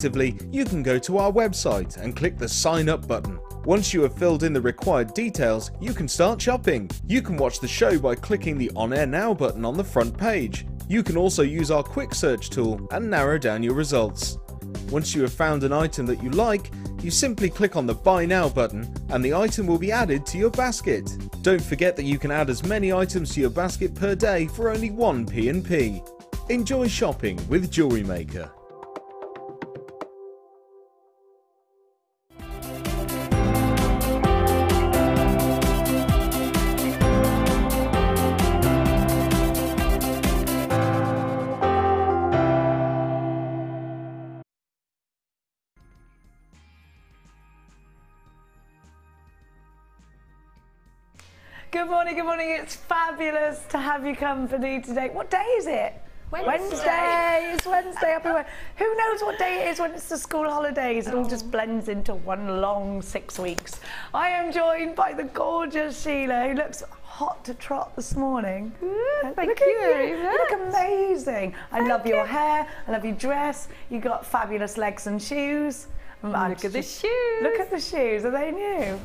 You can go to our website and click the sign up button. Once you have filled in the required details, you can start shopping. You can watch the show by clicking the On Air Now button on the front page. You can also use our quick search tool and narrow down your results. Once you have found an item that you like, you simply click on the Buy Now button and the item will be added to your basket. Don't forget that you can add as many items to your basket per day for only 1 P&P. Enjoy shopping with Jewellery Maker. Good morning, it's fabulous to have you company today. What day is it? Wednesday. It's Wednesday. Who knows what day it is when it's the school holidays? It all just blends into one long 6 weeks. I am joined by the gorgeous Sheila, who looks hot to trot this morning. Thank you. You look amazing. I love your hair. I love your dress. You got fabulous legs and shoes. Look at the shoes. Look at the shoes. Are they new?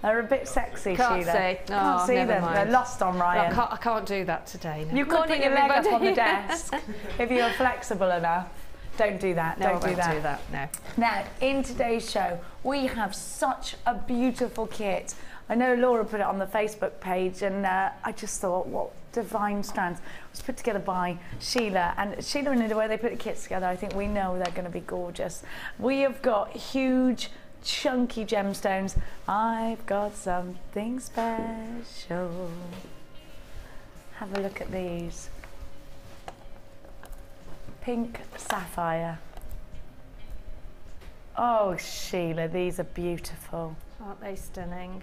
They're a bit sexy, Can't Sheila. see. Can't see them. Mind. They're lost on Ryan. I can't do that today. No. You could put your leg up on the desk if you're flexible enough. Don't do that. No, Don't do that. do that. No. Now, in today's show, we have such a beautiful kit. I know Laura put it on the Facebook page, and I just thought, what divine strands. It was put together by Sheila, and Sheila and the way they put the kits together, I think we know they're going to be gorgeous. We have got huge, chunky gemstones. I've got something special. Have a look at these. Pink sapphire. Oh, Sheila, these are beautiful. Aren't they stunning?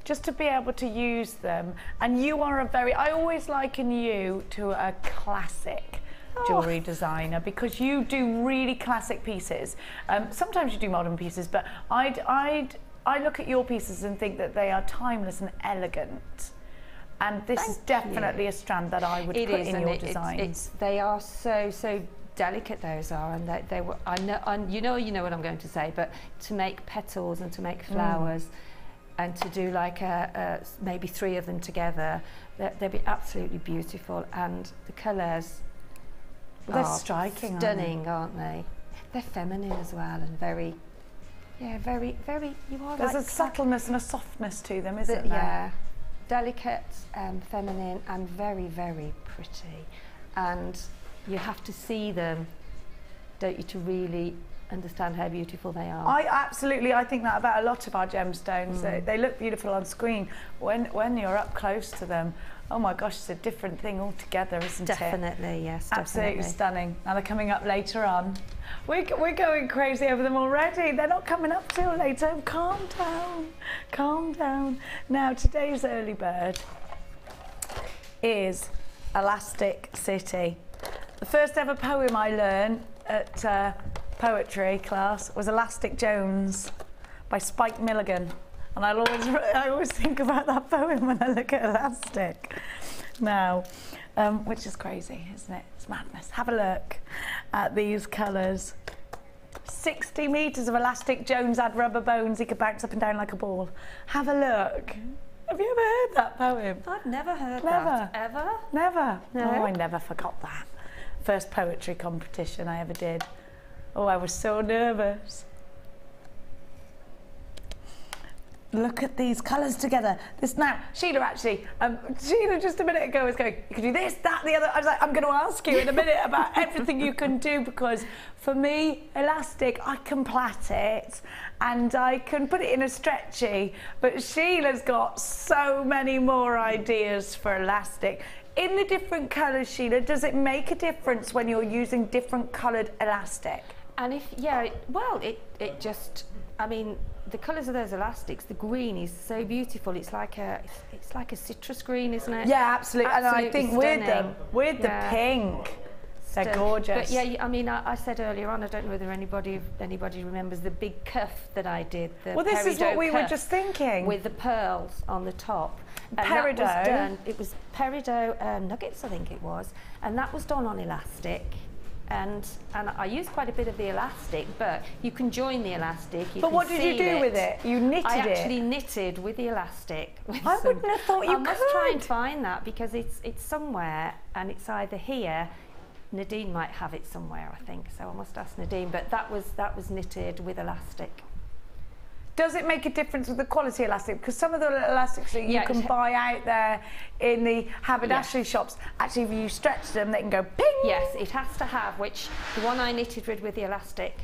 Just to be able to use them, and you are I always liken you to a classic jewellery designer, because you do really classic pieces. Sometimes you do modern pieces, but I look at your pieces and think that they are timeless and elegant. And this is definitely a strand that I would put in your designs. They are so delicate, those are, and they were. I know you know what I'm going to say, but to make petals and to make flowers. And to do like maybe 3 of them together, they'd be absolutely beautiful, and the colours. They're striking, stunning, aren't they? They're feminine as well, and very. You are. There's a subtleness and a softness to them, isn't there? Yeah, delicate, feminine, and very pretty. And you have to see them, don't you, to really understand how beautiful they are. I think that about a lot of our gemstones. They look beautiful on screen. When you're up close to them, oh my gosh, it's a different thing altogether, isn't it? Definitely, yes. Absolutely stunning. Now they're coming up later on. We're going crazy over them already. They're not coming up till later. Calm down, calm down. Now today's early bird is Elastic City. The first ever poem I learned at poetry class was Elastic Jones by Spike Milligan, and I always think about that poem when I look at elastic. Now, which is crazy, isn't it? It's madness. Have a look at these colours. 60 metres of Elastic Jones had rubber bones. He could bounce up and down like a ball. Have a look. Have you ever heard that poem? I've never heard that. Ever? Never? No. Oh, I never forgot that. First poetry competition I ever did. Oh, I was so nervous. Look at these colours together. This now, Sheila actually, Sheila just a minute ago was going, you can do this, that, the other. I was like, I'm going to ask you in a minute about everything you can do, because for me, elastic, I can plait it and I can put it in a stretchy, but Sheila's got so many more ideas for elastic. In the different colours, Sheila, does it make a difference when you're using different coloured elastic? And if, well, it just, I mean, the colours of those elastics, the green is so beautiful. It's like a citrus green, isn't it? Yeah, absolutely. And I think stunning. with the pink, they're gorgeous. But yeah, I mean, I said earlier on, I don't know whether anybody remembers the big cuff that I did. Well, this is what we were just thinking. With the pearls on the top. And peridot. That was done, it was peridot nuggets, I think it was, and that was done on elastic. and I use quite a bit of the elastic, but you can join the elastic. But what did you do with it? You knitted it? I actually knitted with the elastic. I wouldn't have thought you could. I must try and find that, because it's somewhere, and it's either here. Nadine might have it somewhere, I think, so I must ask Nadine, but that was knitted with elastic. Does it make a difference with the quality elastic? Because some of the elastics that you can buy out there in the haberdashery shops, actually if you stretch them, they can go ping! Yes, it has to have, which the one I knitted with the elastic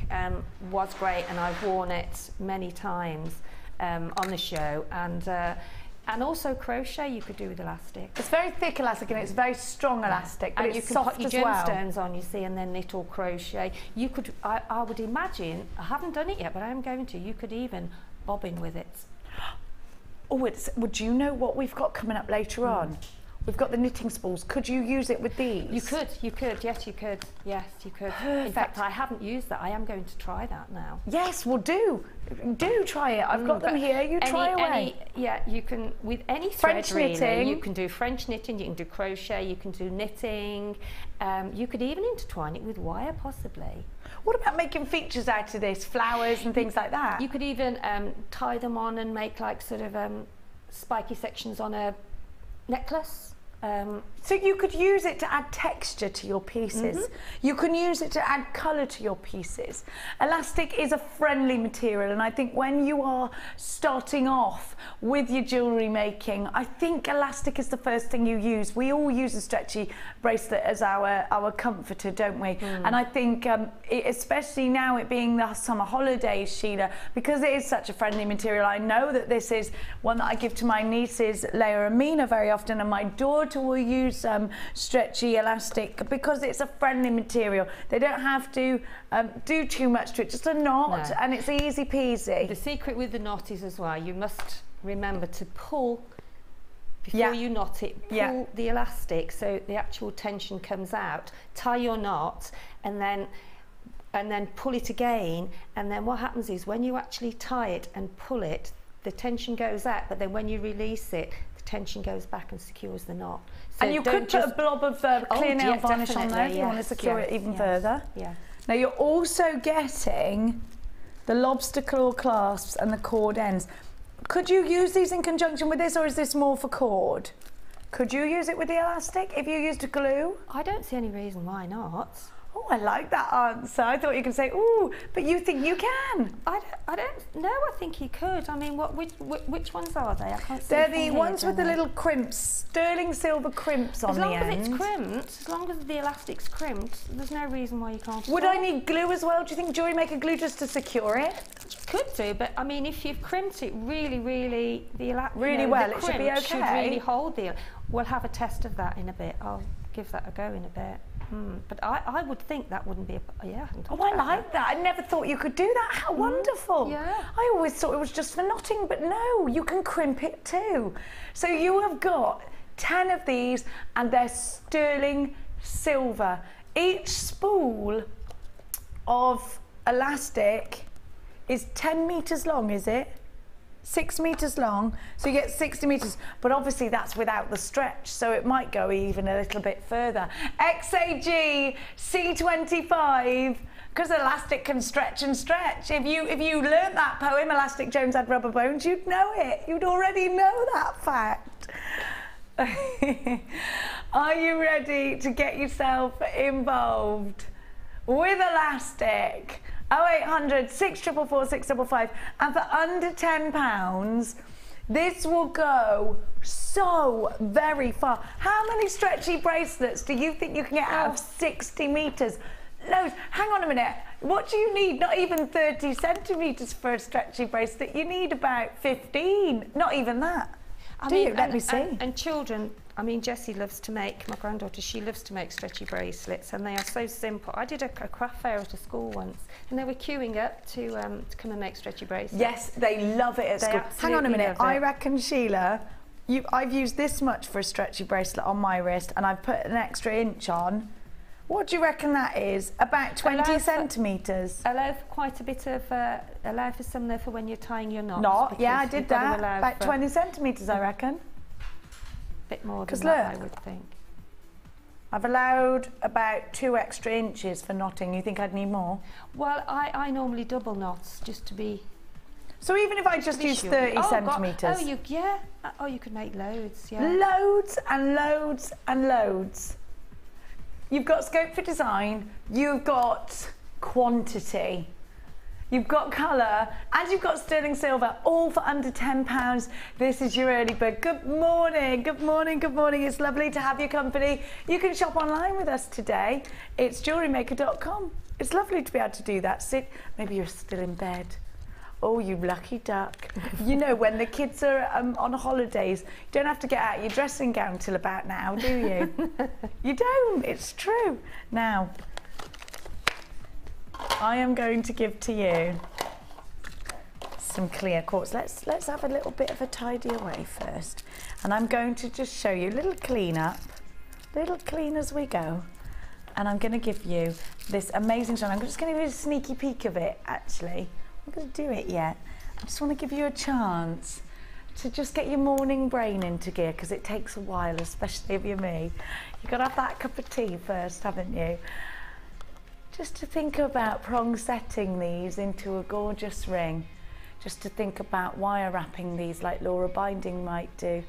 was great, and I've worn it many times on the show, and also crochet you could do with elastic. It's very thick elastic and it's very strong elastic, but and it's you can soft put your as well. gemstones on, you see, and then knit or crochet. You could, I would imagine, I haven't done it yet, but I am going to, you could even bobbin with it. Oh, would you know what we've got coming up later on? We've got the knitting spools. Could you use it with these? You could, yes you could, yes you could. Perfect. In fact, I haven't used that. I am going to try that now. Yes, well do try it. I've got them here, you try away. Yeah, you can, with any French thread knitting. really, you can do French knitting, you can do crochet, you can do knitting, you could even intertwine it with wire possibly. What about making features out of this, flowers and things like that? You could even tie them on and make like sort of spiky sections on a necklace. So you could use it to add texture to your pieces. You can use it to add colour to your pieces. Elastic is a friendly material, and I think when you are starting off with your jewellery making, I think elastic is the first thing you use. We all use a stretchy bracelet as our comforter, don't we? And I think especially now, it being the summer holidays, Sheila, because it is such a friendly material, I know that this is one that I give to my nieces Leah and Mina very often, and my daughter will use stretchy elastic because it's a friendly material. They don't have to do too much to it, just a knot, and it's easy peasy. The secret with the knot is as well, you must remember to pull before you knot it, pull the elastic so the actual tension comes out, tie your knot, and then pull it again, and then what happens is when you actually tie it and pull it, the tension goes out, but then when you release it, tension goes back and secures the knot. So and you could put a blob of clear nail varnish on there if you want to secure it even further. Yeah. Now you're also getting the lobster claw clasps and the cord ends. Could you use these in conjunction with this, or is this more for cord? Could you use it with the elastic if you used a glue? I don't see any reason why not. Oh, I like that answer. I thought you could say, ooh, but you think you can. I don't know, I think you could. I mean, which ones are they? I can't see. They're the ones with the little crimps, sterling silver crimps on the end. As long as it's crimped, as long as the elastic's crimped, there's no reason why you can't. Would I need glue as well? Do you think Jewellery Maker glue just to secure it? You could do, but I mean, if you've crimped it really really well, it should be okay. Should really hold the. We'll have a test of that in a bit. I'll give that a go in a bit. But I would think that wouldn't be a... Oh, I like that. I never thought you could do that. How wonderful. Yeah. I always thought it was just for knotting, but no, you can crimp it too. So you have got 10 of these, and they're sterling silver. Each spool of elastic is 10 metres long, is it? 6 metres long, so you get 60 metres, but obviously that's without the stretch, so it might go even a little bit further. XAG C25, because elastic can stretch and stretch. If you learnt that poem, Elastic Jones Had Rubber Bones, you'd know it. You'd already know that fact. Are you ready to get yourself involved with elastic? 0800 644 655, and for under £10 this will go so very far. How many stretchy bracelets do you think you can get out of 60 metres? Loads. Hang on a minute, what do you need? Not even 30 centimetres for a stretchy bracelet. You need about 15, not even that. Let me see. And children, I mean, Jessie loves to make, my granddaughter, she loves to make stretchy bracelets, and they are so simple. I did a craft fair at a school once, and they were queuing up to come and make stretchy bracelets. Yes, they love it at school. Hang on a minute, I reckon, Sheila, I've used this much for a stretchy bracelet on my wrist, and I've put an extra inch on. What do you reckon that is? About 20 centimetres? Allow for quite a bit of, allow for some there for when you're tying your knots. Knot, yeah, I did that. About 20 centimetres, I reckon. Bit more than that, I would think. I've allowed about 2 extra inches for knotting. You think I'd need more? Well, I normally double knots just to be... So even if I just use 30 centimetres? Oh, you could make loads, yeah. Loads and loads and loads. You've got scope for design, you've got quantity, you've got colour, and you've got sterling silver, all for under £10. This is your early bird. Good morning, good morning, good morning. It's lovely to have your company. You can shop online with us today. It's JewelleryMaker.com. It's lovely to be able to do that. Maybe you're still in bed. Oh, you lucky duck. You know, when the kids are on holidays, you don't have to get out your dressing gown till about now, do you? You don't, it's true. Now, I am going to give to you some clear quartz. Let's have a little bit of a tidy away first. And I'm going to just show you a little clean up, little clean as we go. And I'm going to give you this amazing strand. I'm just going to give you a sneaky peek of it, actually. I'm not going to do it yet. I just want to give you a chance to just get your morning brain into gear, because it takes a while, especially if you're me. You've got to have that cup of tea first, haven't you? Just to think about prong setting these into a gorgeous ring. Just to think about wire wrapping these like Laura Binding might do.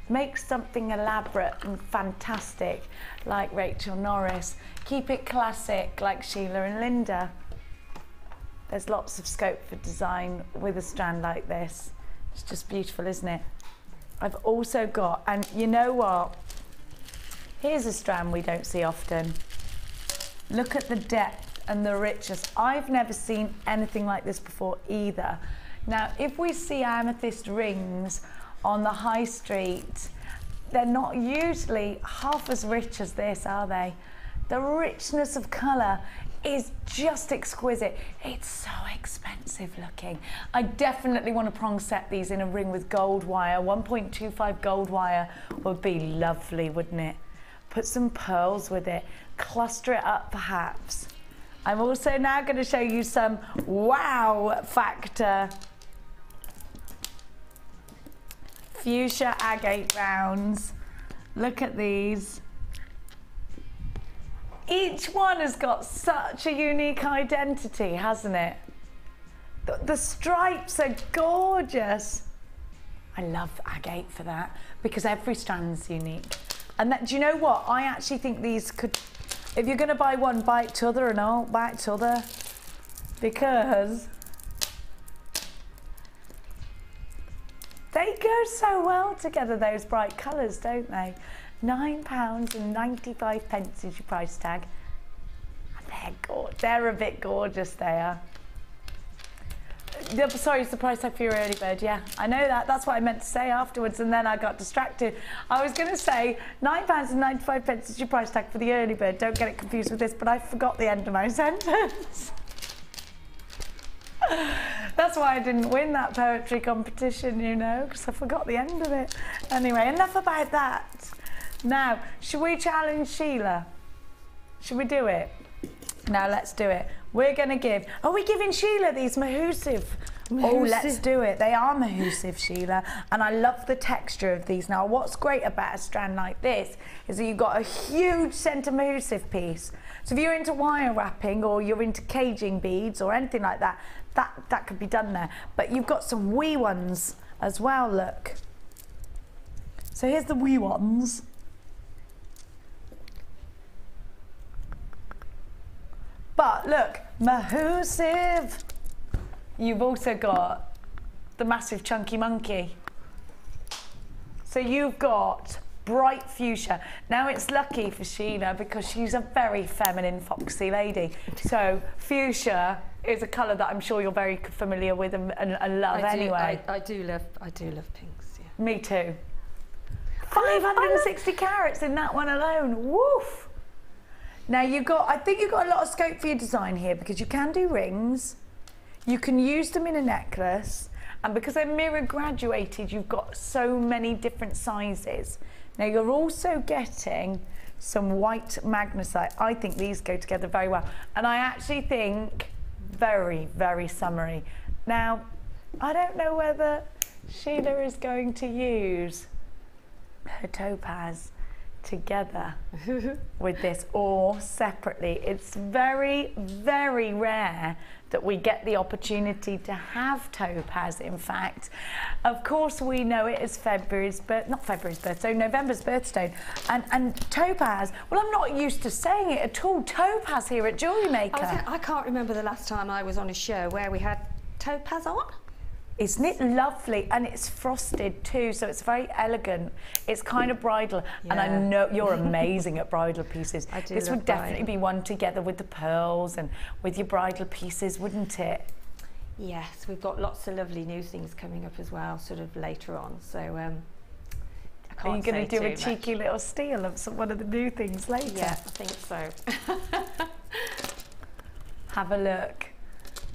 Make something elaborate and fantastic like Rachel Norris. Keep it classic like Sheila and Linda. There's lots of scope for design with a strand like this. It's just beautiful, isn't it? I've also got, and you know what? Here's a strand we don't see often. Look at the depth and the richness. I've never seen anything like this before either. Now, if we see amethyst rings on the high street, they're not usually half as rich as this, are they? The richness of colour is just exquisite. It's so expensive looking. I definitely want to prong set these in a ring with gold wire. 1.25 gold wire would be lovely, wouldn't it? Put some pearls with it, cluster it up perhaps. I'm also now going to show you some wow factor fuchsia agate rounds. Look at these. Each one has got such a unique identity, hasn't it? The stripes are gorgeous. I love agate for that, because every strand's unique. And that, do you know what? I actually think these could, if you're going to buy one, buy it t'other and all, buy it t'other. Because they go so well together, those bright colours, don't they? £9.95 is your price tag. And they're a bit gorgeous, they are. Sorry, it's the price tag for your early bird, yeah. I know that, that's what I meant to say afterwards, and then I got distracted. I was going to say £9.95 is your price tag for the early bird. Don't get it confused with this, but I forgot the end of my sentence. That's why I didn't win that poetry competition, you know, because I forgot the end of it. Anyway, enough about that. Now, should we challenge Sheila? Should we do it? Now, let's do it. We're going to give... Are we giving Sheila these mahoosive? Oh, let's do it. They are mahoosive, Sheila. And I love the texture of these. Now, what's great about a strand like this is that you've got a huge centre mahoosive piece. So if you're into wire wrapping or you're into caging beads or anything like that, that could be done there. But you've got some wee ones as well, look. So here's the wee ones. But look, mahoosive. You've also got the massive chunky monkey. So you've got bright fuchsia. Now it's lucky for Sheila because she's a very feminine, foxy lady. So fuchsia is a colour that I'm sure you're very familiar with and love anyway. I do love pinks, yeah. Me too. 560 carats in that one alone, woof. Now I think you've got a lot of scope for your design here because you can do rings, you can use them in a necklace, and because they're mirror graduated, you've got so many different sizes. Now you're also getting some white magnesite. I think these go together very well. And I actually think very, very summery. Now, I don't know whether Sheila is going to use her topaz together with this or separately. It's very, very rare that we get the opportunity to have topaz, in fact. Of course, we know it as November's birthstone. And topaz, well, I'm not used to saying it at all. Topaz here at Jewellery Maker. I can't remember the last time I was on a show where we had topaz on. Isn't it lovely? And it's frosted too, so it's very elegant. It's kind of bridal, and I know you're amazing at bridal pieces. I do. This would definitely be one together with the pearls and with your bridal pieces, wouldn't it? Yes, we've got lots of lovely new things coming up as well, sort of later on. So I can't. Are you going to do a much. cheeky little steal of one of the new things later? Yeah, I think so. Have a look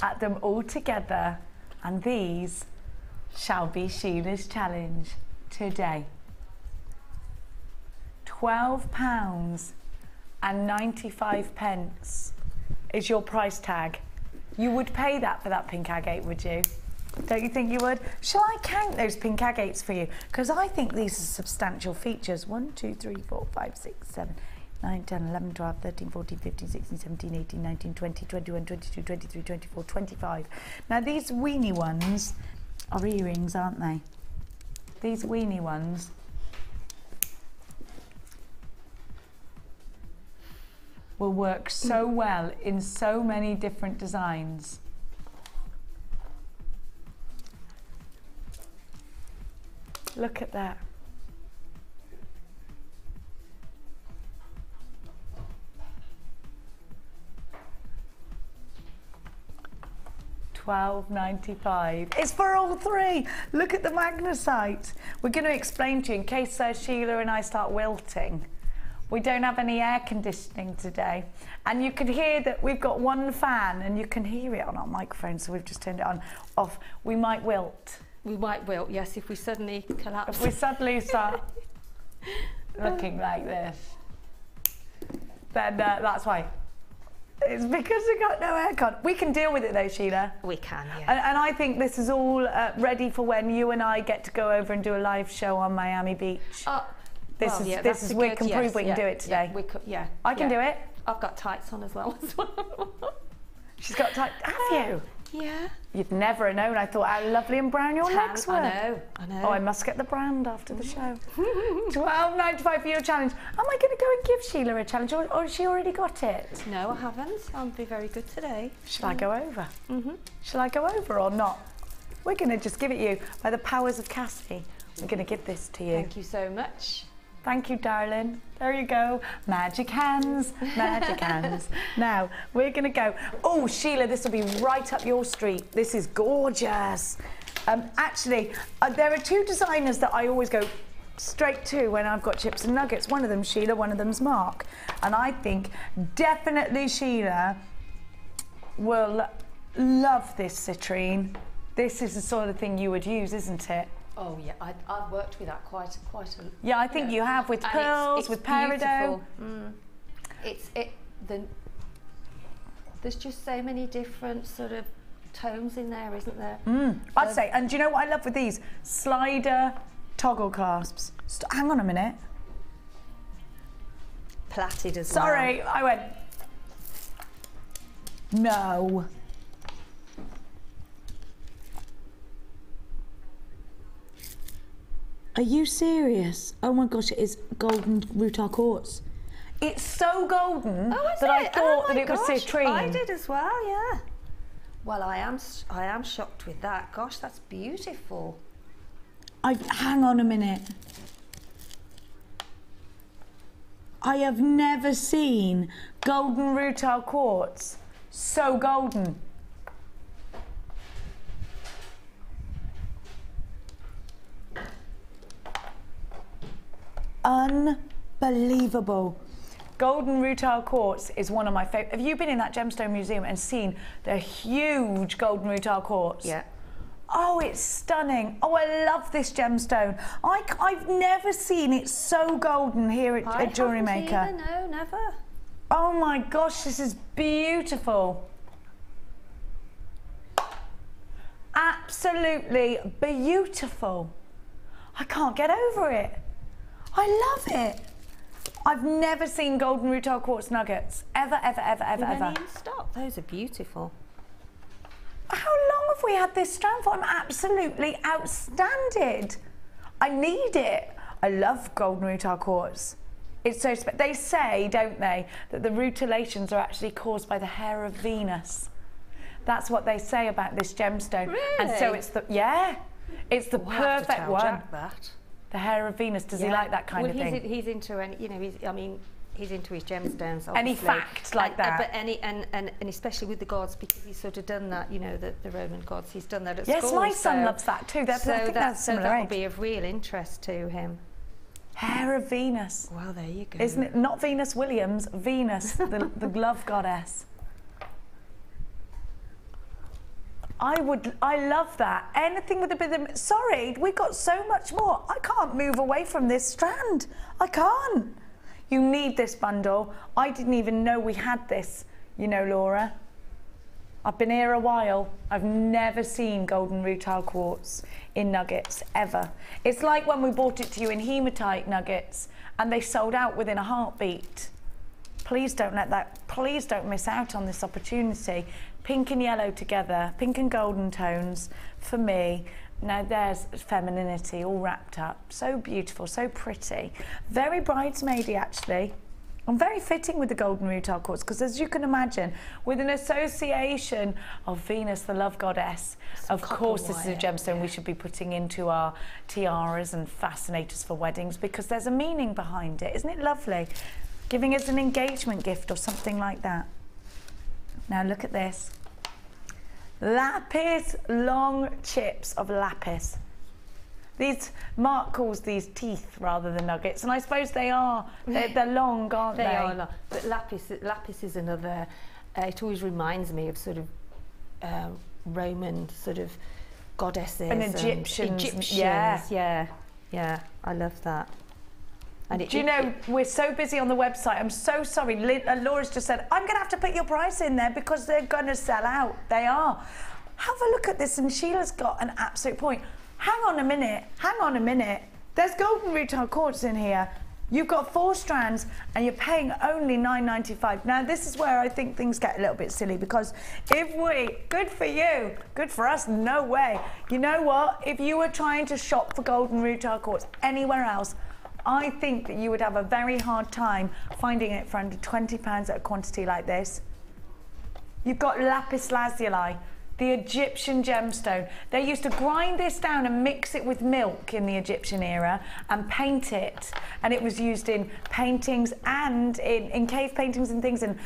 at them all together. And these shall be Sheila's challenge today. £12.95 is your price tag. You would pay that for that pink agate, would you? Don't you think you would? Shall I count those pink agates for you? Because I think these are substantial features. 1, 2, 3, 4, 5, 6, 7, 9, 10, 11, 12, 13, 14, 15, 16, 17, 18, 19, 20, 21, 22, 23, 24, 25. Now these weenie ones are earrings, aren't they? These weenie ones will work so well in so many different designs. Look at that. £12.95. It's for all three. Look at the magnesite. We're going to explain to you in case Sheila and I start wilting. We don't have any air conditioning today, and you can hear that we've got one fan, and you can hear it on our microphone, so we've just turned it on off. We might wilt. We might wilt, yes, if we suddenly collapse. If we suddenly start looking like this, then that's why. It's because we've got no aircon. We can deal with it though, Sheila. We can, yeah. And I think this is all ready for when you and I get to go over and do a live show on Miami Beach. We can prove we can do it today. Yeah, I can do it. I've got tights on as well. She's got tights. Have you? Yeah. You'd never known. I thought how lovely and brown your legs were. I know. Oh, I must get the brand after the show. £12.95 for your challenge. Am I going to go and give Sheila a challenge, or has she already got it? No, I haven't. I'll be very good today. Shall I go over? Shall I go over or not? We're going to just give it you by the powers of Cassie. We're going to give this to you. Thank you so much. Thank you, darling. There you go. Magic hands, magic hands. Now, we're going to go. Oh, Sheila, this will be right up your street. This is gorgeous. Actually, there are two designers that I always go straight to when I've got chips and nuggets. One of them's Sheila, one of them's Mark. And I think definitely Sheila will love this citrine. This is the sort of thing you would use, isn't it? Oh yeah, I've worked with that quite a. Yeah, I think you have with pearls, with peridot. There's just so many different sort of tones in there, isn't there? I'd say, and do you know what I love with these? Slider toggle clasps. Hang on a minute. Plaited as well. Sorry, I went. No. Are you serious? Oh my gosh, it is golden rutile quartz. It's so golden that I thought that it was citrine. I did as well, yeah. Well, I am shocked with that. Gosh, that's beautiful. Hang on a minute. I have never seen golden rutile quartz so golden. Unbelievable. Golden rutile quartz is one of my favourite. Have you been in that gemstone museum and seen the huge golden rutile quartz? Yeah. Oh, it's stunning. Oh, I love this gemstone. I've never seen it so golden here at Jewellery Maker. Either, no, never. Oh my gosh, this is beautiful. Absolutely beautiful. I can't get over it. I love it. I've never seen golden rutile quartz nuggets. Ever, ever, ever, ever, With ever. any in stock? Those are beautiful. How long have we had this strand for? I'm absolutely outstanding. I need it. I love golden rutile quartz. It's so they say, don't they, that the rutilations are actually caused by the hair of Venus. That's what they say about this gemstone. Really? And so it's the, yeah, it's the We'll have to perfect tell one. Jack that. The hair of Venus, does he like that kind of thing? He's into, you know, I mean, he's into his gemstones, obviously. Any fact like that? But and especially with the gods, because he's sort of done that, you know, the Roman gods, he's done that at school. Yes, my son loves that too. I think that's similar that age. will be of real interest to him. Hair of Venus. Well, there you go. Isn't it? Not Venus Williams, Venus, the glove goddess. I love that. Anything with a bit of, sorry, we've got so much more. I can't move away from this strand. I can't. You need this bundle. I didn't even know we had this, you know, Laura. I've been here a while. I've never seen golden rutile quartz in nuggets, ever. It's like when we bought it to you in hematite nuggets and they sold out within a heartbeat. Please don't let that, please don't miss out on this opportunity. Pink and yellow together, pink and golden tones for me. Now there's femininity all wrapped up. So beautiful, so pretty. Very bridesmaidy actually. And very fitting with the golden rutile quartz, because as you can imagine, with an association of Venus, the love goddess, of course this is a gemstone we should be putting into our tiaras and fascinators for weddings, because there's a meaning behind it. Isn't it lovely? Giving us an engagement gift or something like that. Now look at this. Lapis, long chips of lapis. These, Mark calls these teeth rather than nuggets, and I suppose they are. They're long, aren't they? They are long. But lapis is another, it always reminds me of sort of Roman sort of goddesses. And Egyptians. Yeah, I love that. And do you know, we're so busy on the website. I'm so sorry. Laura's just said, I'm going to have to put your price in there because they're going to sell out. They are. Have a look at this, and Sheila's got an absolute point. Hang on a minute. Hang on a minute. There's golden rutile quartz in here. You've got 4 strands and you're paying only $9.95. Now, this is where I think things get a little bit silly, because if we, good for you, good for us, no way. You know what? If you were trying to shop for golden rutile quartz anywhere else, I think that you would have a very hard time finding it for under £20 at a quantity like this. You've got lapis lazuli, the Egyptian gemstone. They used to grind this down and mix it with milk in the Egyptian era and paint it. And it was used in paintings and in cave paintings and things, and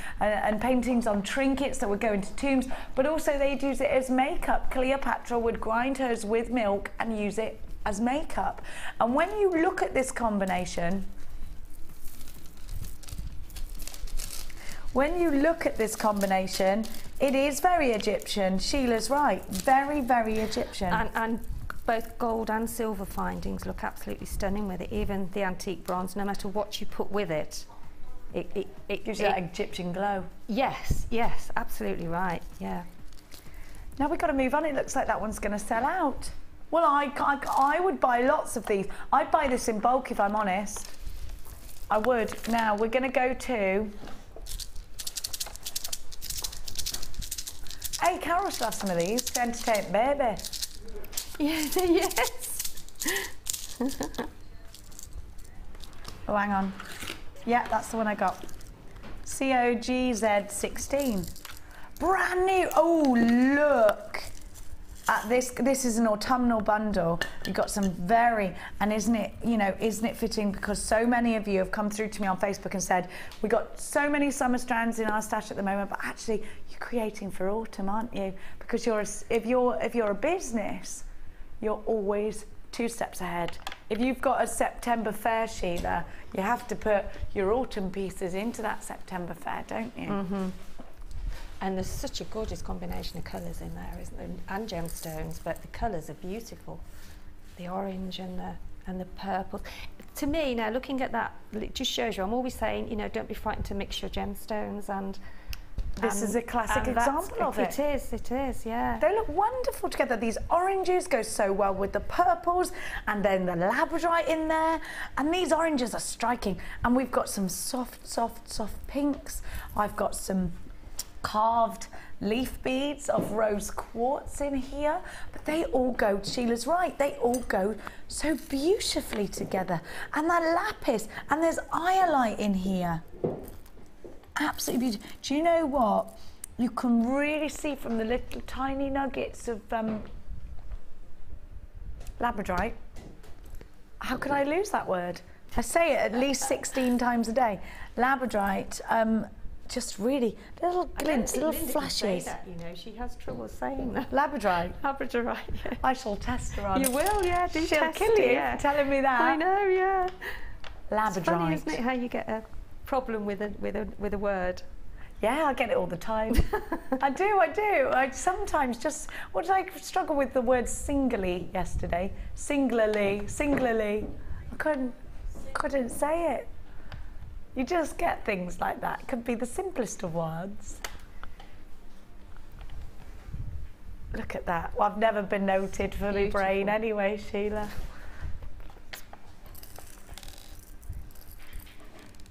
paintings on trinkets that would go into tombs. But also they'd use it as makeup. Cleopatra would grind hers with milk and use it as makeup. And when you look at this combination, it is very Egyptian. Sheila's right. Very, very Egyptian. And both gold and silver findings look absolutely stunning with it. Even the antique bronze, no matter what you put with it, it gives you that Egyptian glow. Yes, absolutely right. Yeah. Now we've got to move on. It looks like that one's going to sell out. Well, I would buy lots of these. I'd buy this in bulk if I'm honest. I would. Now we're going to go to... Hey, Carol should have some of these to entertain baby. Yes. Oh, hang on. Yeah, that's the one I got. COGZ16. Brand new. Oh, look at this. This is an autumnal bundle. You've got some very, and isn't it fitting, because so many of you have come through to me on Facebook and said, we got so many summer strands in our stash at the moment, but actually you're creating for autumn, aren't you? Because if you're a business, you're always 2 steps ahead. If you've got a September fair, Sheila, you have to put your autumn pieces into that September fair, don't you? Mm-hmm. And there's such a gorgeous combination of colours in there, isn't there? And gemstones, but the colours are beautiful. The orange and the purple. To me, now looking at that, it just shows you, I'm always saying, you know, don't be frightened to mix your gemstones and This is a classic example of it. It is, yeah. They look wonderful together. These oranges go so well with the purples, and then the labradorite in there. And these oranges are striking. And we've got some soft, soft, soft pinks. I've got some carved leaf beads of rose quartz in here. But they all go, Sheila's right, they all go so beautifully together. And that lapis, and there's iolite in here. Absolutely beautiful. Do you know what? You can really see from the little tiny nuggets of labradorite. How could I lose that word? I say it at least 16 times a day. Labradorite, just really little glints, little flashes. That, you know, she has trouble saying that. Labradorite. Labradorite. Yeah. I shall test her on. You will, yeah. Do She'll test kill it, you yeah. for telling me that. I know, yeah. Labradorite. It's funny, isn't it, how you get a problem with a word. Yeah, I get it all the time. I do. I sometimes just, what did I struggle with the word singularly yesterday? Singularly. I couldn't say it. You just get things like that. It could be the simplest of words. Look at that. Well, I've never been noted for my brain anyway, Sheila.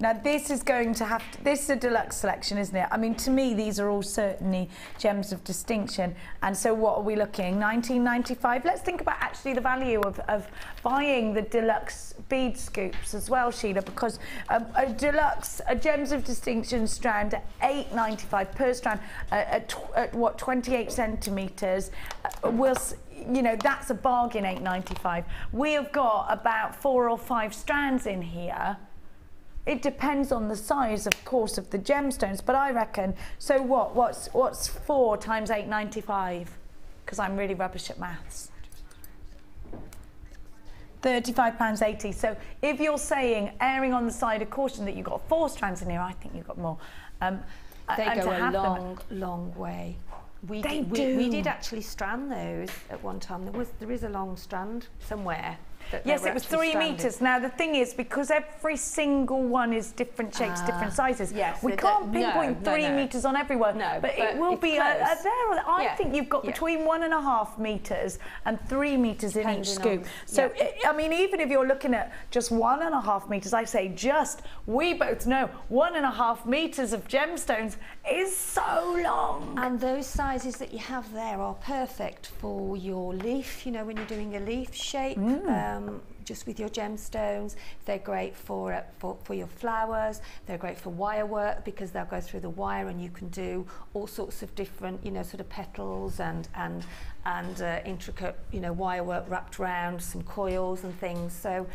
Now this is going to have to, this is a deluxe selection, isn't it? I mean, to me, these are all certainly gems of distinction. And so what are we looking? $19.95. Let's think about actually the value of buying the deluxe bead scoops as well, Sheila, because a gems of distinction strand at $8.95 per strand at what, 28 centimeters, you know, that's a bargain, $8.95. We have got about 4 or 5 strands in here. It depends on the size, of course, of the gemstones, but I reckon, so what's 4 times $8.95? Because I'm really rubbish at maths. £35.80. So if you're saying, erring on the side of caution, that you've got 4 strands in here, I think you've got more. They go a long way. We did actually strand those at one time. There is a long strand somewhere. Yes, it was 3 meters. Now the thing is, because every single one is different shapes, different sizes. Yes, we can't pinpoint 3 meters on everyone. No, but it will be there. I think you've got between 1.5 meters and 3 meters in each scoop. So I mean, even if you're looking at just 1.5 meters, I say we both know 1.5 meters of gemstones is so long. And those sizes that you have there are perfect for your leaf. You know, when you're doing a leaf shape. Just with your gemstones. They're great for your flowers. They're great for wire work because they'll go through the wire and you can do all sorts of different, you know, sort of petals and intricate, you know, wire work wrapped around some coils and things. So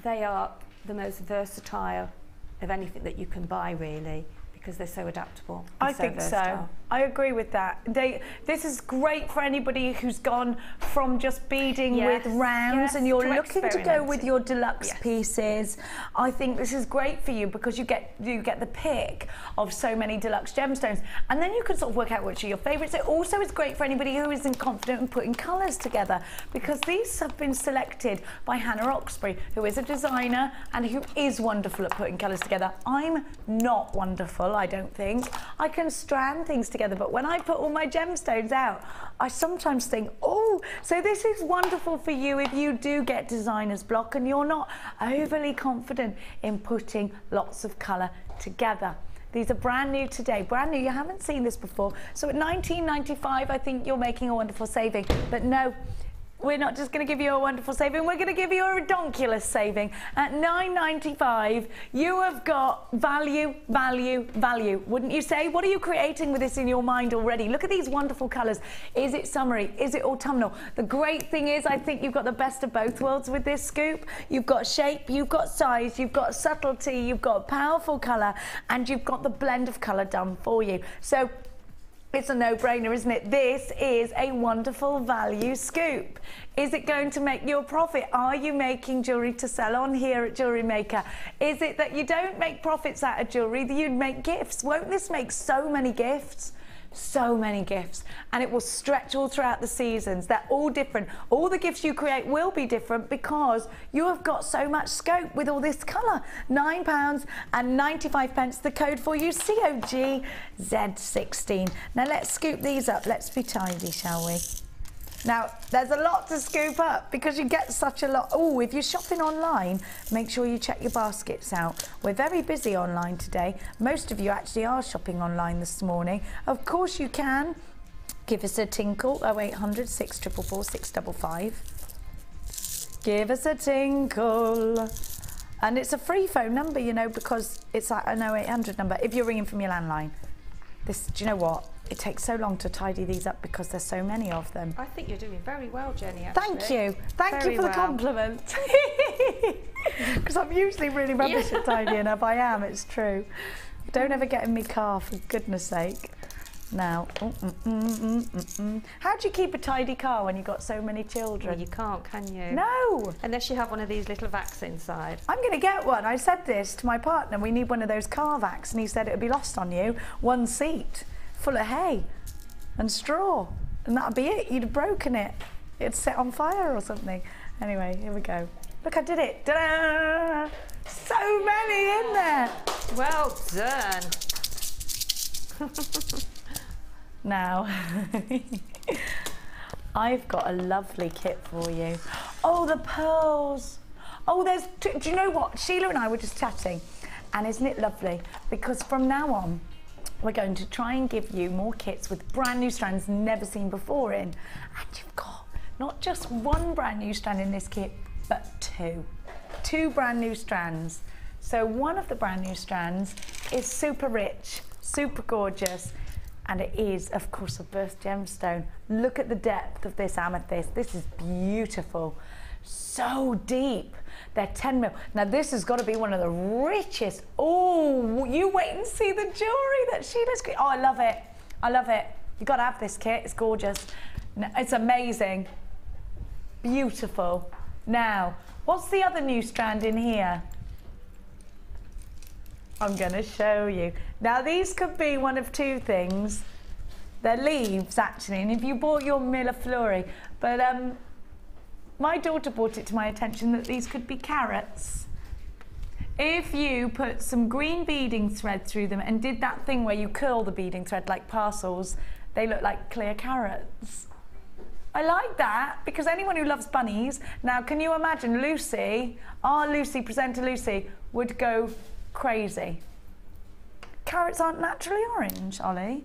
they are the most versatile of anything that you can buy, really, because they're so adaptable. I think so. I agree with that. This is great for anybody who's gone from just beading with rounds and you're looking to go with your deluxe pieces. I think this is great for you because you get the pick of so many deluxe gemstones, and then you can sort of work out which are your favourites. It also is great for anybody who isn't confident in putting colours together, because these have been selected by Hannah Oxbury, who is a designer and who is wonderful at putting colours together. I'm not wonderful, I don't think. I can strand things together, but when I put all my gemstones out, I sometimes think, oh, so this is wonderful for you if you do get designer's block and you're not overly confident in putting lots of colour together. These are brand new today, brand new. You haven't seen this before. So at $19.95, I think you're making a wonderful saving. But no, we're not just going to give you a wonderful saving, we're going to give you a redonkulous saving. At $9.95, you have got value, value, value. Wouldn't you say? What are you creating with this in your mind already? Look at these wonderful colours. Is it summery? Is it autumnal? The great thing is, I think you've got the best of both worlds with this scoop. You've got shape, you've got size, you've got subtlety, you've got powerful colour, and you've got the blend of colour done for you. So it's a no-brainer, isn't it? This is a wonderful value scoop. Is it going to make you a profit? Are you making jewellery to sell on here at Jewellery Maker? Is it that you don't make profits out of jewellery, that you'd make gifts? Won't this make so many gifts? So many gifts, and it will stretch all throughout the seasons. They're all different. All the gifts you create will be different because you have got so much scope with all this colour. £9.95, the code for you, COGZ16. Now let's scoop these up. Let's be tidy, shall we? Now, there's a lot to scoop up because you get such a lot. Oh, if you're shopping online, make sure you check your baskets out. We're very busy online today. Most of you actually are shopping online this morning. Of course you can. Give us a tinkle, 0800 644 655. Give us a tinkle. And it's a free phone number, you know, because it's like an 0800 number if you're ringing from your landline. Do you know what? It takes so long to tidy these up because there's so many of them. I think you're doing very well, Jenny, actually. Thank you. Thank you for the compliment. Because I'm usually really rubbish at tidying up. I am, it's true. Don't ever get in my car, for goodness sake. Now, how do you keep a tidy car when you've got so many children? Well, you can't, can you? No. Unless you have one of these little vacs inside. I'm going to get one. I said this to my partner. We need one of those car vacs, and he said it would be lost on you. One seat full of hay and straw, and that'd be it. You'd have broken it. It'd set on fire or something. Anyway, here we go. Look, I did it. Ta-da! So many in there. Well done. Now, I've got a lovely kit for you. Oh, the pearls. Oh, there's two. Do you know what? Sheila and I were just chatting, and isn't it lovely? Because from now on, we're going to try and give you more kits with brand new strands never seen before in. And you've got not just one brand new strand in this kit, but two. Two brand new strands. So one of the brand new strands is super rich, super gorgeous, and it is, of course, a burst gemstone. Look at the depth of this amethyst. This is beautiful. So deep. They're 10 mil. Now this has got to be one of the richest. Oh, you wait and see the jewellery that Sheila's created. Oh, I love it. I love it. You've got to have this kit. It's gorgeous. It's amazing. Beautiful. Now, what's the other new strand in here? I'm going to show you. Now these could be one of two things. They're leaves actually, and if you bought your Millefleury, but my daughter brought it to my attention that these could be carrots. If you put some green beading thread through them and did that thing where you curl the beading thread like parcels, they look like clear carrots. I like that because anyone who loves bunnies, now can you imagine Lucy, our Lucy, presenter Lucy, would go crazy. Carrots aren't naturally orange, Ollie.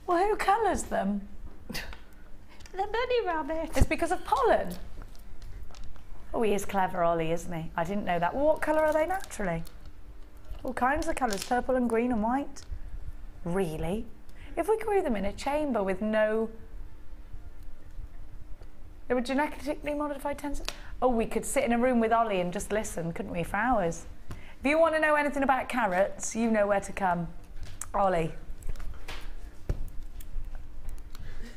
Well, who colours them? The bunny rabbit. It's because of pollen. Oh, he is clever, Ollie, isn't he? I didn't know that. Well, what colour are they naturally? All kinds of colours, purple and green and white. Really? If we grew them in a chamber with no... They were genetically modified tensors. Oh, we could sit in a room with Ollie and just listen, couldn't we, for hours? If you want to know anything about carrots, you know where to come. Ollie.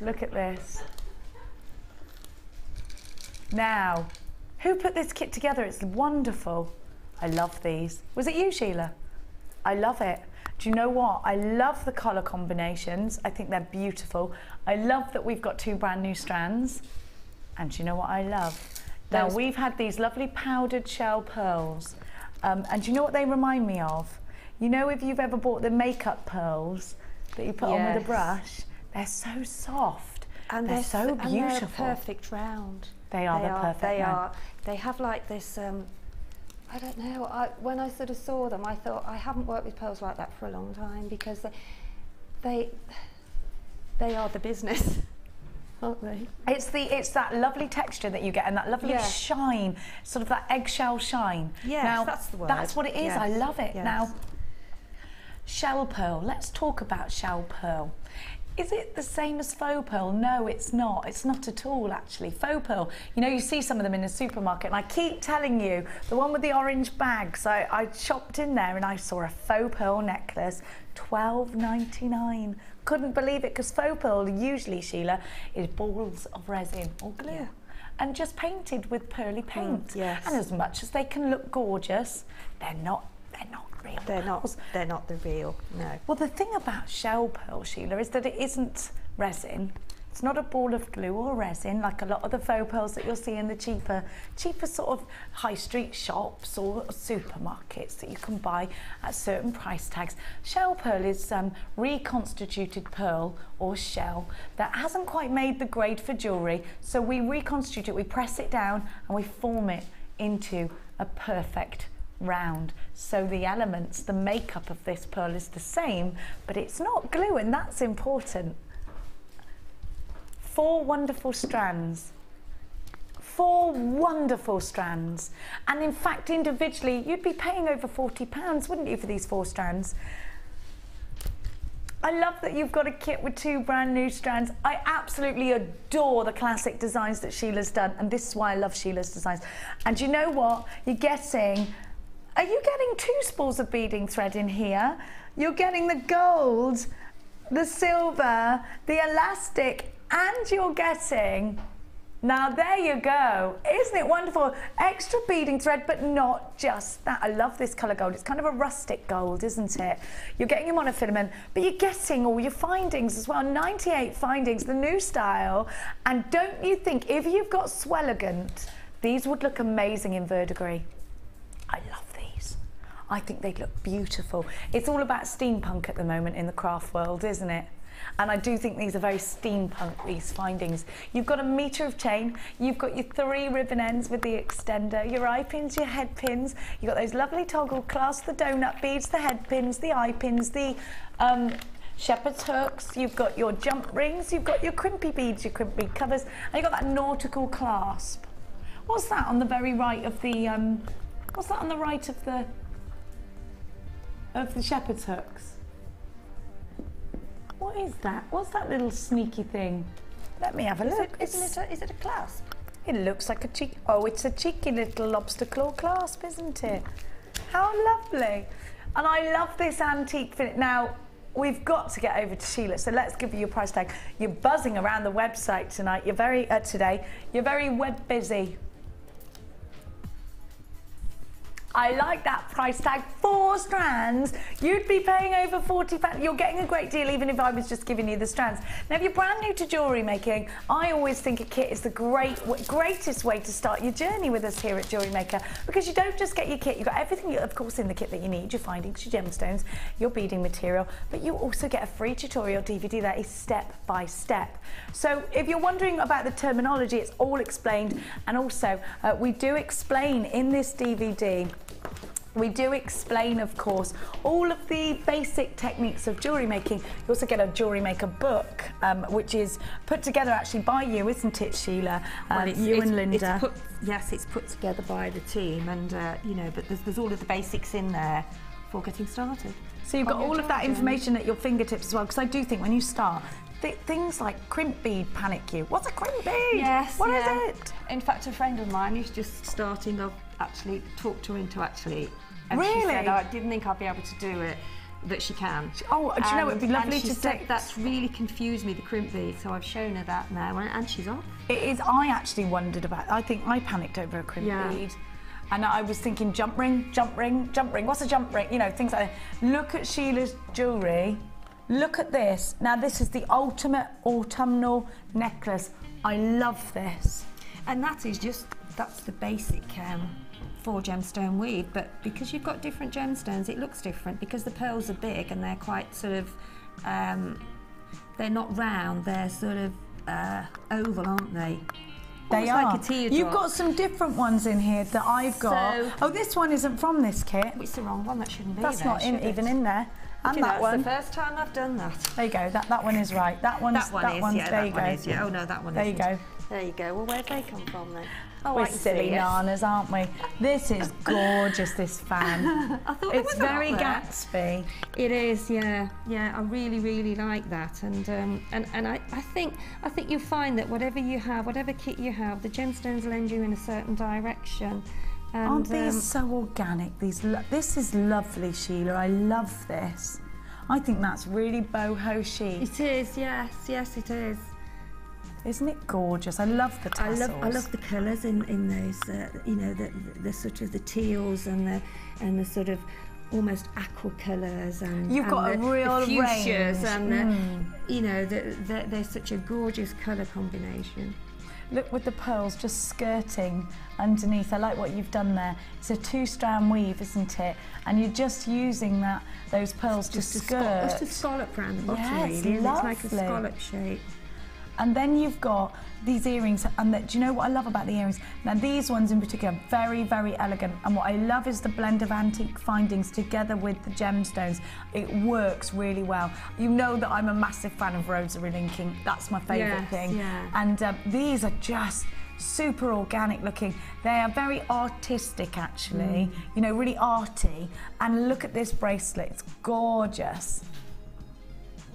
Look at this. Now, who put this kit together? It's wonderful. I love these. Was it you, Sheila? I love it. Do you know what? I love the colour combinations. I think they're beautiful. I love that we've got two brand new strands. And do you know what I love? Now, we've had these lovely powdered shell pearls. And do you know what they remind me of? You know, if you've ever bought the makeup pearls that you put on with a brush, they're so soft and they're so beautiful. And they're perfect round. They are the perfect round. They have like this, I don't know, when I sort of saw them, I thought, I haven't worked with pearls like that for a long time because they are the business. Aren't they? It's that lovely texture that you get and that lovely shine, sort of that eggshell shine. Yes, now, that's the word. That's what it is. Yes. I love it. Yes. Now, shell pearl. Let's talk about shell pearl. Is it the same as faux pearl? No, it's not. It's not at all, actually. Faux pearl, you know, you see some of them in the supermarket, and I keep telling you, the one with the orange bags, I shopped in there and I saw a faux pearl necklace, $12.99. Couldn't believe it, because faux pearl usually, Sheila, is balls of resin or glue and just painted with pearly paint. Yes. And as much as they can look gorgeous, they're not real pearls. They're not the real, no. Well, the thing about shell pearl, Sheila, is that it isn't resin. It's not a ball of glue or resin like a lot of the faux pearls that you'll see in the cheaper sort of high street shops or supermarkets that you can buy at certain price tags. Shell pearl is reconstituted pearl or shell that hasn't quite made the grade for jewellery, so we reconstitute it, we press it down and we form it into a perfect round. So the elements, the makeup of this pearl is the same, but it's not glue, and that's important. 4 wonderful strands. 4 wonderful strands. And in fact, individually, you'd be paying over £40, wouldn't you, for these 4 strands? I love that you've got a kit with 2 brand new strands. I absolutely adore the classic designs that Sheila's done, and this is why I love Sheila's designs. And you know what? You're getting, are you getting 2 spools of beading thread in here? You're getting the gold, the silver, the elastic, and you're getting, now there you go, isn't it wonderful? Extra beading thread, but not just that. I love this colour gold. It's kind of a rustic gold, isn't it? You're getting your monofilament, but you're getting all your findings as well. 98 findings, the new style. And don't you think, if you've got Swelligant, these would look amazing in verdigris. I love these. I think they'd look beautiful. It's all about steampunk at the moment in the craft world, isn't it? And I do think these are very steampunk, these findings. You've got a metre of chain, you've got your 3 ribbon ends with the extender, your eye pins, your head pins, you've got those lovely toggle clasps, the donut beads, the head pins, the eye pins, the shepherd's hooks, you've got your jump rings, you've got your crimpy beads, your crimpy bead covers, and you've got that nautical clasp. What's that on the very right of the, what's that on the right of the shepherd's hooks? What is that? What's that little sneaky thing? Let me have a look. Is it a clasp? It looks like a cheeky, oh, it's a cheeky little lobster claw clasp, isn't it? How lovely. And I love this antique finish. Now, we've got to get over to Sheila, so let's give you your price tag. You're buzzing around the website tonight. You're very, today, you're very web busy. I like that price tag, 4 strands. You'd be paying over £40. You're getting a great deal even if I was just giving you the strands. Now, if you're brand new to jewellery making, I always think a kit is the greatest way to start your journey with us here at Jewellery Maker, because you don't just get your kit, you've got everything, of course, in the kit that you need, your findings, your gemstones, your beading material, but you also get a free tutorial DVD that is step by step. So if you're wondering about the terminology, it's all explained, and also we do explain in this DVD, we do explain, of course, all of the basic techniques of jewellery making. You also get a Jewellery Maker book, which is put together actually by you, isn't it, Sheila? Well, you and Linda. It's put together by the team, and you know, but there's all of the basics in there for getting started. So you've got all of that information at your fingertips as well, because I do think when you start, things like crimp bead panic you. What's a crimp bead? Yes. What is it? In fact, a friend of mine who's just starting, I've actually talked her into and really? She said, I didn't think I'd be able to do it, but she can. Oh, do you know, it'd be lovely to take. That's really confused me, the crimp bead, so I've shown her that now, and she's off. It is, I actually wondered about, I think I panicked over a crimp bead. And I was thinking jump ring, jump ring, jump ring. What's a jump ring? You know, things like that. Look at Sheila's jewellery. Look at this. Now, this is the ultimate autumnal necklace. I love this. And that's the basic 4 gemstone weave, but because you've got different gemstones, it looks different because the pearls are big and they're quite sort of, they're not round, they're sort of oval, aren't they? They are. Like a teardrop. You've got some different ones in here that I've got. So, oh, this one isn't from this kit. It's the wrong one, that shouldn't be That's there, not even in there. And that one. That's the first time I've done that. There you go, that one is right. That one's, there you go. Oh no, that one there you go. There you go. Well, where'd they come from then? Oh, we're silly nanas, aren't we? This is gorgeous, this fan. I thought it's very Gatsby. It is, yeah. I really like that, and I think you'll find that whatever you have, whatever kit you have, the gemstones lend you in a certain direction. And, aren't these so organic? This is lovely, Sheila. I love this. I think that's really boho chic. It is, yes, it is. Isn't it gorgeous? I love the tassels. I love the colours in those. You know, the sort of the teals and the sort of almost aqua colours and you've got a real the fuchsias range. and you know, they're such a gorgeous colour combination. Look with the pearls just skirting underneath. I like what you've done there. It's a 2-strand weave, isn't it? And you're just using those pearls to skirt. Just a scallop around the bottom, Yes, really. lovely. It's like a scallop shape. And then you've got these earrings, and do you know what I love about the earrings? Now these ones in particular, very, very elegant, and what I love is the blend of antique findings together with the gemstones. It works really well. You know that I'm a massive fan of rosary linking. That's my favourite thing. Yeah. And these are just super organic looking. They are very artistic actually, you know, really arty. And look at this bracelet, it's gorgeous.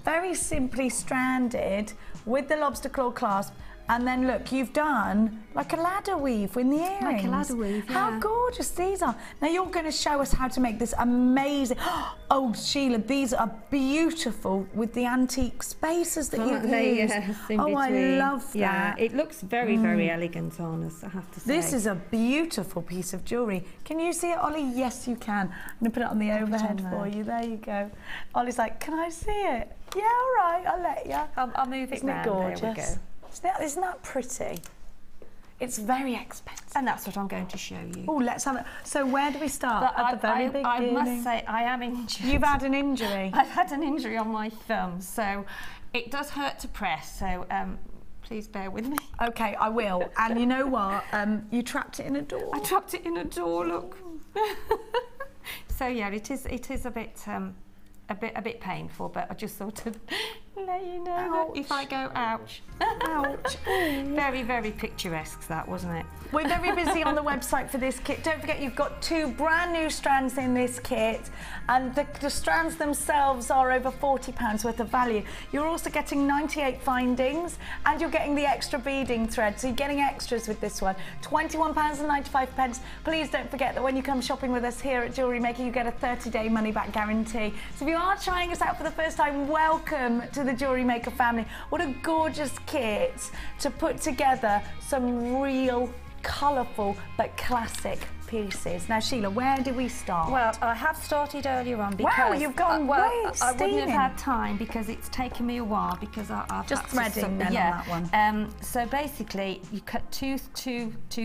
Very simply stranded with the lobster claw clasp, and then look, you've done like a ladder weave in the earrings. Like a ladder weave, yeah. How gorgeous these are. Now you're going to show us how to make this amazing. Oh, Sheila, these are beautiful with the antique spaces that you've used. Yes, in oh, between. I love that. Yeah, it looks very, very elegant on us, I have to say. This is a beautiful piece of jewellery. Can you see it, Ollie? Yes, you can. I'm going to put it on the overhead for you. There you go. Ollie's like, can I see it? Yeah, all right, I'll let you. I'll move it Isn't round. it gorgeous? There we go. Isn't that pretty? It's very expensive. And that's what I'm going to show you. Oh, let's have it. So where do we start? But At the very beginning? I must say, I am injured. You've had an injury. I've had an injury on my thumb, so it does hurt to press, so please bear with me. Okay, I will. And you know what? You trapped it in a door. I trapped it in a door, look. So yeah, it is a bit painful, but I just thought to let you know that if I go ouch. Ouch. Very, very picturesque that, wasn't it? We're very busy on the website for this kit. Don't forget you've got 2 brand new strands in this kit, and the strands themselves are over £40 worth of value. You're also getting 98 findings, and you're getting the extra beading thread, so you're getting extras with this one. £21.95. Please don't forget that when you come shopping with us here at Jewellery Maker, you get a 30-day money-back guarantee. So if you are trying us out for the first time, welcome to the Jewellery Maker family. What a gorgeous kit to put together some real colourful but classic pieces. Now, Sheila, where do we start? Well, I have started earlier on because wow, you've gone I steaming. wouldn't have had time because it's taken me a while because I've just threading then yeah. on that one. So basically, you cut two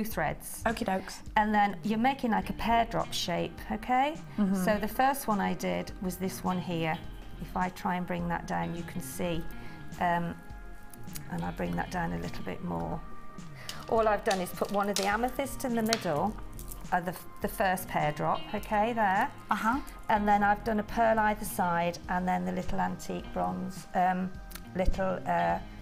threads. Okie dokes. And then you're making like a pear drop shape, okay? So the first one I did was this one here. If I try and bring that down, you can see. And I bring that down a little bit more. All I've done is put one of the amethyst in the middle of the first pear drop, okay, there. And then I've done a pearl either side, and then the little antique bronze, little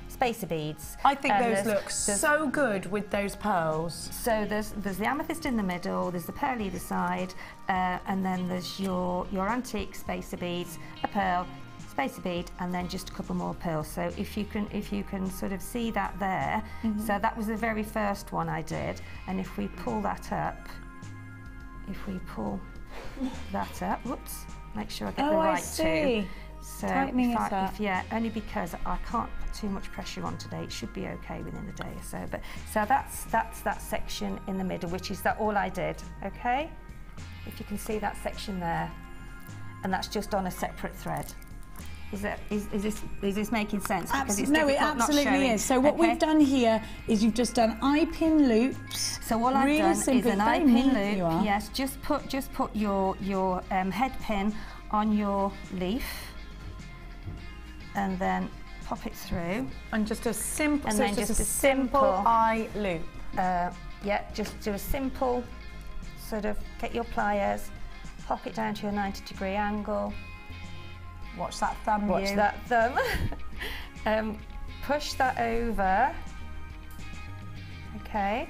spacer beads. I think those look so good with those pearls. So there's the amethyst in the middle, there's the pearl either side, and then there's your antique spacer beads, a pearl, spacer bead, and then just a couple more pearls. So if you can sort of see that there, so that was the very first one I did. And if we pull that up, whoops, make sure I get the right two. So tightening it up. yeah, only because I can't put too much pressure on today. It should be okay within a day or so. But so that's that section in the middle, which is all I did. Okay, if you can see that section there, and that's just on a separate thread. Is this making sense? No, it absolutely is. So what we've done here is you've just done eye pin loops. So all I've done is an eye pin loop. Yes, just put your head pin on your leaf, and then pop it through. And just a simple, and then just a simple eye loop. Yeah, just do a simple sort of, get your pliers, pop it down to a 90-degree angle. Watch that thumb. Watch that thumb. Push that over. Okay.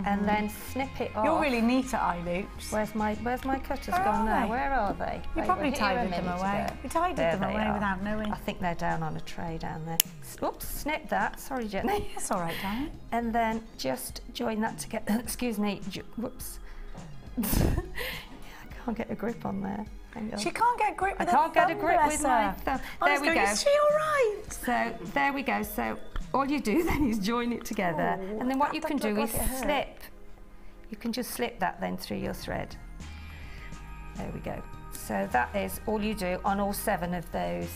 And then snip it off. You're really neat at eye loops. Where's my cutters gone now? Where are they? You probably tidied them away. We tidied them away without knowing. I think they're down on a tray down there. Oops, snip that. Sorry, Jenny. That's all right, darling. And then just join that together. Excuse me. Whoops. I can't get a grip on there. She can't get a grip with her thumb. I can't get a grip with my thumb. There we go. Is she all right? So there we go. So all you do then is join it together, and then what you can do is slip. You can just slip that then through your thread. There we go. So that is all you do on all 7 of those.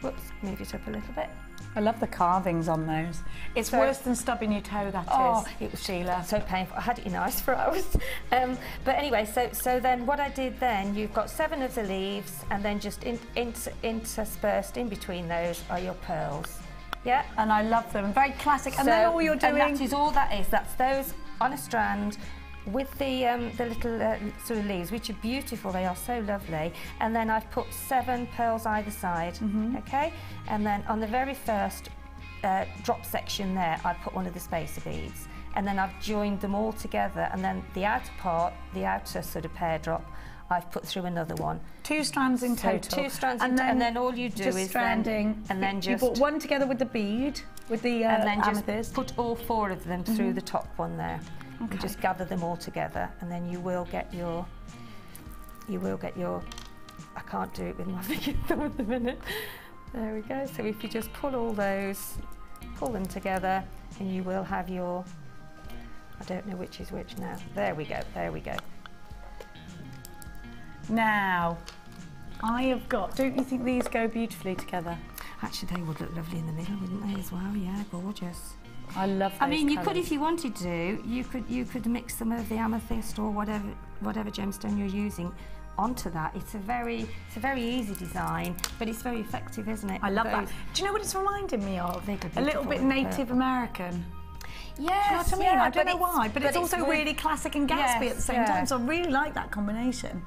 Whoops, move it up a little bit. I love the carvings on those. It's worse than stubbing your toe, that is. It was Sheila. so painful. I had it in ice for hours. But anyway, so then what I did then, you've got 7 of the leaves, and then just interspersed in between those are your pearls. Yeah? And I love them. Very classic. And then all you're doing... And that is all that is. That's those on a strand with the little sort of leaves, which are beautiful. They are so lovely. And then I've put 7 pearls either side, okay? And then on the very first drop section there, I put one of the spacer beads. And then I've joined them all together. And then the outer part, the outer sort of pear drop, I've put through another one. 2 strands in total. 2 strands, and then all you do is stranding. And then just you put one together with the bead, with the and then just amethyst. put all 4 of them through the top one there. Okay. And just gather them all together, and then you will get your. I can't do it with my finger thumb at the minute. There we go. So if you just pull all those, pull them together, and you will have your. I don't know which is which now. There we go. There we go. Now, I have got. Don't you think these go beautifully together? Actually, they would look lovely in the middle, wouldn't they? As well, yeah, gorgeous. I love those I mean, you colours. could, if you wanted to, you could mix some of the amethyst or whatever gemstone you're using onto that. It's a very easy design, but it's very effective, isn't it? I love that. Do you know what it's reminding me of? A little bit Native American. Yes, Do you know what I mean? I don't know why, but it's also with, really classic and Gatsby at the same time, so I really like that combination.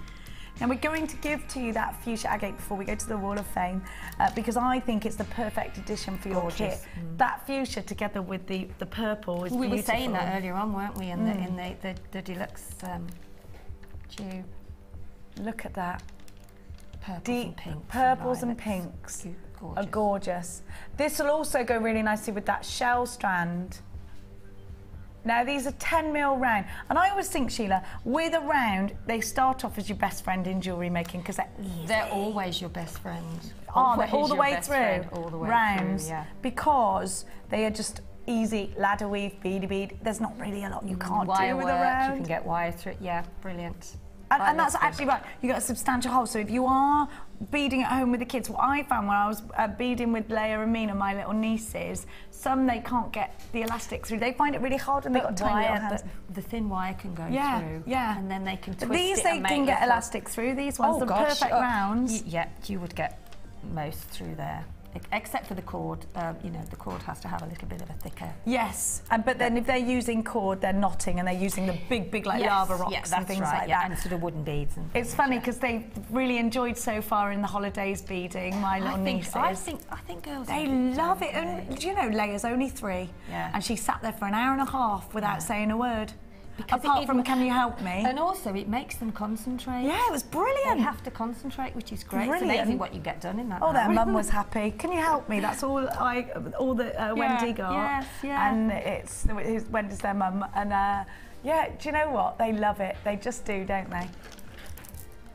Now we're going to give to you that fuchsia agate before we go to the Wall of Fame, because I think it's the perfect addition for your kit. That fuchsia together with the purple is beautiful. We were saying that earlier on, weren't we? In the deluxe Jew. Look at that. Purples and pinks are gorgeous. This will also go really nicely with that shell strand. Now these are 10mm round, and I always think, Sheila, with a round, they start off as your best friend in jewellery making because they're easy. They're always your best friend. All the way through. All the way rounds, through, yeah. Because they are just easy ladder weave, beady bead. There's not really a lot you can't do with a round. You can get wire through it. Yeah, brilliant. And that's actually right. You got a substantial hole. So if you are beading at home with the kids, what I found when I was beading with Leia and Mina, my little nieces, some they can't get the elastic through. They find it really hard when they've got tiny little hands. But the thin wire can go through. Yeah. And then they can twist these it. These they can get elastic through. These ones, the perfect rounds. Yeah, you would get most through there. Except for the cord, you know, the cord has to have a little bit of a thicker. Yes, but then if they're using cord, they're knotting and they're using the big like lava rocks and things like that. And sort of wooden beads. And it's funny because they've really enjoyed so far in the holidays beading. My little nieces. I think girls. They love it. And do you know, Leia's only 3, and she sat there for an hour and a half without saying a word. Apart from, can you help me? And also, it makes them concentrate. Yeah, it was brilliant. They have to concentrate, which is great. Brilliant. It's amazing what you get done in that. Oh, their mum was happy. Can you help me? That's all that Wendy got. Yes, yeah. And it's Wendy's their mum. And yeah, do you know what? They love it. They just do, don't they?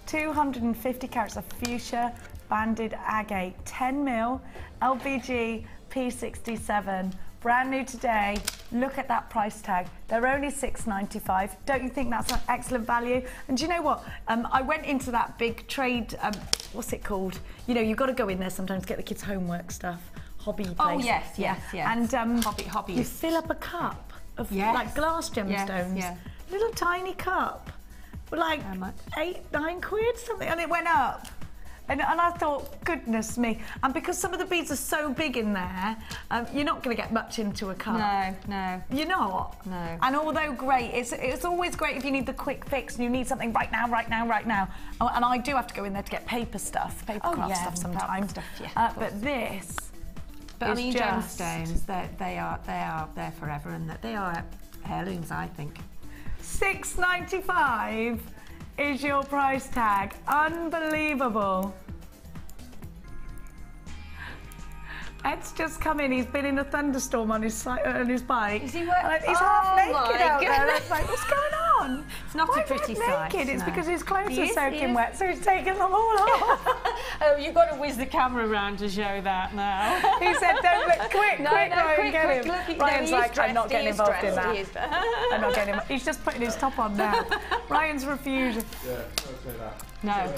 250 carats of fuchsia banded agate, 10mm, LBG P67. Brand new today. Look at that price tag. They're only $6.95. Don't you think that's an excellent value? And do you know what? I went into that big trade, what's it called? You know, you've got to go in there sometimes to get the kids' homework stuff. Hobby place. Oh, yes. And hobby. You fill up a cup of like glass gemstones. Yes. Little tiny cup. For like 8, 9 quid, something. And it went up. And I thought, goodness me. And because some of the beads are so big in there, you're not going to get much into a cup. No. You're not? No. And although great, it's always great if you need the quick fix and you need something right now. And I do have to go in there to get paper craft stuff sometimes. But this But I mean, gemstones, they are there forever, and that they are heirlooms, I think. $6.95 is your price tag. Unbelievable. Ed's just come in. He's been in a thunderstorm on his bike. Is he he's half naked out there. It's like, what's going on? It's not Why a pretty is he sight. naked? It's no. because his clothes He are is, soaking he wet, so he's taken them all off. Oh, you've got to whiz the camera around to show that now. He said, don't look, quick, Ryan, get him. Look, Ryan's like, I'm not getting involved in that. that. I'm not getting him. He's just putting his top on now. Ryan's refused. Yeah, don't say that. No,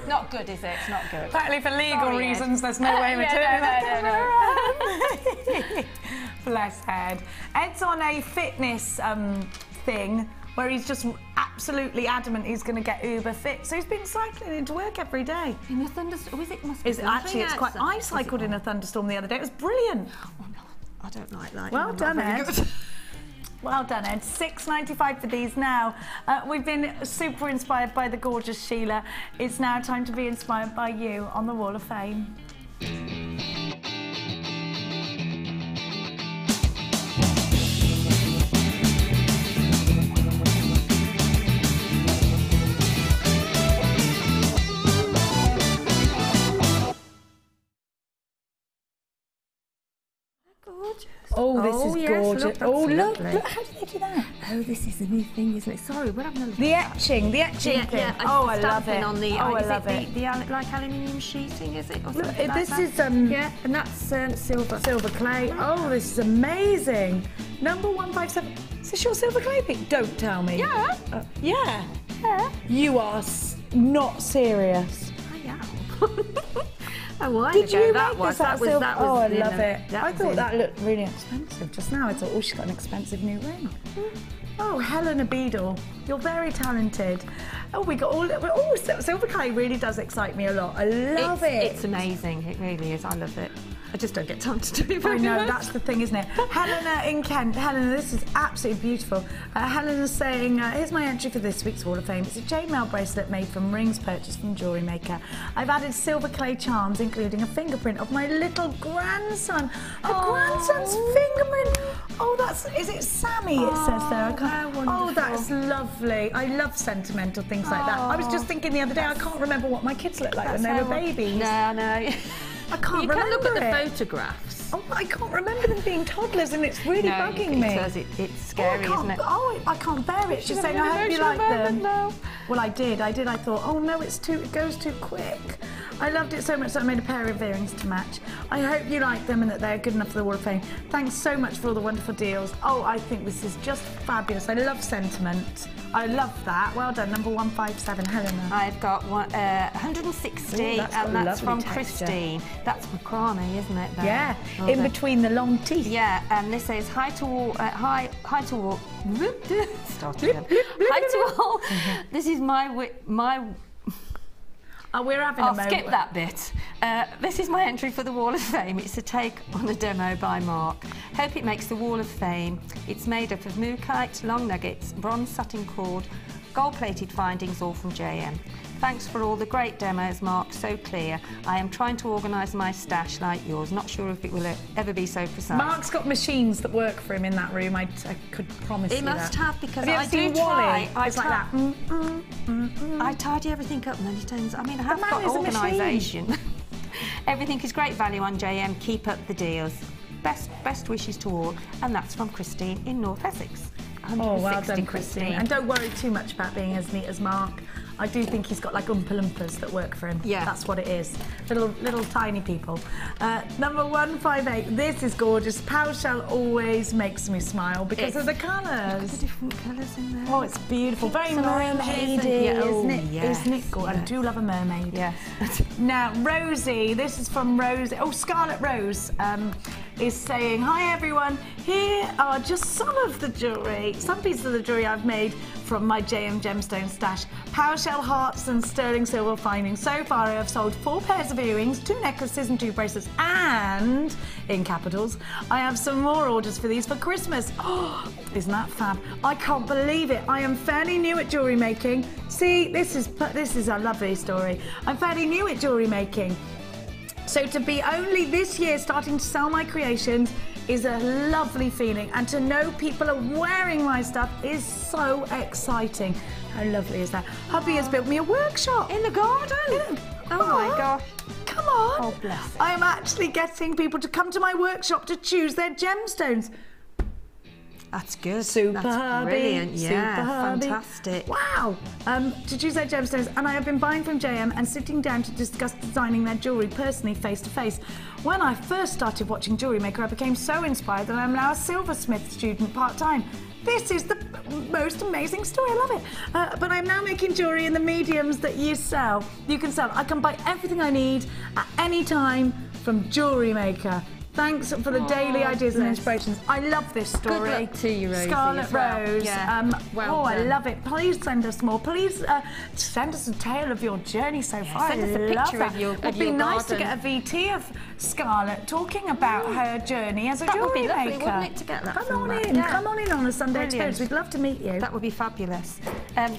not good, is it? It's not good. Apparently for legal Sorry, reasons, there's no way of turning that camera around. Bless Ed. Ed's on a fitness thing where he's just absolutely adamant he's going to get uber fit. So he's been cycling into work every day. In a thunderstorm? Is it? Must be Actually, it's quite... I cycled in a thunderstorm the other day. It was brilliant. Oh, no, I don't like that. Well done, Ed. Well done, Ed. £6.95 for these now. We've been super inspired by the gorgeous Sheila. It's now time to be inspired by you on the Wall of Fame. Gorgeous. Oh, this is gorgeous. Yes, Oh, look, lovely. look, how did they do that? Oh, this is a new thing, isn't it? Sorry, we're having a look. The etching thing. Oh, I love it. On the, oh, I is love it. it. The like aluminium sheeting, is it? Or Look, something like this that? is yeah, and that's silver. silver clay. Oh, this is amazing. Number 157. Is this your silver clay pick? Don't tell me. Yeah. Yeah. Yeah. You are not serious. I am. A while Did ago, you that make was, this that out of was, silver? that was, oh, I you love know, it. I was thought in. that looked really expensive just now. I thought, oh, she's got an expensive new ring. Oh, Helena Beadle, you're very talented. Oh, we got all... Oh, silver clay really does excite me a lot. I love it. It's amazing. It really is. I love it. I just don't get time to do it. I know, that's the thing, isn't it? Helena in Kent. Helena, this is absolutely beautiful. Helena's saying, here's my entry for this week's Wall of Fame. It's a chainmail bracelet made from rings purchased from Jewellery Maker. I've added silver clay charms, including a fingerprint of my little grandson. Her grandson's fingerprint. Oh, that's... Is it Sammy, it says there? I can't, oh, that's lovely. I love sentimental things like that. I was just thinking the other day, I can't remember what my kids looked like when they were babies. No, no. I can't remember. You can look at the it. photographs. Oh, I can't remember them being toddlers, and it's really bugging me. It's scary, isn't it? Oh, I can't bear it. She's saying, I hope you like them. No. Well, I did. I thought, oh no, it goes too quick. I loved it so much that I made a pair of earrings to match. I hope you like them and that they're good enough for the Wall of Fame. Thanks so much for all the wonderful deals. Oh, I think this is just fabulous. I love sentiment. I love that. Well done, number 157, Helena. I've got 160, Ooh, and that's from texture. Christine. That's macrame, isn't it? There? Yeah, in between the long teeth. Yeah, and this says hi to all. Start again. Hi to all. This is my. Oh, we're having a moment. I'll skip that bit. This is my entry for the Wall of Fame. It's a take on a demo by Mark. Hope it makes the Wall of Fame. It's made up of mookaite, long nuggets, bronze satin cord, gold-plated findings, all from JM. Thanks for all the great demos, Mark. So clear. I am trying to organise my stash like yours. Not sure if it will ever be so precise. Mark's got machines that work for him in that room. I could promise you that. He must have, because I do try. It's like that. I tidy everything up and then he turns... I mean, I have man got is a organisation. Everything is great value on JM. Keep up the deals. Best wishes to all. And that's from Christine in North Essex. Oh, well done, Christine. And don't worry too much about being as neat as Mark. I do think he's got like Oompa Loompas that work for him. Yeah. That's what it is. Little tiny people. Number 158. This is gorgeous. Powershell always makes me smile because of the colours. Look at the different colours in there. Oh, it's beautiful. Very mermaidy, isn't it? Isn't it good? I do love a mermaid. Yes. Now, Rosie, this is from Rosie. Oh, Scarlet Rose is saying, hi everyone. Here are just some of the jewellery, some pieces of the jewellery I've made from my JM Gemstone stash. Powershell hearts and sterling silver findings. So far I have sold 4 pairs of earrings, 2 necklaces and 2 bracelets, and, in capitals, I have some more orders for these for Christmas. Oh, isn't that fab? I can't believe it. I am fairly new at jewellery making. See, this is a lovely story. I'm fairly new at jewellery making. So to be only this year starting to sell my creations is a lovely feeling, and to know people are wearing my stuff is so exciting. How lovely is that? Hubby has built me a workshop. In the garden? Oh my gosh. Come on. Oh, bless it. I am actually getting people to come to my workshop to choose their gemstones. That's good. Super That's hubby, brilliant. Yeah, super hubby. fantastic. Wow. To Tuesday Gemstones, and I have been buying from JM and sitting down to discuss designing their jewellery personally face to face. When I first started watching Jewellery Maker, I became so inspired that I'm now a silversmith student part-time. This is the most amazing story. I love it. But I'm now making jewellery in the mediums that you sell. You can sell. I can buy everything I need at any time from Jewellery Maker. Thanks for the daily ideas and inspirations. I love this story. Good luck to you, Rosie, Scarlet as well. Rose. Yeah. Well I done. love it. Please send us more. Please send us a tale of your journey so far. send us a I love picture that. of your- It would of be your nice to garden. get a VT of Scarlett talking about her journey as a That would jewellery be lovely, maker. wouldn't it, to get that Come from on that? in. Yeah. Come on in on a Sunday Brilliant. experience. We'd love to meet you. That would be fabulous.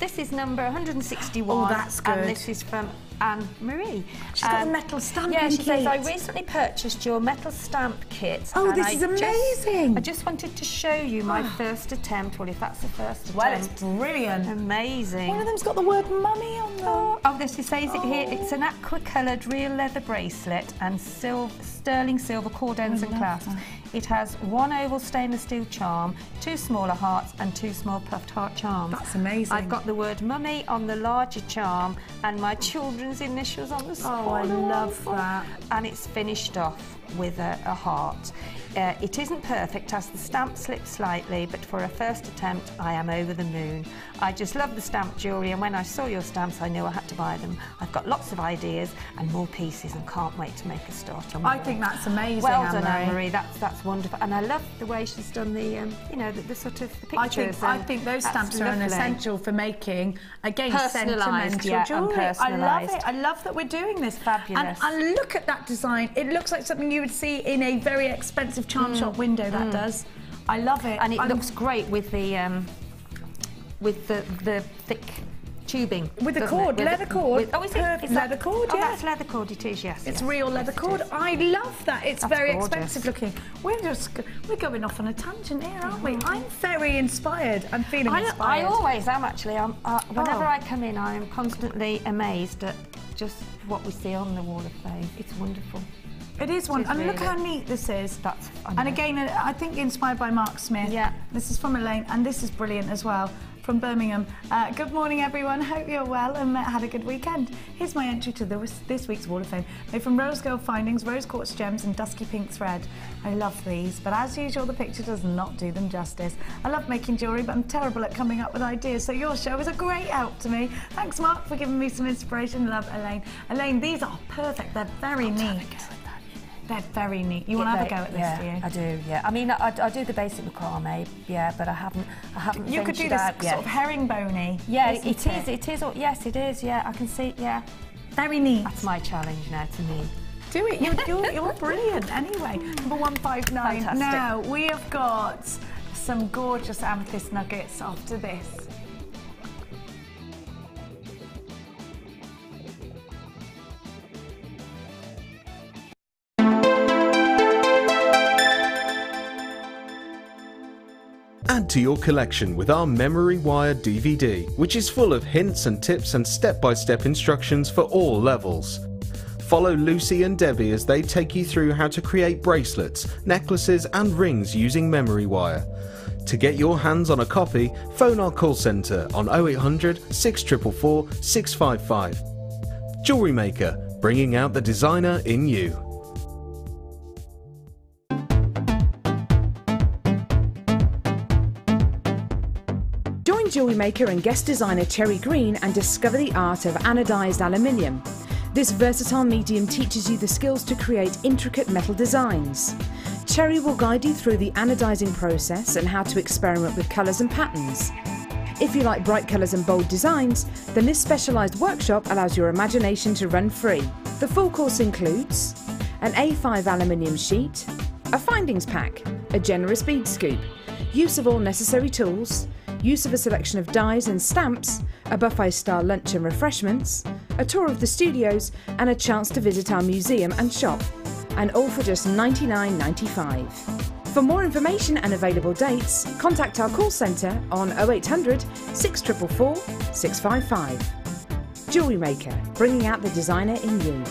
This is number 161. Oh, that's good. And this is from Anne Marie. She's got a metal stamping Yeah, she says, kit. I recently purchased your metal stamp kit. Oh, and this is amazing. I just wanted to show you my first attempt. Well, if that's the first attempt. Well, it's brilliant. Amazing. One of them's got the word mummy on them. Oh, this it says it here. It's an aqua-coloured real leather bracelet and sterling silver cord ends and clasps. It has one oval stainless steel charm, 2 smaller hearts and 2 small puffed heart charms. That's amazing. I've got the word mummy on the larger charm and my children's initials on the smaller I love one. that. And it's finished off with a heart. It isn't perfect as the stamp slips slightly, but for a first attempt, I am over the moon. I just love the stamp jewellery, and when I saw your stamps, I knew I had to buy them. I've got lots of ideas and more pieces and can't wait to make a start on my I think that's amazing, Well done, Anne-Marie. Anne-Marie. That's wonderful. And I love the way she's done the, you know, the sort of the pictures. I think those stamps are an essential for making, again, Personalised, sentimental yeah, and jewellery. I love personalised. it. I love that we're doing this. Fabulous. And look at that design. It looks like something you would see in a very expensive charm shop window, that does. I love it. And it looks great with the thick tubing. With the doesn't cord, it? leather cord. Oh, is it? Perfect Is that- leather cord, Oh, yeah. that's leather cord, it is, yes. It's yes, real yes, leather it cord. is. I love that. It's That's very gorgeous. expensive looking. We're going off on a tangent here, aren't we? I'm very inspired. I'm feeling inspired. I always am, actually. Whenever I come in, I am constantly amazed at just what we see on the wall of fame. It's wonderful. It is one. It is And look really. how neat this is. I And know. again, I think inspired by Mark Smith. Yeah. This is from Elaine, and this is brilliant as well, from Birmingham. Good morning, everyone. Hope you're well and had a good weekend. Here's my entry to this week's Wall of Fame. Made from rose gold findings, rose quartz gems, and dusky pink thread. I love these, but as usual, the picture does not do them justice. I love making jewellery, but I'm terrible at coming up with ideas, so your show is a great help to me. Thanks, Mark, for giving me some inspiration. Love, Elaine. Elaine, these are perfect. They're very neat. They're very neat. You want to have a go at this, do you? I do, yeah. I mean, I do the basic macrame, yeah, but I haven't You could do ventured this out yet. sort of herringbony. Yeah, isn't it is. Yes, it is, yeah. I can see, yeah. Very neat. That's my challenge now to me. Do it. You're brilliant. Anyway, number 159. Fantastic. Now, we have got some gorgeous amethyst nuggets after this. Add to your collection with our Memory Wire DVD, which is full of hints and tips and step-by-step instructions for all levels. Follow Lucy and Debbie as they take you through how to create bracelets, necklaces and rings using Memory Wire. To get your hands on a copy, phone our call centre on 0800 644 655. Jewellery Maker, bringing out the designer in you. Join Jewellery Maker and guest designer Cherry Green and discover the art of anodised aluminium. This versatile medium teaches you the skills to create intricate metal designs. Cherry will guide you through the anodising process and how to experiment with colours and patterns. If you like bright colours and bold designs, then this specialised workshop allows your imagination to run free. The full course includes an A5 aluminium sheet, a findings pack, a generous bead scoop, use of all necessary tools, use of a selection of dies and stamps, a buffet-style lunch and refreshments, a tour of the studios and a chance to visit our museum and shop, and all for just $99.95. For more information and available dates, contact our call centre on 0800 644 655. Jewellery Maker, bringing out the designer in you.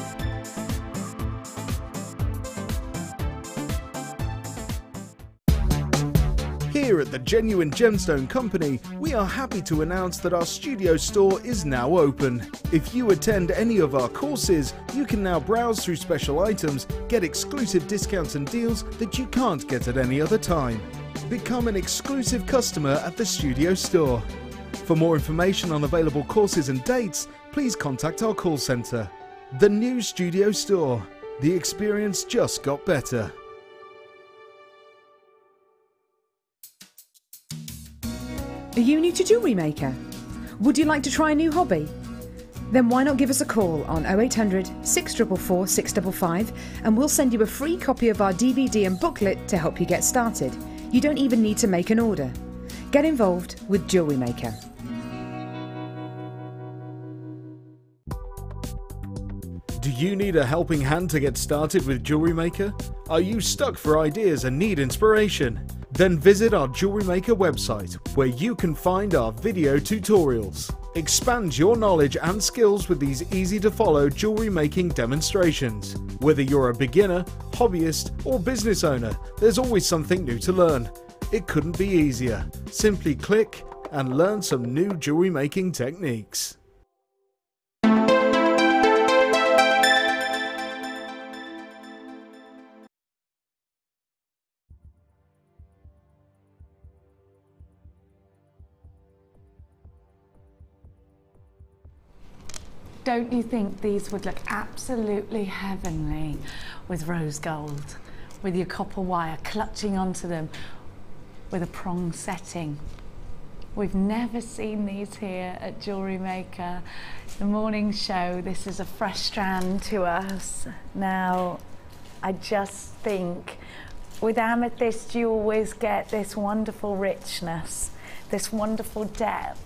Here at the Genuine Gemstone Company, we are happy to announce that our studio store is now open. If you attend any of our courses, you can now browse through special items, get exclusive discounts and deals that you can't get at any other time. Become an exclusive customer at the studio store. For more information on available courses and dates, please contact our call centre. The new studio store. The experience just got better. Are you new to Jewellery Maker? Would you like to try a new hobby? Then why not give us a call on 0800 644 655 and we'll send you a free copy of our DVD and booklet to help you get started. You don't even need to make an order. Get involved with Jewellery Maker. Do you need a helping hand to get started with Jewellery Maker? Are you stuck for ideas and need inspiration? Then visit our Jewellery Maker website, where you can find our video tutorials. Expand your knowledge and skills with these easy-to-follow jewellery making demonstrations. Whether you're a beginner, hobbyist, or business owner, there's always something new to learn. It couldn't be easier. Simply click and learn some new jewellery making techniques. Don't you think these would look absolutely heavenly with rose gold, with your copper wire clutching onto them with a prong setting? We've never seen these here at Jewellery Maker. The morning show, this is a fresh strand to us. Now, I just think with amethyst you always get this wonderful richness, this wonderful depth.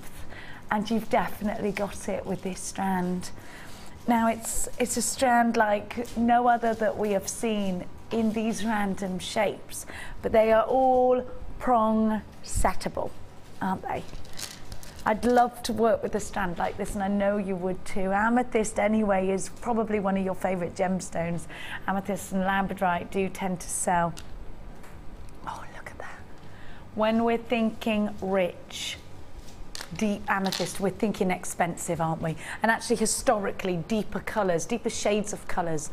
And you've definitely got it with this strand. Now it's a strand like no other that we have seen in these random shapes, but they are all prong settable, aren't they? I'd love to work with a strand like this, and I know you would too. Amethyst anyway is probably one of your favourite gemstones. Amethyst and labradorite do tend to sell. Oh, look at that. When we're thinking rich, deep amethyst, we're thinking expensive, aren't we? And actually historically deeper colours, deeper shades of colours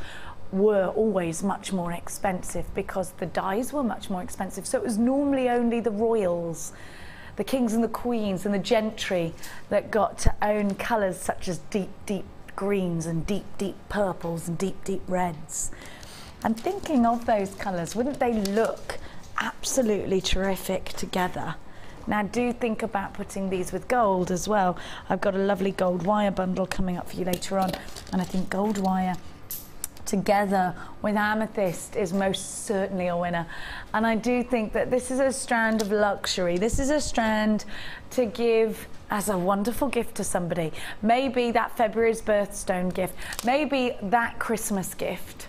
were always much more expensive because the dyes were much more expensive. So it was normally only the royals, the kings and the queens and the gentry that got to own colours such as deep, deep greens and deep, deep purples and deep, deep reds. And thinking of those colours, wouldn't they look absolutely terrific together? Now do think about putting these with gold as well. I've got a lovely gold wire bundle coming up for you later on, and I think gold wire together with amethyst is most certainly a winner. And I do think that this is a strand of luxury. This is a strand to give as a wonderful gift to somebody. Maybe that February's birthstone gift, maybe that Christmas gift.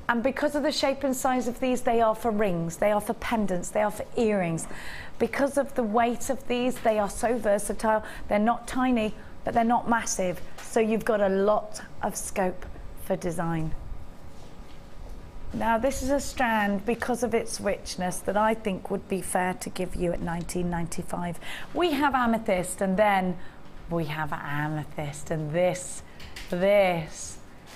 And because of the shape and size of these, they are for rings, they are for pendants, they are for earrings. Because of the weight of these, they are so versatile. They're not tiny, but they're not massive. So you've got a lot of scope for design. Now this is a strand, because of its richness, that I think would be fair to give you at $19.95. We have amethyst, and then we have amethyst, and this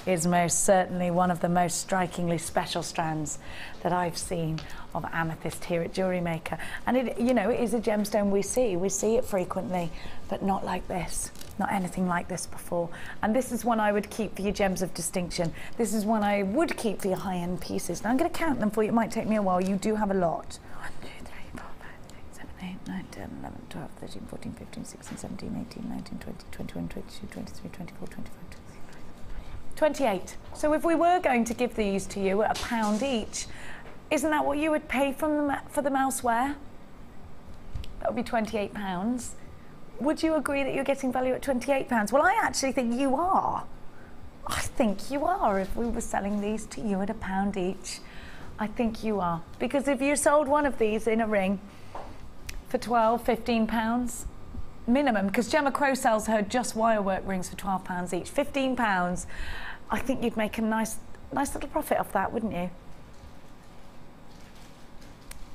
is most certainly one of the most strikingly special strands that I've seen of amethyst here at Jewellery Maker. And it, you know, it is a gemstone we see it frequently, but not like this, not anything like this before. And this is one I would keep for your gems of distinction. This is one I would keep for your high-end pieces. Now I'm going to count them for you. It might take me a while. You do have a lot. 1, 2, 3, 4, 5, 6, 7, 8, 9, 10, 11, 12, 13, 14, 15, 16, 17, 18, 19, 20, 21, 22, 23, 24, 25, 28. So if we were going to give these to you at £1 each, isn't that what you would pay for them elsewhere? That would be £28. Would you agree that you're getting value at £28? Well, I actually think you are. I think you are. If we were selling these to you at £1 each, I think you are. Because if you sold one of these in a ring for £12, £15, minimum, because Gemma Crow sells her just wirework rings for £12 each, £15, I think you'd make a nice little profit off that, wouldn't you?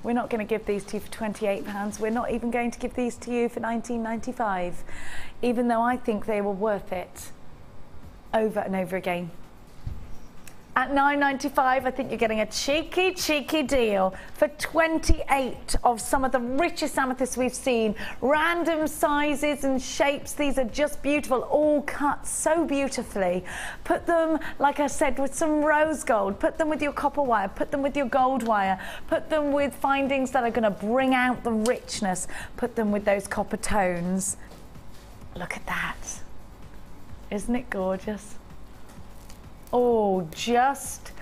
We're not going to give these to you for £28. We're not even going to give these to you for £19.95, even though I think they were worth it over and over again. At £9.95, I think you're getting a cheeky, cheeky deal for 28 of some of the richest amethysts we've seen. Random sizes and shapes. These are just beautiful, all cut so beautifully. Put them, like I said, with some rose gold. Put them with your copper wire. Put them with your gold wire. Put them with findings that are going to bring out the richness. Put them with those copper tones. Look at that. Isn't it gorgeous? Oh, just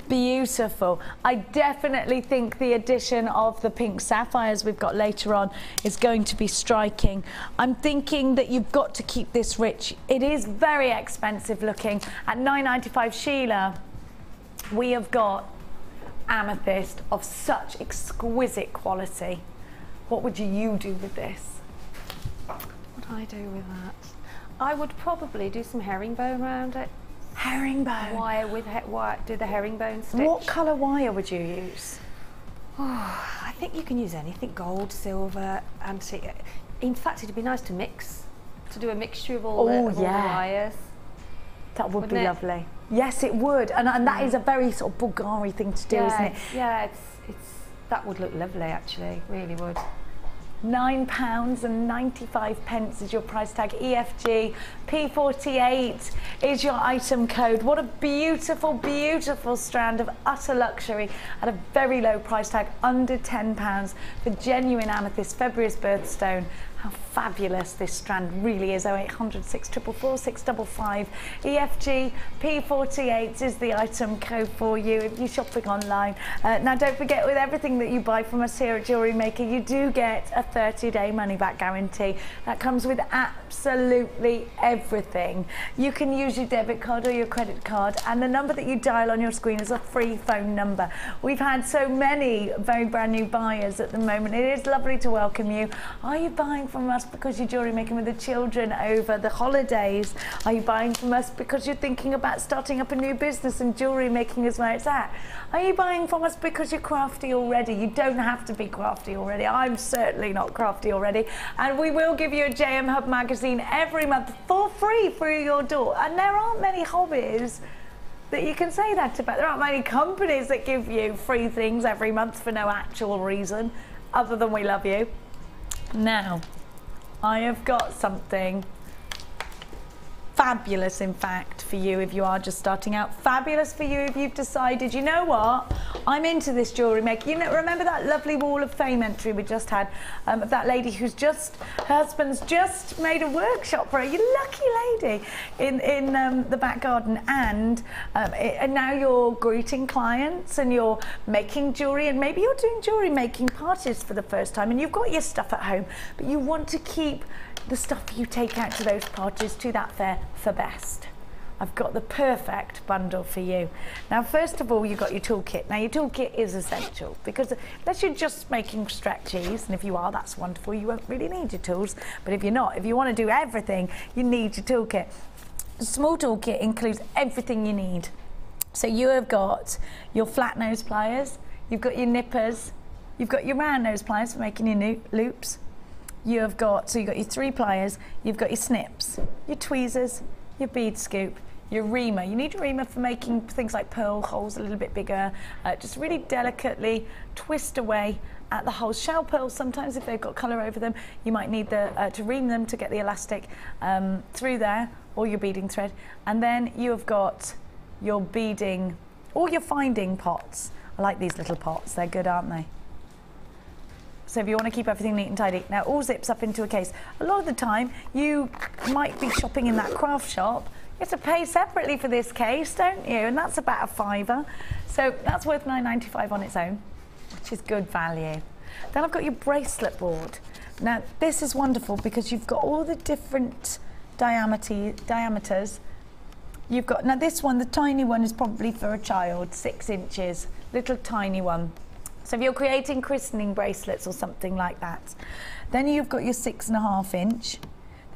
beautiful. I definitely think the addition of the pink sapphires we've got later on is going to be striking. I'm thinking that you've got to keep this rich. It is very expensive looking. At £9.95 Sheila, we have got amethyst of such exquisite quality. What would you do with this? What would I do with that? I would probably do some herringbone around it. Herringbone. Wire with wire, do the herringbone stitch. What colour wire would you use? Oh, I think you can use anything, gold, silver, antique. In fact, it'd be nice to mix, to do a mixture of all, all the wires. That would be lovely. Yes, it would, and that is a very sort of Bulgari thing to do, isn't it? Yeah, that would look lovely actually, really would. £9.95 is your price tag. EFG P48 is your item code. What a beautiful, beautiful strand of utter luxury at a very low price tag, under £10 for genuine amethyst, February's birthstone. How fabulous this strand really is. 0800 644 655. EFG P48 is the item code for you if you're shopping online. Now don't forget, with everything that you buy from us here at Jewellery Maker, you do get a 30-day money-back guarantee. That comes with absolutely everything. You can use your debit card or your credit card, and the number that you dial on your screen is a free phone number. We've had so many very brand new buyers at the moment. It is lovely to welcome you. Are you buying from us because you're jewellery making with the children over the holidays? Are you buying from us because you're thinking about starting up a new business and jewellery making is where it's at? Are you buying from us because you're crafty already? You don't have to be crafty already. I'm certainly not crafty already. And we will give you a JM Hub magazine every month for free through your door. And there aren't many hobbies that you can say that about. There aren't many companies that give you free things every month for no actual reason other than we love you. Now, I have got something fabulous, in fact, for you if you are just starting out. Fabulous for you if you've decided, you know what, I'm into this jewellery making. You know, remember that lovely Wall of Fame entry we just had of that lady who's just, her husband's just made a workshop for her, you lucky lady, in the back garden, and now you're greeting clients and you're making jewellery, and maybe you're doing jewellery making parties for the first time, and you've got your stuff at home, but you want to keep the stuff you take out to those parties, to that fair, for best. I've got the perfect bundle for you. Now, first of all, you've got your toolkit. Now, your toolkit is essential because unless you're just making stretchies, and if you are, that's wonderful, you won't really need your tools. But if you're not, if you want to do everything, you need your toolkit. The small toolkit includes everything you need. So you have got your flat nose pliers, you've got your nippers, you've got your round nose pliers for making your loops. You have got, so you've got your 3 pliers, you've got your snips, your tweezers, your bead scoop, your reamer. You need a reamer for making things like pearl holes a little bit bigger. Just really delicately twist away at the holes. Shell pearls, sometimes if they've got colour over them, you might need to ream them to get the elastic through there, or your beading thread. And then you have got your beading, or your finding pots. I like these little pots, they're good, aren't they? So if you want to keep everything neat and tidy. Now, all zips up into a case. A lot of the time, you might be shopping in that craft shop. You have to pay separately for this case, don't you? And that's about £5. So that's worth £9.95 on its own, which is good value. Then I've got your bracelet board. Now, this is wonderful because you've got all the different diameters. You've got, now this one, the tiny one is probably for a child, 6 inches, little tiny one. So if you're creating christening bracelets or something like that. Then you've got your 6.5 inch,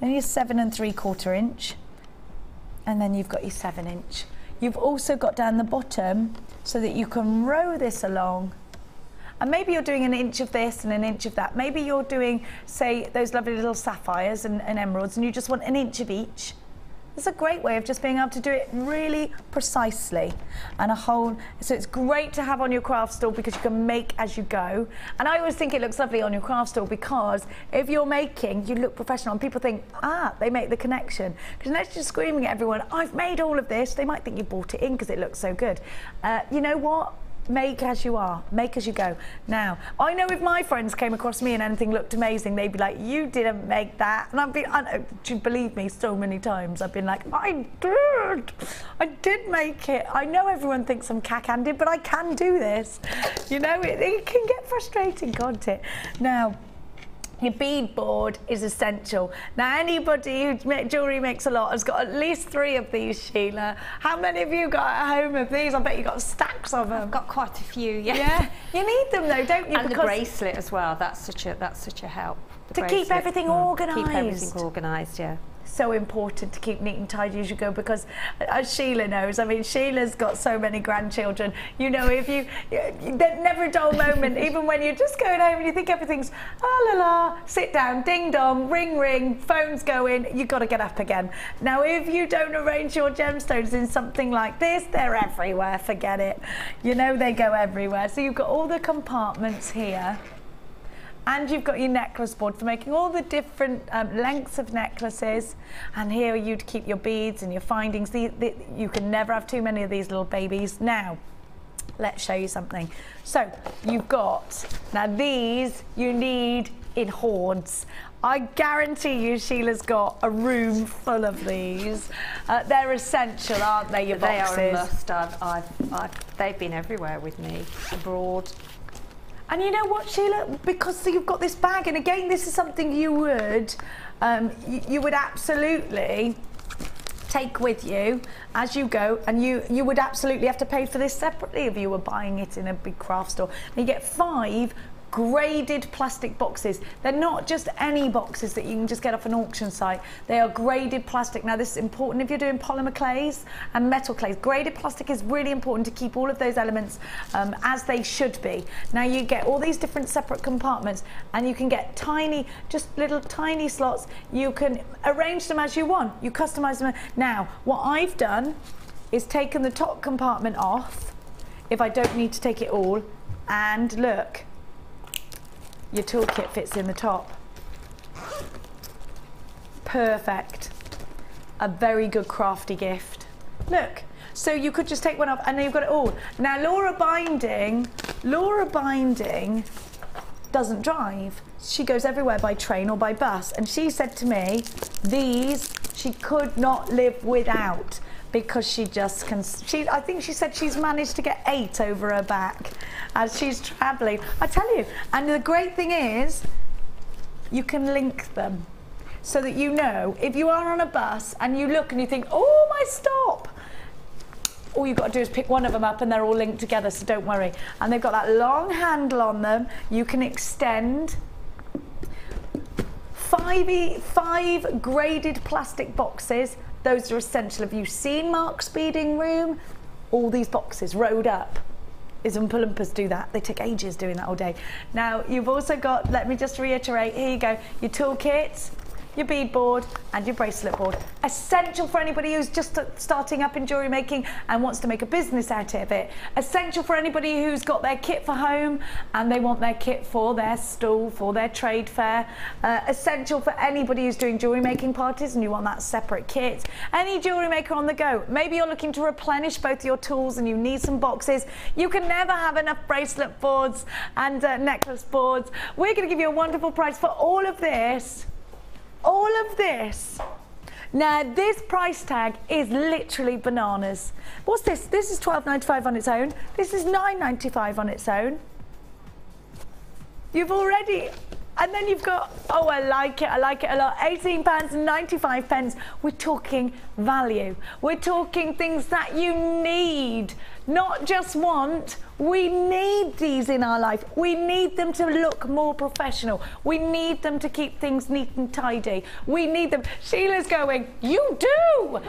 then your 7 3/4 inch, and then you've got your 7 inch. You've also got down the bottom so that you can row this along And maybe you're doing an inch of this and an inch of that. Maybe you're doing, say, those lovely little sapphires and emeralds, and you just want an inch of each. It's a great way of just being able to do it really precisely and so it's great to have on your craft store because you can make as you go. And I always think it looks lovely on your craft store because if you're making, you look professional and people think, they make the connection. Because unless you're screaming at everyone, I've made all of this, they might think you bought it in because it looks so good. You know what? Make as you are, make as you go. Now, I know if my friends came across me and anything looked amazing, they'd be like, you didn't make that. And do you believe me, so many times I've been like, I did make it. I know everyone thinks I'm cack-handed, but I can do this. You know, it can get frustrating, can't it? Now, your bead board is essential. Now, anybody who jewellery makes a lot has got at least 3 of these, Sheila. How many of you got at home of these? I bet you got stacks of them. I've got quite a few, yeah. Yeah, you need them though, don't you? And because the bracelet as well. That's such a help. To keep everything organised. Keep everything organised, yeah. So important to keep neat and tidy as you go because as Sheila knows, I mean Sheila's got so many grandchildren, you know, if there's never a dull moment, even when you're just going home and you think everything's la la, sit down, ding dong, ring ring, phone's going, you've got to get up again. Now if you don't arrange your gemstones in something like this, they're everywhere, forget it. You know, they go everywhere. So you've got all the compartments here. And you've got your necklace board for making all the different lengths of necklaces. And here you'd keep your beads and your findings. You can never have too many of these little babies. Now, let's show you something. So you've got, now these you need in hordes. I guarantee you Sheila's got a room full of these. They're essential, aren't they, your boxes? They are a must. They've been everywhere with me, abroad. And you know what, Sheila? Because you've got this bag, and again, this is something you would absolutely take with you as you go, and you would absolutely have to pay for this separately if you were buying it in a big craft store. And you get 5 graded plastic boxes. They're not just any boxes that you can just get off an auction site. They are graded plastic. Now this is important if you're doing polymer clays and metal clays. Graded plastic is really important to keep all of those elements as they should be. Now you get all these different separate compartments and you can get tiny, just little tiny slots. You can arrange them as you want. You customize them. Now what I've done is taken the top compartment off if I don't need to take it all, and look, your toolkit fits in the top. Perfect. A very good crafty gift. Look, so you could just take one off and then you've got it all. Now Laura Binding doesn't drive. She goes everywhere by train or by bus, and she said to me, these she could not live without, because she just can, I think she said she's managed to get 8 over her back as she's travelling. I tell you, and the great thing is, you can link them so that you know, if you are on a bus and you look and you think, oh, my stop, all you've got to do is pick one of them up and they're all linked together, so don't worry. And they've got that long handle on them. You can extend 5 graded plastic boxes. Those are essential. Have you seen Mark's beading room? All these boxes rowed up. His Oompa Loompas do that. They take ages doing that all day. Now, you've also got, let me just reiterate, here you go, your toolkits, your bead board and your bracelet board. Essential for anybody who's just starting up in jewellery making and wants to make a business out of it. Essential for anybody who's got their kit for home and they want their kit for their stall, for their trade fair. Essential for anybody who's doing jewellery making parties and you want that separate kit. Any jewellery maker on the go. Maybe you're looking to replenish both your tools and you need some boxes. You can never have enough bracelet boards and necklace boards. We're going to give you a wonderful price for all of this. All of this. Now this price tag is literally bananas. What's this? This is £12.95 on its own. This is £9.95 on its own. You've already, and then you've got Oh, I like it a lot. £18.95. We're talking value. We're talking things that you need, not just want. We need these in our life. We need them to look more professional. We need them to keep things neat and tidy. We need them. Sheila's going, you do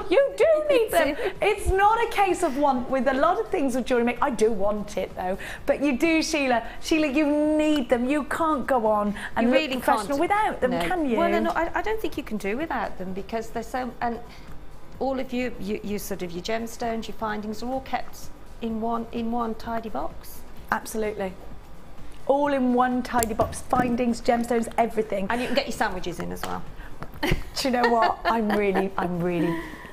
need them. It's not a case of want with a lot of things with Jewellery Maker. I do want it though, but you do, Sheila. Sheila, you need them. You can't go on and you look really professional without them, can you? Well, no, I don't think you can do without them because they're so, and all of you sort of your gemstones, your findings are all kept in one tidy box. Absolutely. All in one tidy box, findings, gemstones, everything. And you can get your sandwiches in as well. Do you know what? I'm really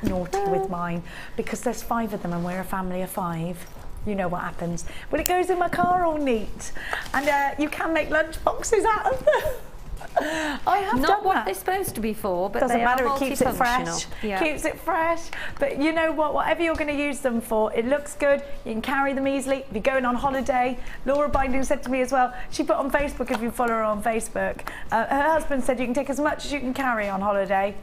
naughty with mine because there's 5 of them and we're a family of 5. You know what happens. Well, it goes in my car all neat, and you can make lunch boxes out of them. I have Not done what that. they're supposed to be for, but Doesn't they matter, are it keeps it fresh. Yeah. Keeps it fresh. But you know what, whatever you're going to use them for, it looks good, you can carry them easily. If you're going on holiday, Laura Binding said to me as well, she put on Facebook, if you follow her on Facebook, her husband said you can take as much as you can carry on holiday.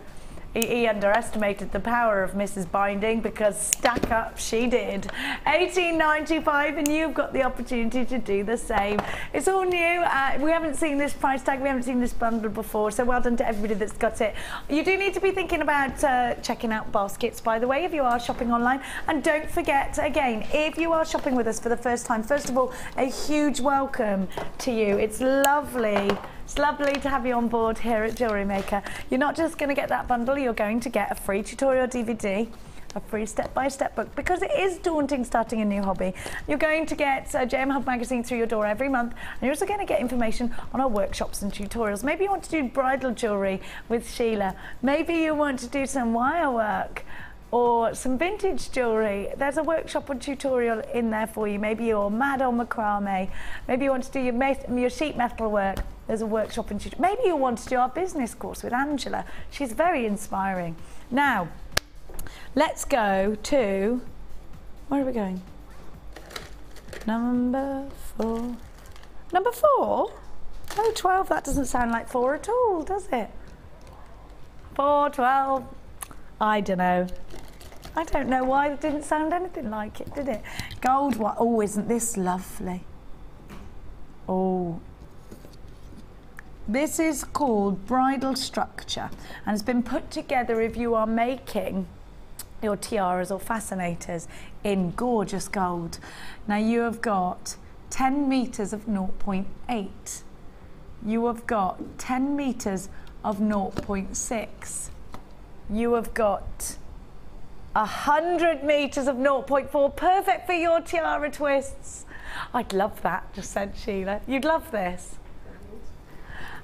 He underestimated the power of Mrs. Binding because stack up she did. £18.95 and you've got the opportunity to do the same. It's all new. We haven't seen this price tag, we haven't seen this bundle before, so well done to everybody that's got it. You do need to be thinking about checking out baskets, by the way, if you are shopping online. And don't forget, again, if you are shopping with us for the first time, first of all, a huge welcome to you. It's lovely. It's lovely to have you on board here at Jewellery Maker. You're not just going to get that bundle, you're going to get a free tutorial DVD, a free step-by-step book, because it is daunting starting a new hobby. You're going to get a JM Hub magazine through your door every month, and you're also going to get information on our workshops and tutorials. Maybe you want to do bridal jewellery with Sheila. Maybe you want to do some wire work or some vintage jewellery. There's a workshop or tutorial in there for you. Maybe you're mad on macrame. Maybe you want to do your sheet metal work. There's a workshop and tutorial. Maybe you want to do our business course with Angela. She's very inspiring. Now, let's go to, where are we going? Number 4. Number 4? Oh, 12, that doesn't sound like 4 at all, does it? 4, 12, I don't know. I don't know why it didn't sound anything like it, did it? Gold, what? Oh, isn't this lovely? Oh. This is called bridal structure, and it's been put together if you are making your tiaras or fascinators in gorgeous gold. Now you have got 10 meters of 0.8. You have got 10 meters of 0.6. You have got 100 meters of 0.4, perfect for your tiara twists. I'd love that, just said Sheila. You'd love this.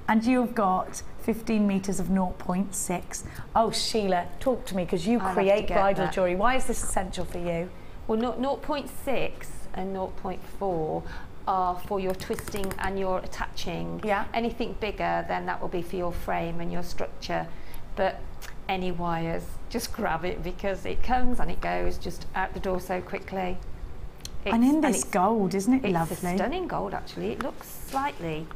And you've got 15 meters of 0.6. Oh, Sheila, talk to me, because you create bridal jewellery. Why is this essential for you? Well, 0.6 and 0.4 are for your twisting and your attaching. Yeah. Anything bigger, then that will be for your frame and your structure. But any wires, just grab it, because it comes and it goes just out the door so quickly. And in this gold, isn't it lovely? It's stunning gold, actually. It looks slightly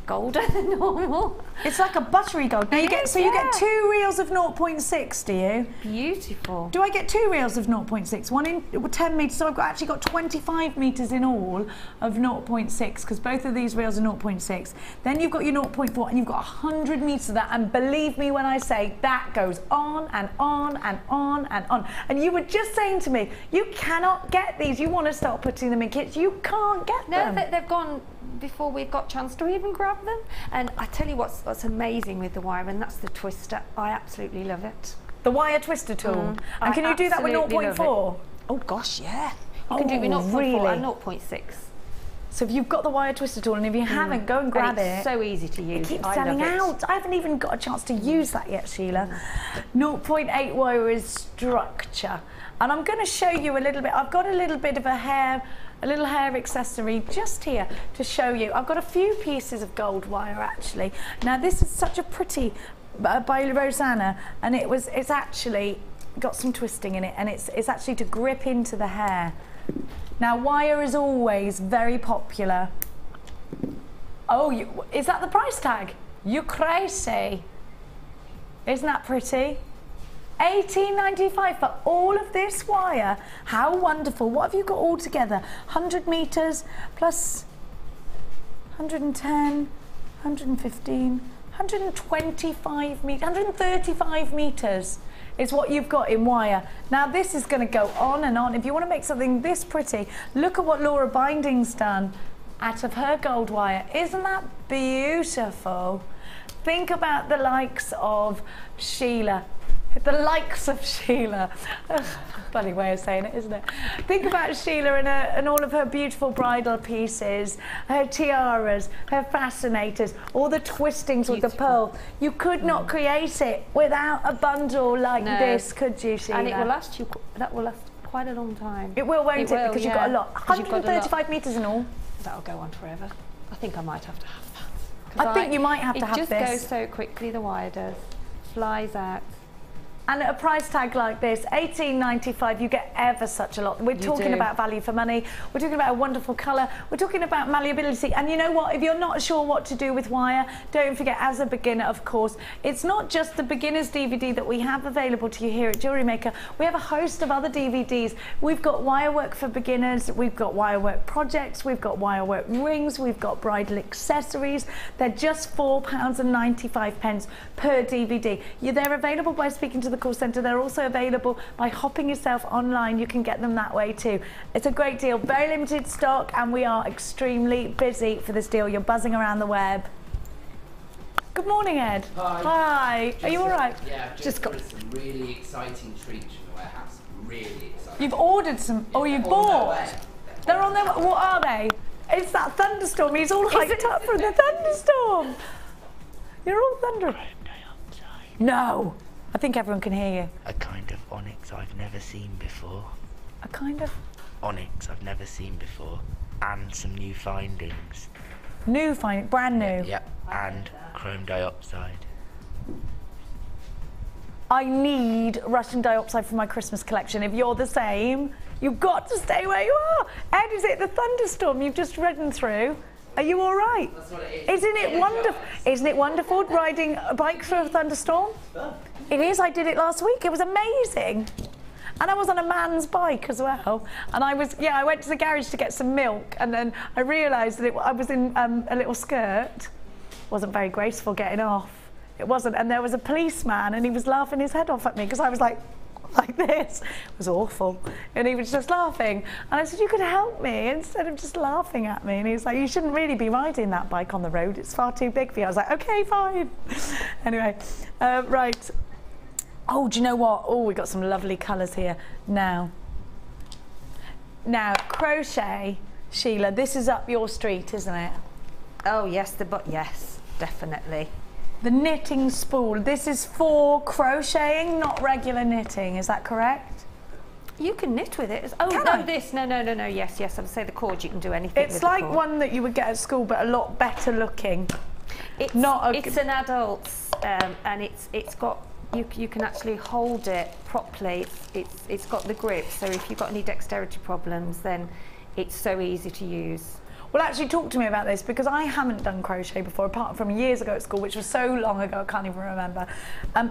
golder than normal. It's like a buttery gold. Now you get, so you get 2 reels of 0.6, do you? Beautiful. Do I get 2 reels of 0.6? One in 10 metres, so I've actually got 25 metres in all of 0.6, because both of these reels are 0.6. Then you've got your 0.4, and you've got 100 metres of that, and believe me when I say that goes on and on and on and on. And you were just saying to me, you cannot get these. You want to start putting them in kits, you can't get them. No, they've gone before we've got a chance to even grab them. And I tell you what's amazing with the wire, and that's the twister. I absolutely love it. The wire twister tool. And can you do that with 0.4? Oh gosh, yeah. You can do it with 0.4 really? and 0.6. So if you've got the wire twister tool, and if you haven't, go and grab it. It's so easy to use. It keeps selling out. I haven't even got a chance to use that yet, Sheila. 0.8 wire is structure. And I'm going to show you a little bit. I've got a little bit of a little hair accessory just here to show you. I've got a few pieces of gold wire, actually. Now this is such a pretty, by Rosanna, and it's actually got some twisting in it, and it's actually to grip into the hair. Now wire is always very popular. Oh, is that the price tag? You crazy. Isn't that pretty? $18.95 for all of this wire. How wonderful. What have you got all together? 100 meters plus 110, 115, 125 meters, 135 meters is what you've got in wire. Now this is going to go on and on. If you want to make something this pretty, look at what Laura Binding's done out of her gold wire. Isn't that beautiful? Think about the likes of Sheila. The likes of Sheila. Funny way of saying it, isn't it? Think about Sheila and all of her beautiful bridal pieces, her tiaras, her fascinators, all the twistings with the pearl. You could not create it without a bundle like this, could you, Sheila? And it will last you, that will last quite a long time. It will, won't it? Because you've got a lot. 135 metres in all. That'll go on forever. I think I might have to have that. I think you might have to have this. It just goes so quickly, the wire does. Flies out. And at a price tag like this, $18.95, you get ever such a lot. We're talking about value for money. We're talking about a wonderful colour. We're talking about malleability. And you know what? If you're not sure what to do with wire, don't forget, as a beginner, of course, it's not just the beginner's DVD that we have available to you here at Jewellery Maker. We have a host of other DVDs. We've got wire work for beginners. We've got wire work projects. We've got wire work rings. We've got bridal accessories. They're just £4.95 per DVD. They're available by speaking to the call centre. They're also available by hopping yourself online. You can get them that way too. It's a great deal, very limited stock, and we are extremely busy for this deal. You're buzzing around the web. Good morning, Ed. Hi. Hi. Are you all right? Yeah, just got some really exciting treats from the warehouse. Really exciting. You've ordered some, or you've bought? They're on their way. What are they? It's that thunderstorm. He's all hyped up for the thunderstorm. You're all thundering. No. I think everyone can hear you. A kind of onyx I've never seen before. A kind of? Onyx I've never seen before. And some new findings. New finding, brand new? Yep, and chrome dioxide. I need Russian dioxide for my Christmas collection. If you're the same, you've got to stay where you are. Ed, is it the thunderstorm you've just ridden through? Are you all right? That's what it is. Isn't it wonderful? Isn't it wonderful riding a bike through a thunderstorm? It is. I did it last week. It was amazing. And I was on a man's bike as well. And I went to the garage to get some milk, and then I realised that I was in a little skirt. Wasn't very graceful getting off. It wasn't. And there was a policeman, and he was laughing his head off at me because I was like this. It was awful. And he was just laughing. And I said, you could help me instead of just laughing at me. And he was like, you shouldn't really be riding that bike on the road. It's far too big for you. I was like, okay, fine. Anyway, right. Oh, do you know what? Oh, we've got some lovely colours here. Now, crochet, Sheila, this is up your street, isn't it? Oh, yes, yes, definitely. The knitting spool, this is for crocheting, not regular knitting, is that correct? You can knit with it. Oh, no, this, no, yes, I would say the cord, you can do anything with. It's like one that you would get at school, but a lot better looking. It's an adult's, and it's got, you can actually hold it properly. It's got the grip, so if you've got any dexterity problems, then it's so easy to use. Well, actually talk to me about this, because I haven't done crochet before, apart from years ago at school, which was so long ago I can't even remember.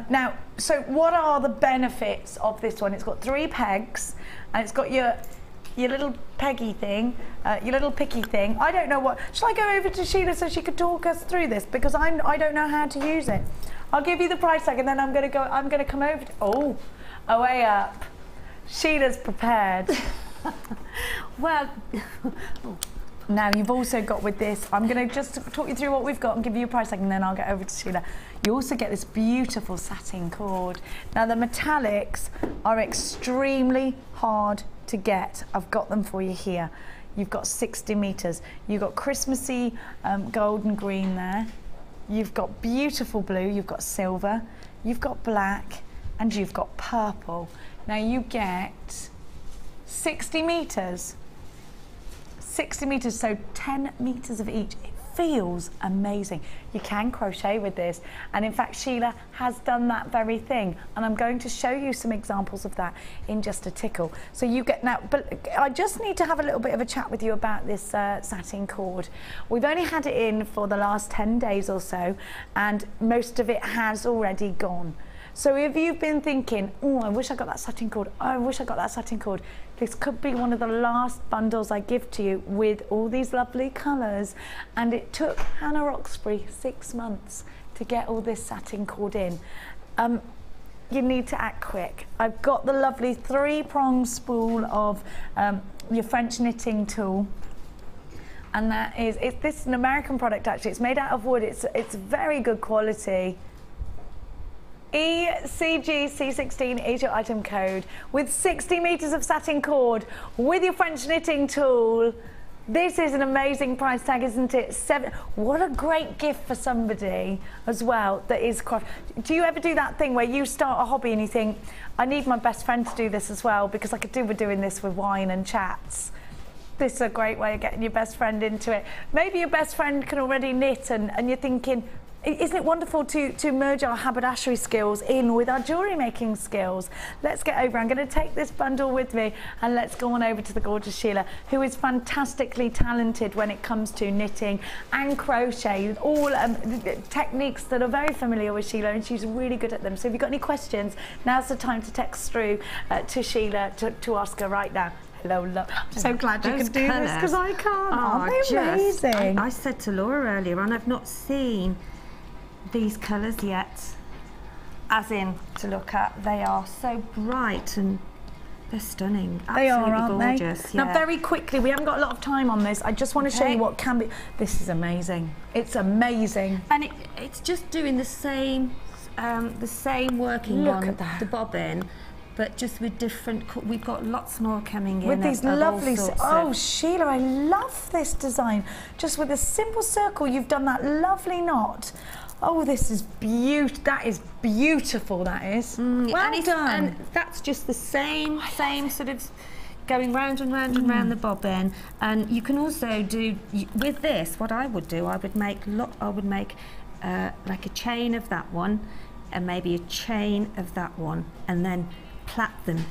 Now, so what are the benefits of this one? It's got 3 pegs, and it's got your little peggy thing, your little picky thing. I don't know what. Shall I go over to Sheila so she could talk us through this, because I don't know how to use it. I'll give you the price tag, and then I'm going to come over to, way up. Sheila's prepared. Well. Now, you've also got with this, I'm going to just talk you through what we've got and give you a price tag, and then I'll get over to Sheila. You also get this beautiful satin cord. Now, the metallics are extremely hard to get. I've got them for you here. You've got 60 meters. You've got Christmassy golden green there. You've got beautiful blue. You've got silver. You've got black, and you've got purple. Now, you get 60 meters. 60 meters, so 10 meters of each. It feels amazing. You can crochet with this, and in fact Sheila has done that very thing, and I'm going to show you some examples of that in just a tickle. So you get now, but I just need to have a little bit of a chat with you about this satin cord. We've only had it in for the last 10 days or so, and most of it has already gone. So if you've been thinking, oh, I wish I got that satin cord, oh, I wish I got that satin cord, this could be one of the last bundles I give to you with all these lovely colours. And it took Hannah Roxbury 6 months to get all this satin cord in. You need to act quick. I've got the lovely 3-prong spool of your French knitting tool. And that is, this is an American product actually. It's made out of wood. It's very good quality. ECGC16 is your item code with 60 meters of satin cord with your French knitting tool. This is an amazing price tag, isn't it? What a great gift for somebody as well that is craft. Do you ever do that thing where you start a hobby and you think, I need my best friend to do this as well, because I could do with doing this with wine and chats. This is a great way of getting your best friend into it. Maybe your best friend can already knit and you're thinking, isn't it wonderful to merge our haberdashery skills in with our jewellery making skills? Let's get over. I'm going to take this bundle with me and let's go on over to the gorgeous Sheila, who is fantastically talented when it comes to knitting and crochet, all techniques that are very familiar with Sheila, and she's really good at them. So if you've got any questions, now's the time to text through to Sheila to ask her right now. Hello, love. I'm so glad you can do this because I can't. Aren't they amazing? I said to Laura earlier on, I've not seen these colours yet, as in to look at. They are so bright and they're stunning. They are, aren't gorgeous. They? Yeah. Now, very quickly, we haven't got a lot of time on this. I just want to show you what can be. This is amazing. It's amazing. And it's just doing the same working Look on at that. the bobbin, but just with different. We've got lots more coming in. With these lovely. Oh, Sheila, I love this design. Just with a simple circle, you've done that lovely knot. Oh, this is beautiful. That is beautiful, that is. Well done. And that's just the same sort of going round and round and round the bobbin. And you can also do, with this, what I would do, I would make like a chain of that one and maybe a chain of that one, and then plait them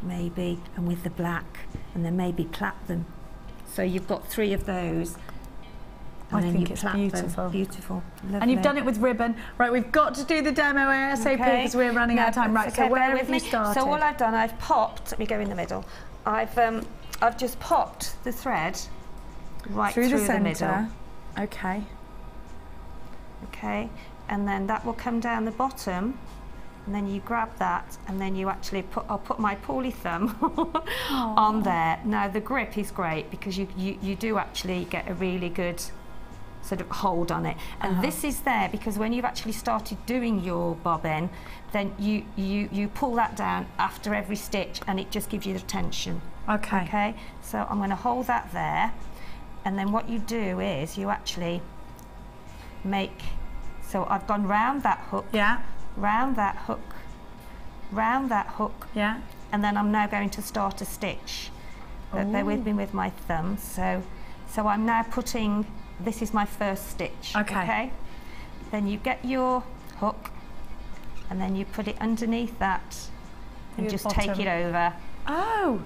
maybe, and with the black, and then maybe plait them. So you've got 3 of those. I think it's beautiful. Beautiful. Lovely. And you've done it with ribbon. Right, we've got to do the demo ASAP because we're running out of time. Right, so where have you started? So all I've done, I've popped, let me go in the middle. I've just popped the thread right through the middle. Okay. Okay, and then that will come down the bottom, and then you grab that, and then you actually I'll put my poly thumb on there. Now the grip is great because you do actually get a really good sort of hold on it, and this is there because when you've actually started doing your bobbin, then you pull that down after every stitch, and it just gives you the tension. Okay, so I'm going to hold that there, and then what you do is you actually make, so I've gone round that hook, round that hook, round that hook, and then I'm now going to start a stitch. But bear with me with my thumb. So I'm now putting, this is my first stitch. Okay. Then you get your hook, and then you put it underneath that, and just take it over.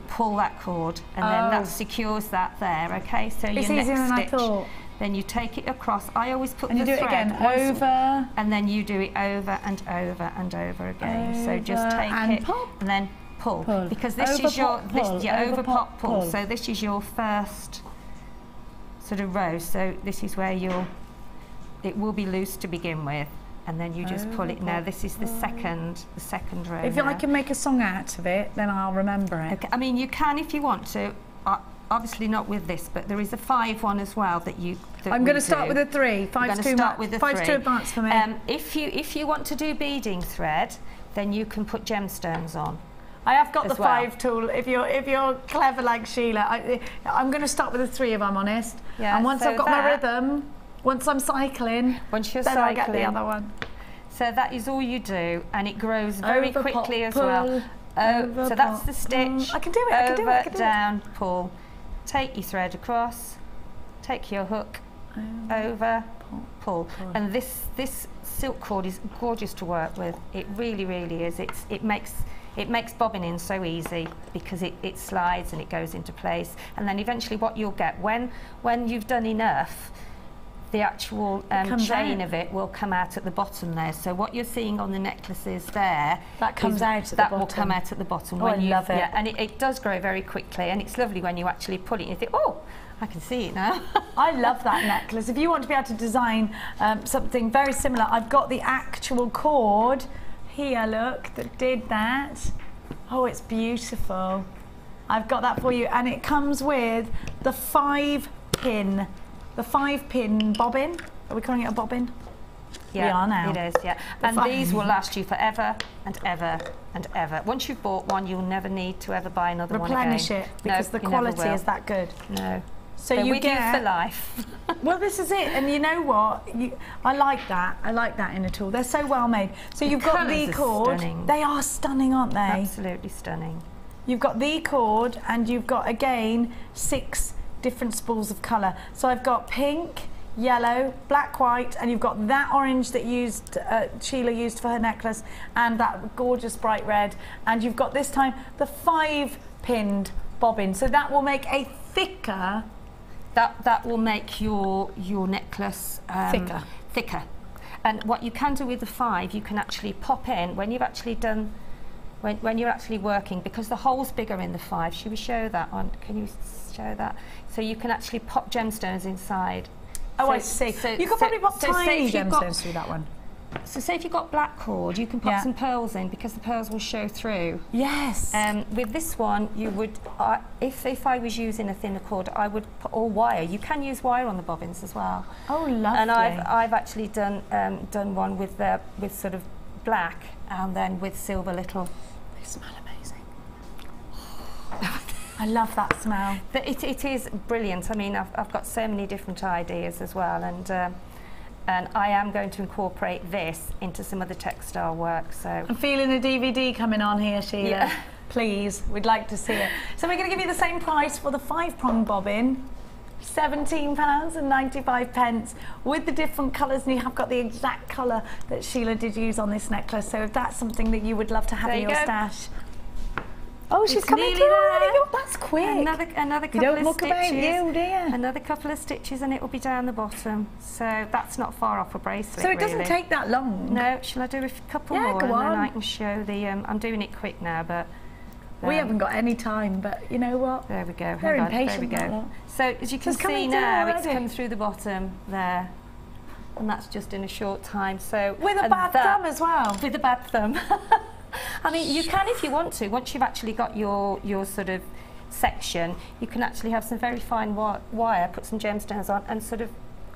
Pull that cord, and then that secures that there. Okay. So your next stitch. Then you take it across. I always put the thread. And you do it again, over. And then you do it over and over and over again. So just take it and then pull. Because this is your, over pop, pull. So this is your first sort of row. So this is where it will be loose to begin with. And then you just pull it. Now this is the second row. If I can make a song out of it, then I'll remember it. Okay. I mean, you can if you want to. Obviously not with this, but there is a 5 one as well that you. I'm going to start with a 3. 5's too much. 5's too advanced for me. If you want to do beading thread, then you can put gemstones on. I have got the 5 tool. If you're clever like Sheila, I'm going to start with a 3 if I'm honest. Yeah. And once I've got my rhythm, once I'm cycling, then I get the other one. So that is all you do, and it grows very quickly as well. So that's the stitch. I can do it. I can do it. Down, pull. Take your thread across, take your hook, over, pull. And this silk cord is gorgeous to work with. It really, really is. It makes bobbing so easy because it slides and it goes into place. And then eventually what you'll get when you've done enough, the actual chain of it will come out at the bottom there. So what you're seeing on the necklaces there, that comes out at the bottom. That will come out at the bottom. Oh, I love it. Yeah, and it does grow very quickly, and it's lovely when you actually pull it and you think, oh, I can see it now. I love that necklace. If you want to be able to design something very similar, I've got the actual cord here, look, that did that. Oh, it's beautiful. I've got that for you, and it comes with the 5-pin bobbin. Are we calling it a bobbin? Yeah, we are now. It is, yeah. And these will last you forever and ever and ever. Once you've bought one, you'll never need to ever buy another one again. Replenish it, because the quality is that good. No. So They're you with get you for life. Well, this is it, and you know what? I like that. I like that in a tool. They're so well made. So you've got the cord. Stunning. They are stunning, aren't they? Absolutely stunning. You've got the cord, and you've got again 6 different spools of colour. So I've got pink, yellow, black, white, and you've got that orange that Sheila used for her necklace, and that gorgeous bright red. And you've got this time the 5-pinned bobbin. So that will make a thicker. That will make your necklace thicker. And what you can do with the 5, you can actually pop in when you've actually done, when you're actually working, because the hole's bigger in the 5. Should we show that on? Can you show that? So you can actually pop gemstones inside. Oh, so, I see. So, you can probably pop tiny gemstones got, through that one. So say if you've got black cord, you can pop some pearls in, because the pearls will show through. Yes. With this one, you would, if I was using a thinner cord, I would put all wire. You can use wire on the bobbins as well. Oh, lovely. And I've actually done one with sort of black and then with silver little. They smell amazing. I love that smell. But it is brilliant. I mean, I've got so many different ideas as well, and I am going to incorporate this into some of the textile work. So I'm feeling a DVD coming on here, Sheila. Yeah. Please, we'd like to see it. So we're going to give you the same price for the 5-prong bobbin, £17.95 with the different colours, and you have got the exact colour that Sheila did use on this necklace. So if that's something that you would love to have in your stash. Oh, she's coming through already. Oh, that's quick. Another couple don't of look stitches. about you, dear. Another couple of stitches and it will be down the bottom. So that's not far off a bracelet. So it doesn't take that long. No. Shall I do a couple more go and on. then I can show the? I'm doing it quick now, but we haven't got any time. But you know what? There we go. They're impatient. There we go. So as you can see now, it's come through the bottom there. And that's just in a short time. So with a bad thumb as well. With a bad thumb. I mean, you can if you want to. Once you've actually got your sort of section, you can actually have some very fine wire, put some gemstones on, and sort of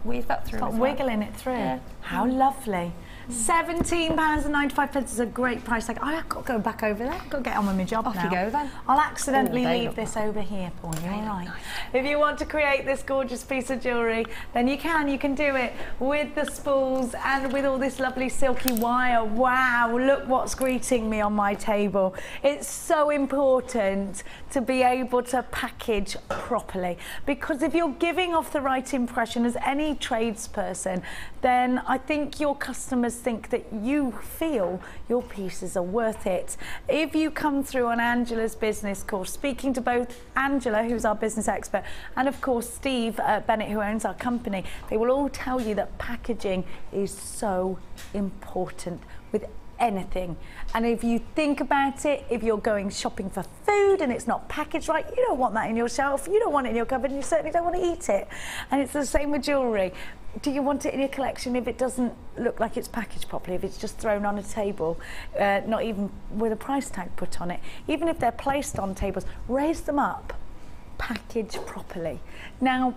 weave that through. Start wiggling it through. Yeah. How lovely. £17.95 is a great price. Like, I've got to go back over there. I've got to get on with my job now. Off you go then. I'll accidentally leave this over here for you, all right? Nice. If you want to create this gorgeous piece of jewellery, then you can. You can do it with the spools and with all this lovely silky wire. Wow, look what's greeting me on my table. It's so important to be able to package properly, because if you're giving off the right impression as any tradesperson, then I think your customers think that you feel your pieces are worth it. If you come through on Angela's business course, speaking to both Angela, who's our business expert, and of course Steve Bennett, who owns our company, they will all tell you that packaging is so important with anything. And if you think about it, if you're going shopping for food and it's not packaged right, you don't want that in your shelf, you don't want it in your cupboard, and you certainly don't want to eat it. And it's the same with jewellery. Do you want it in your collection if it doesn't look like it's packaged properly, if it's just thrown on a table, not even with a price tag put on it? Even if they're placed on tables, raise them up, package properly. Now,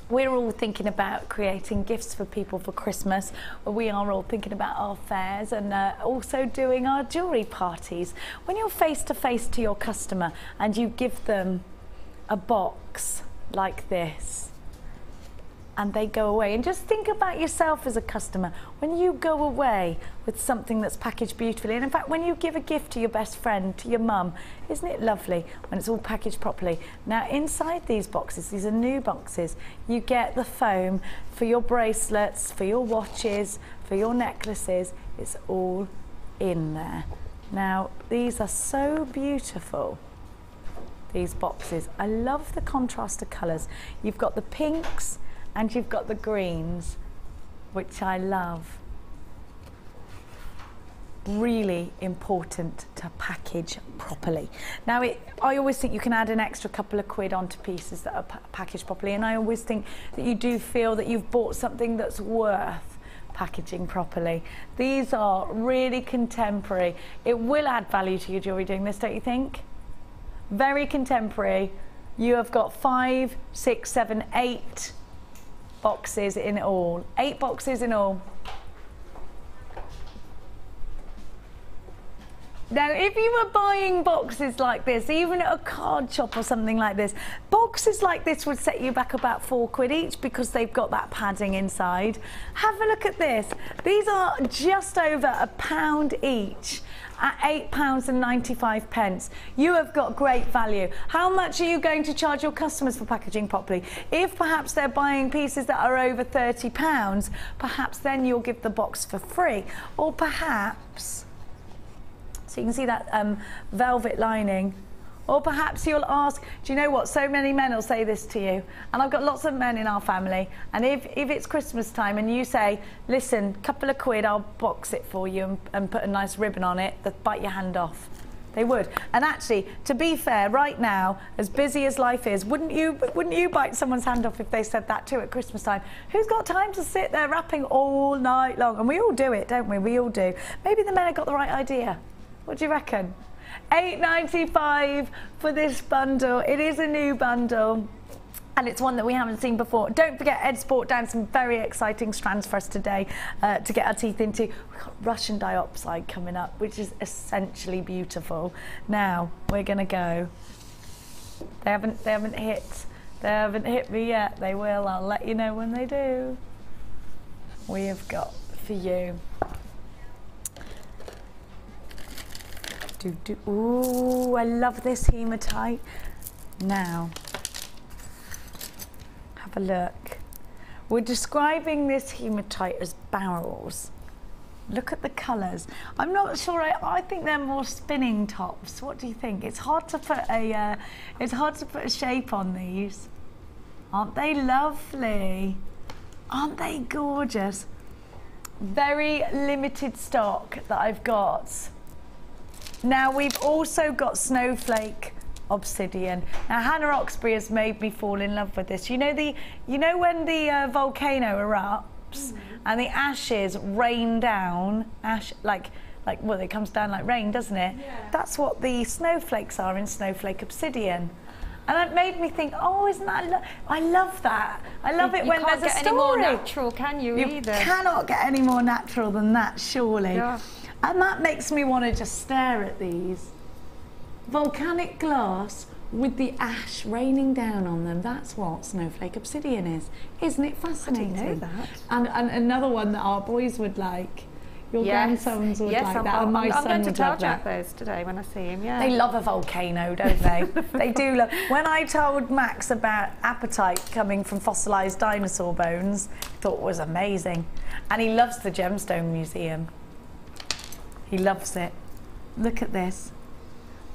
we're all thinking about creating gifts for people for Christmas. We are all thinking about our fairs and also doing our jewellery parties. When you're face to face to your customer and you give them a box like this, and they go away. And just think about yourself as a customer. When you go away with something that's packaged beautifully, and in fact, when you give a gift to your best friend, to your mum, isn't it lovely when it's all packaged properly? Now, inside these boxes, these are new boxes, you get the foam for your bracelets, for your watches, for your necklaces. It's all in there. Now, these are so beautiful, these boxes. I love the contrast of colours. You've got the pinks and you've got the greens, which I love. Really important to package properly. Now, I always think you can add an extra couple of quid onto pieces that are packaged properly, and I always think that you do feel that you've bought something that's worth packaging properly. These are really contemporary. It will add value to your jewellery doing this, don't you think? Very contemporary. You have got 5, 6, 7, 8 boxes in all. 8 boxes in all. Now, if you were buying boxes like this, even at a card shop or something like this, boxes like this would set you back about 4 quid each because they've got that padding inside. Have a look at this. These are just over £1 each at £8.95. You have got great value. How much are you going to charge your customers for packaging properly? If perhaps they're buying pieces that are over £30, perhaps then you'll give the box for free. Or perhaps, so you can see that velvet lining. Or perhaps you'll ask, do you know what, so many men will say this to you, and I've got lots of men in our family, and if it's Christmas time and you say, listen, couple of quid, I'll box it for you and put a nice ribbon on it, they'd bite your hand off. They would. And actually, to be fair, right now, as busy as life is, wouldn't you bite someone's hand off if they said that too at Christmas time? Who's got time to sit there wrapping all night long? And we all do it, don't we? We all do. Maybe the men have got the right idea. What do you reckon? £8.95 for this bundle. It is a new bundle, and it's one that we haven't seen before. Don't forget, Ed's brought down some very exciting strands for us today to get our teeth into. We've got Russian diopside coming up, which is essentially beautiful. Now we're gonna go. They haven't hit me yet. They will. I'll let you know when they do. We have got for you. Ooh, I love this hematite. Now, have a look. We're describing this hematite as barrels. Look at the colours. I'm not sure. I think they're more spinning tops. What do you think? It's hard to put a shape on these. Aren't they lovely? Aren't they gorgeous? Very limited stock that I've got. Now, we've also got snowflake obsidian. Now, Hannah Oxbury has made me fall in love with this. You know when the volcano erupts and the ashes rain down, well, it comes down like rain, doesn't it? Yeah. That's what the snowflakes are in snowflake obsidian. And it made me think, oh, isn't that I love that. I love it when there's a story. You can't get any more natural, can you, either? You cannot get any more natural than that, surely. Yeah. And that makes me want to just stare at these. Volcanic glass with the ash raining down on them. That's what snowflake obsidian is. Isn't it fascinating? I didn't know that. And another one that our boys would like. Your grandsons would like that, and my son would love that. I'm going to tell Jack those today when I see him, yeah. They love a volcano, don't they? They do love... When I told Max about apatite coming from fossilised dinosaur bones, I thought it was amazing. And he loves the Gemstone Museum. He loves it. Look at this.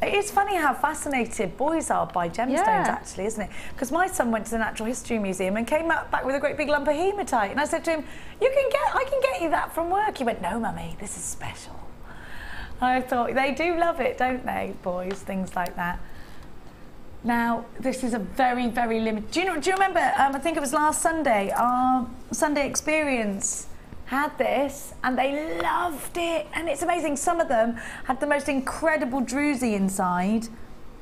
It's funny how fascinated boys are by gemstones, actually, isn't it? Because my son went to the Natural History Museum and came back with a great big lump of hematite. And I said to him, I can get you that from work. He went, no, Mummy, this is special. I thought, they do love it, don't they, boys? Things like that. Now, this is a very, very limited... Do you remember, I think it was last Sunday, our Sunday Experience had this and they loved it, and it's amazing. Some of them had the most incredible druzy inside.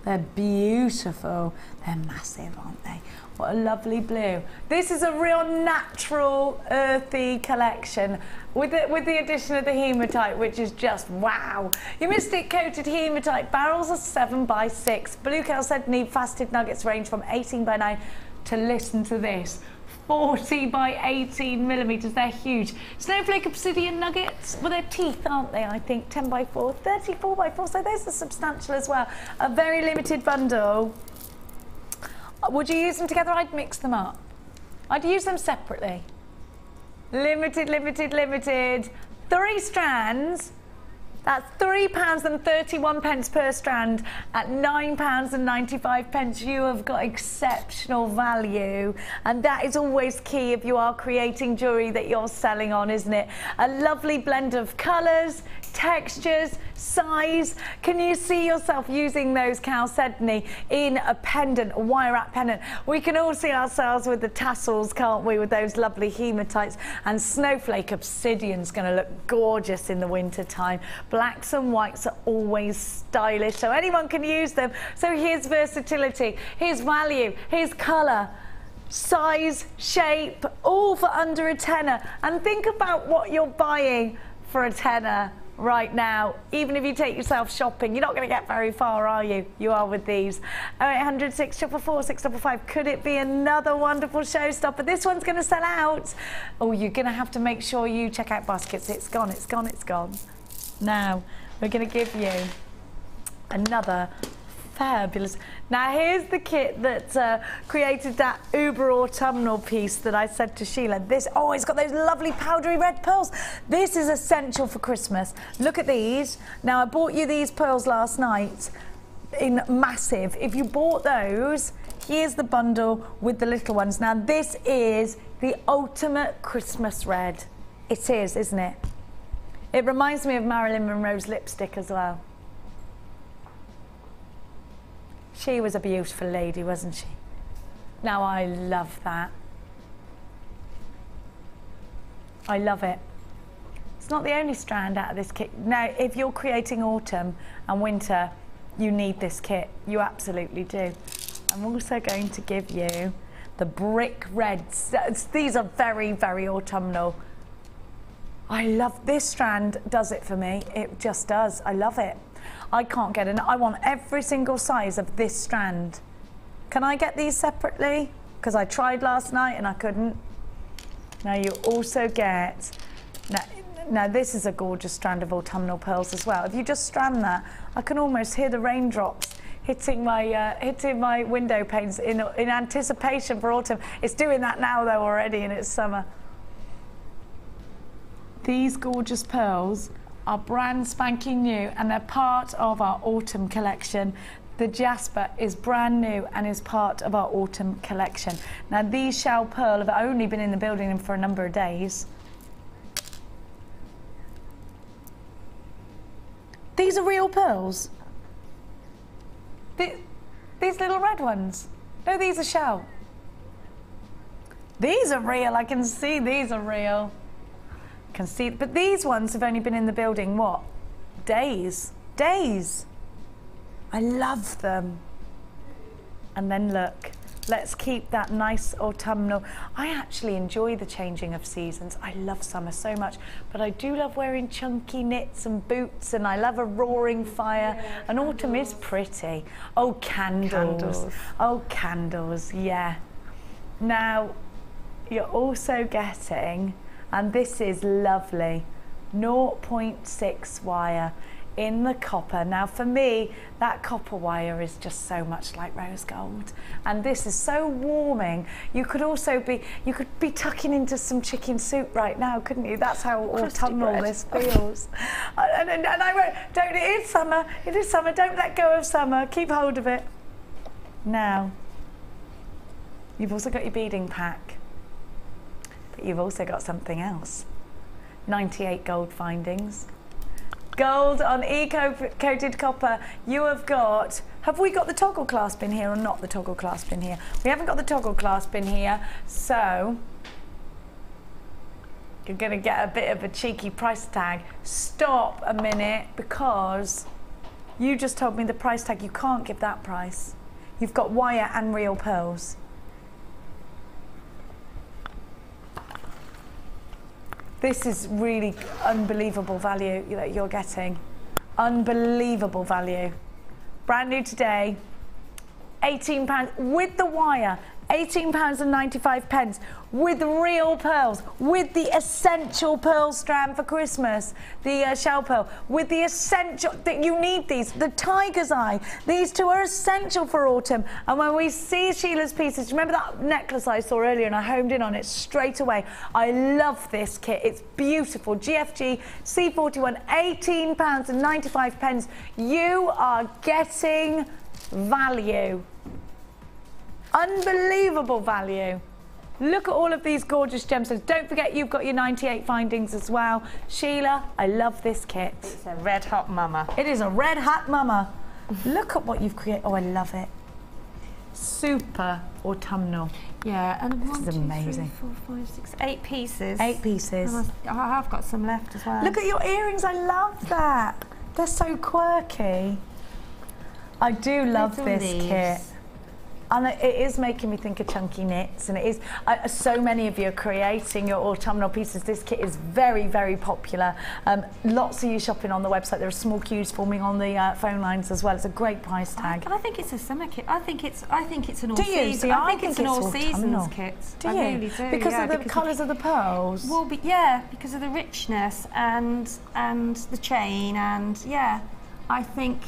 They're beautiful. They're massive, aren't they? What a lovely blue. This is a real natural, earthy collection with the addition of the hematite, which is just wow. Your mystic coated hematite barrels are 7x6. Blue Cal said need faceted nuggets range from 18x9 to, listen to this, 40 by 18 millimeters. They're huge. Snowflake obsidian nuggets, well, they're teeth, aren't they? I think 10 by 4, 34 by 4, so those are substantial as well. A very limited bundle. Would you use them together? I'd mix them up. I'd use them separately. Limited, limited, limited. 3 strands. That's £3.31 per strand at £9.95. You have got exceptional value, and that is always key if you are creating jewellery that you're selling on, isn't it? A lovely blend of colours, textures, size. Can you see yourself using those chalcedony in a pendant, a wire wrap pendant? We can all see ourselves with the tassels, can't we, with those lovely hematites. And snowflake obsidian's going to look gorgeous in the winter time. Blacks and whites are always stylish, so anyone can use them. So here's versatility, here's value, here's colour, size, shape, all for under a tenner. And think about what you're buying for a tenner right now. Even if you take yourself shopping, you're not going to get very far, are you? You are with these. 0800 644 655. Could it be another wonderful showstopper? This one's going to sell out. Oh, you're going to have to make sure you check out baskets. It's gone, it's gone, it's gone. Now, we're going to give you another fabulous. Now, here's the kit that created that uber autumnal piece that I said to Sheila. This, oh, it's got those lovely powdery red pearls. This is essential for Christmas. Look at these. Now, I bought you these pearls last night in massive. If you bought those, here's the bundle with the little ones. Now, this is the ultimate Christmas red. It is, isn't it? It reminds me of Marilyn Monroe's lipstick as well. She was a beautiful lady, wasn't she? Now, I love that. I love it. It's not the only strand out of this kit. Now, if you're creating autumn and winter, you need this kit. You absolutely do. I'm also going to give you the brick reds. These are very, very autumnal. I love this strand, does it for me. It just does. I love it. I can't get enough. I want every single size of this strand. Can I get these separately? Because I tried last night and I couldn't. Now you also get, now this is a gorgeous strand of autumnal pearls as well. If you just strand that, I can almost hear the raindrops hitting my window panes in anticipation for autumn. It's doing that now though already, and it's summer. These gorgeous pearls are brand spanking new, and they're part of our autumn collection. The jasper is brand new and is part of our autumn collection. Now, these shell pearl have only been in the building for a number of days. These are real pearls. These little red ones. No, these are shell. These are real. I can see these are real. Can see, but these ones have only been in the building, what? Days. Days. I love them. And then look, let's keep that nice autumnal. I actually enjoy the changing of seasons. I love summer so much, but I do love wearing chunky knits and boots, and I love a roaring fire. Yeah, and autumn is pretty. Oh, candles. Oh, candles, yeah. Now, you're also getting, and this is lovely, 0.6 wire in the copper. Now for me, that copper wire is just so much like rose gold, and this is so warming. You could also be, you could be tucking into some chicken soup right now, couldn't you? That's how autumnal this feels. and I won't, don't, it is summer, don't let go of summer, keep hold of it. Now, you've also got your beading pack, but you've also got something else. 98 gold findings. Gold on eco-coated copper. You have got, have we got the toggle clasp in here or not the toggle clasp in here? We haven't got the toggle clasp in here, so you're going to get a bit of a cheeky price tag. Stop a minute, because you just told me the price tag. You can't give that price. You've got wire and real pearls. This is really unbelievable value that you're getting. Unbelievable value. Brand new today, £18 with the wire, £18.95 with real pearls, with the essential pearl strand for Christmas, the shell pearl, with the essential, you need these, the tiger's eye. These two are essential for autumn. And when we see Sheila's pieces, remember that necklace I saw earlier and I homed in on it straight away. I love this kit, it's beautiful. GFG C41, £18.95. You are getting value. Unbelievable value. Look at all of these gorgeous gemstones. Don't forget you've got your 98 findings as well. Sheila, I love this kit. It's a red hot mama. It is a red hot mama. Look at what you've created. Oh, I love it. Super autumnal. Yeah, and this is amazing. 3, 4, 5, 6, 8 pieces. 8 pieces. And I have got some left as well. Look at your earrings. I love that. They're so quirky. I do love this kit. And it is making me think of chunky knits, and it is, so many of you are creating your autumnal pieces. This kit is very, very popular. Lots of you shopping on the website. There are small queues forming on the phone lines as well. It's a great price tag. I think it's a summer kit. I think it's an all season. See, I think it's an all seasons kit. Do you? I really do. Because of the colours of the pearls? Well, yeah, because of the richness and the chain, and yeah, I think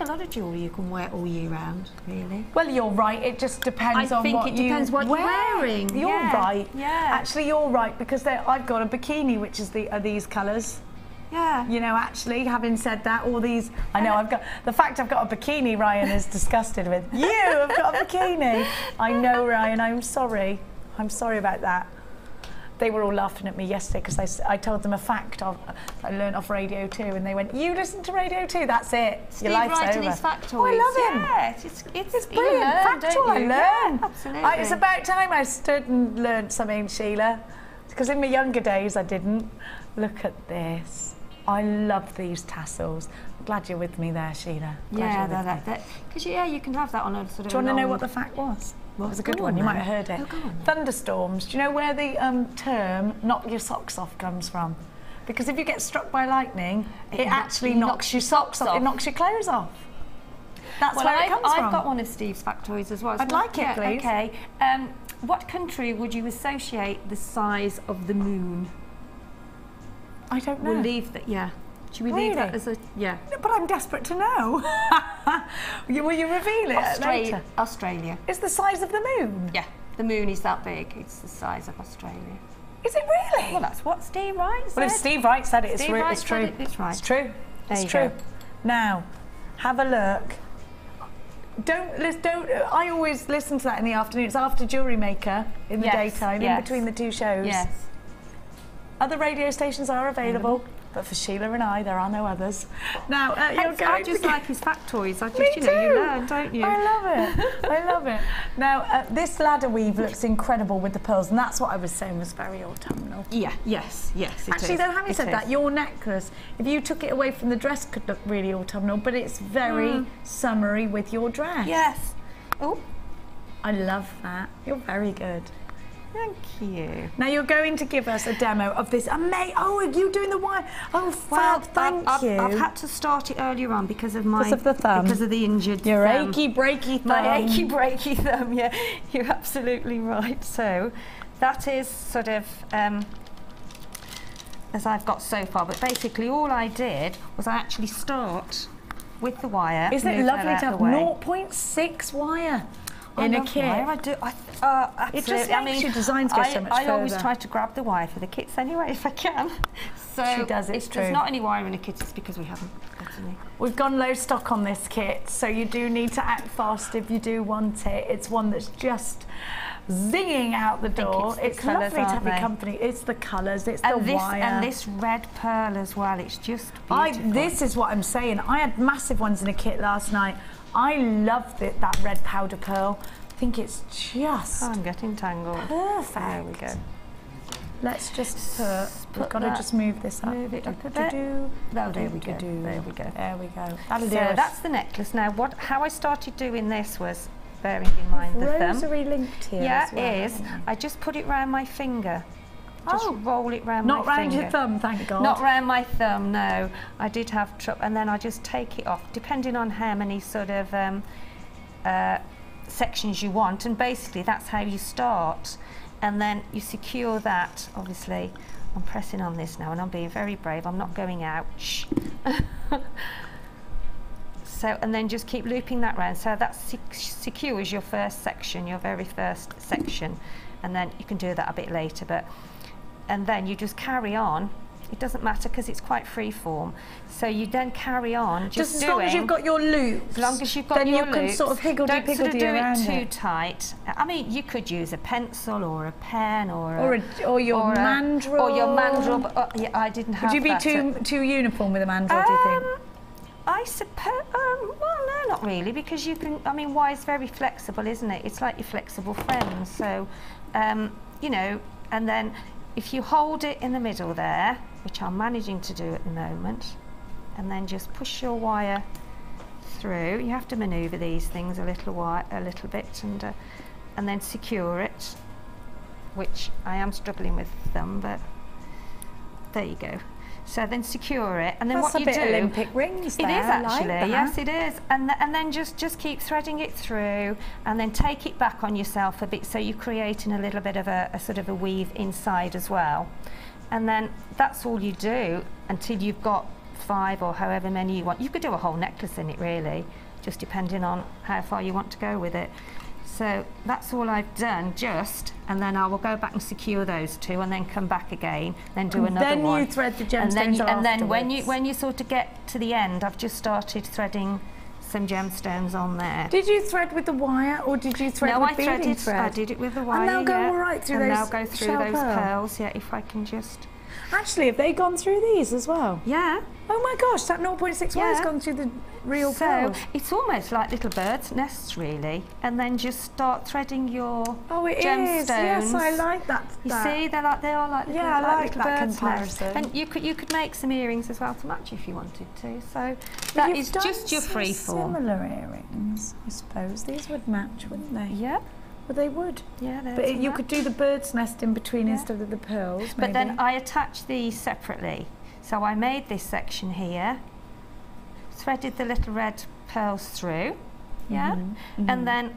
a lot of jewellery you can wear all year round, really. Well, you're right. It just depends on what you depends what you're wearing. You're right. Yeah. Actually, you're right, because I've got a bikini, which is these colours. Yeah. You know, actually, having said that, all these, I know the fact I've got a bikini, Ryan is disgusted with. You have got a bikini. I know, Ryan, I'm sorry. I'm sorry about that. They were all laughing at me yesterday because I told them a fact I learned off Radio 2, and they went, "You listen to Radio 2, that's it. Your life's over." Steve his factoids. Oh, I love him. Yeah, it's brilliant. Factual, I learn. Yeah, absolutely. It's about time I stood and learned something, Sheila, because in my younger days I didn't. Look at this. I love these tassels. I'm glad you're with me there, Sheila. Yeah, because you can have that on a sort of. Do you want to know what the fact was? Well, it was a good one. You might have heard it. Oh, go on. Thunderstorms. Do you know where the term "knock your socks off" comes from? Because if you get struck by lightning, it actually knocks your socks off. It knocks your clothes off. That's where it comes from. I've got one of Steve's factoids as well. I'd like it, please. Okay. What country would you associate the size of the moon? I don't know. We'll leave that. Yeah. Should we leave that as a No, but I'm desperate to know. Will you reveal it later? Australia. It's the size of the moon? Yeah. The moon is that big. It's the size of Australia. Is it really? Well, that's what Steve Wright said. Well, if Steve Wright said it, it's true. It's right. It's true. It's true. Now, have a look. Don't. I always listen to that in the afternoon. It's after Jewellery Maker in the daytime, in between the two shows. Yes. Other radio stations are available. But for Sheila and I, there are no others. Now, I just like his factoids. You learn, don't you? I love it. I love it. Now, this ladder weave looks incredible with the pearls, and that's what I was saying was very autumnal. Yeah, yes, it Actually, is. though, having said that, your necklace, if you took it away from the dress, could look really autumnal, but it's very summery with your dress. Yes. Oh. I love that. You're very good. Thank you. Now you're going to give us a demo of this amazing. Oh, are you doing the wire? Oh, fab! Thank you. I've had to start it earlier on because of the thumb. Because of the injured. Your achy, breaky thumb. My achy, breaky thumb. Yeah, you're absolutely right. So, that is sort of as I've got so far. But basically, all I did was I actually start with the wire. Isn't it lovely to have 0.6 wire? In a kit. I do. Absolutely. It just makes your designs go so much further. I always try to grab the wire for the kits anyway, if I can. So she does, it's if true. there's not any wire in a kit, it's because we haven't got any. We've gone low stock on this kit, so you do need to act fast if you do want it. It's one that's just zinging out the door. It's lovely to have your company. It's the colours, it's the wire. And this red pearl as well, it's just beautiful. This is what I'm saying. I had massive ones in a kit last night. I love that red powder pearl. I think it's just... I'm getting tangled. Perfect. There we go. Let's just we've got to just move this up. Move it up a bit. Oh, there we go. There we go. There we go. That'll do So it. that's the necklace. Now, how I started doing this was, bearing in mind the thumb. Rosary linked here as well, it is. I just put it round my finger. Just roll it round my finger. Not round your thumb, thank God. Not round my thumb, no. I did have trouble, and then I just take it off, depending on how many sort of sections you want, and basically that's how you start. And then you secure that, obviously. I'm pressing on this now and I'm being very brave, I'm not going out. Shh. So, and then just keep looping that round. So that secures your first section, your very first section. And then you can do that a bit later, but, and then you just carry on. It doesn't matter because it's quite free form. So you then carry on just as long as you've got your loops. As long as you've got your loops. Then you can sort of higgledy-piggledy Don't sort of do around it too it. tight. I mean, you could use a pencil or a pen or your mandrel. Or your mandrel, but yeah, I didn't have that. Would you be too uniform with a mandrel, do you think? I suppose, well, no, not really, because you can, I mean, wire is very flexible, isn't it? It's like your flexible friends. So, you know, and then if you hold it in the middle there, which I'm managing to do at the moment, and then just push your wire through. You have to manoeuvre these things a little bit, and then secure it, which I am struggling with them, but there you go. So then secure it, and then That's what you do... That's a bit Olympic rings there. It is actually, like yes it is. And then just keep threading it through, and then take it back on yourself a bit, so you're creating a little bit of a sort of a weave inside as well. And then that's all you do until you've got 5 or however many you want. You could do a whole necklace in it really, just depending on how far you want to go with it. So that's all I've done, and then I will go back and secure those 2, and then come back again, then do another one. Then you thread the gemstones and then when you sort of get to the end, I've just started threading some gemstones on there. Did you thread with the wire, or did you thread with beading thread? I did it with the wire. And they'll go all right through those. And they'll go through those pearls. Yeah, if I can just. Actually, have they gone through these as well? Yeah. Oh my gosh, that 0.6 wire's gone through the real pearls. So it's almost like little birds' nests, really. And then just start threading your gemstones. Yes, I like that. You see, they are like little, I like little that birds' comparison. nests. And you could make some earrings as well to match if you wanted to. So that is just your free form. Similar earrings, I suppose. These would match, wouldn't they? Yeah. Well, they would. Yeah, but you could do the bird's nest in between instead of the pearls, maybe. But then I attach these separately. So I made this section here, threaded the little red pearls through, and then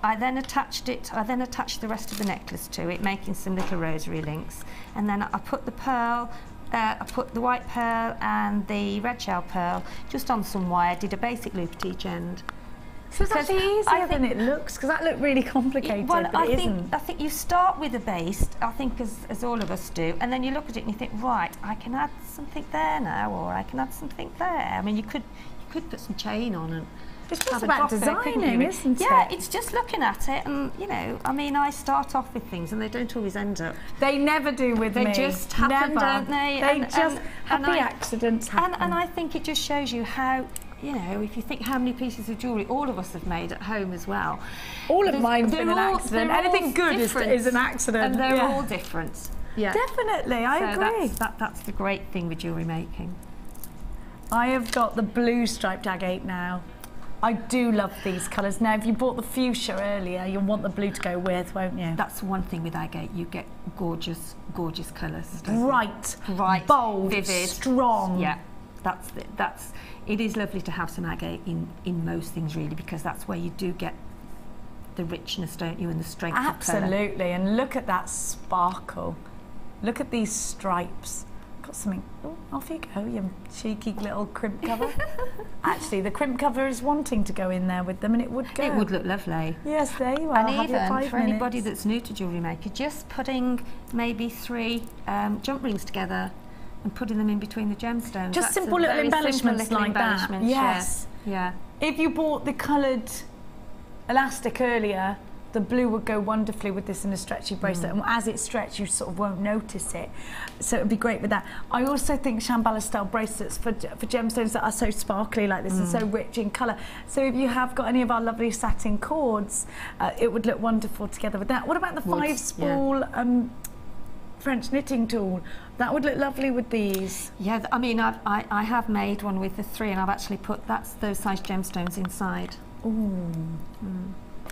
I attached the rest of the necklace to it, making some little rosary links. And then I put the pearl, I put the white pearl and the red shell pearl just on some wire, did a basic loop at each end. So it's actually easier than it looks, because that looked really complicated, but it isn't. I think you start with a base, I think as all of us do, and then you look at it and you think, right, I can add something there now, or I can add something there. I mean, you could put some chain on and it's just about designing, isn't it? Yeah, it's just looking at it, and you know, I mean, I start off with things and they don't always end up. They never do with me. They just happen, don't they? They just happy accidents happen. And I think it just shows you how, you know, if you think how many pieces of jewellery all of us have made at home as well. All of mine's been an accident. Anything good is an accident. And they're all different. Yeah. Definitely, I agree. That's the great thing with jewellery making. I have got the blue striped agate now. I do love these colours. Now, if you bought the fuchsia earlier, you'll want the blue to go with, won't you? That's one thing with agate. You get gorgeous, gorgeous colours. Bright, bold, vivid, strong. Yeah, it is lovely to have some agate in most things, really, because that's where you do get the richness, don't you, and the strength of colour. Absolutely, and look at that sparkle. Look at these stripes. Got something. Oh, off you go, you cheeky little crimp cover. Actually, the crimp cover is wanting to go in there with them, and it would go. It would look lovely. Yes, there you are. And even for anybody that's new to Jewellery Maker, just putting maybe 3 jump rings together and putting them in between the gemstones. Just simple little embellishments like that. Yes. Yeah. If you bought the coloured elastic earlier, the blue would go wonderfully with this in a stretchy bracelet, and as it stretches, you sort of won't notice it. So it would be great with that. I also think Shambhala style bracelets for gemstones that are so sparkly like this and so rich in colour. So if you have got any of our lovely satin cords, it would look wonderful together with that. What about the 5-spool French knitting tool? That would look lovely with these. Yeah, I mean, I have made one with the 3, and I've actually put those size gemstones inside. Ooh.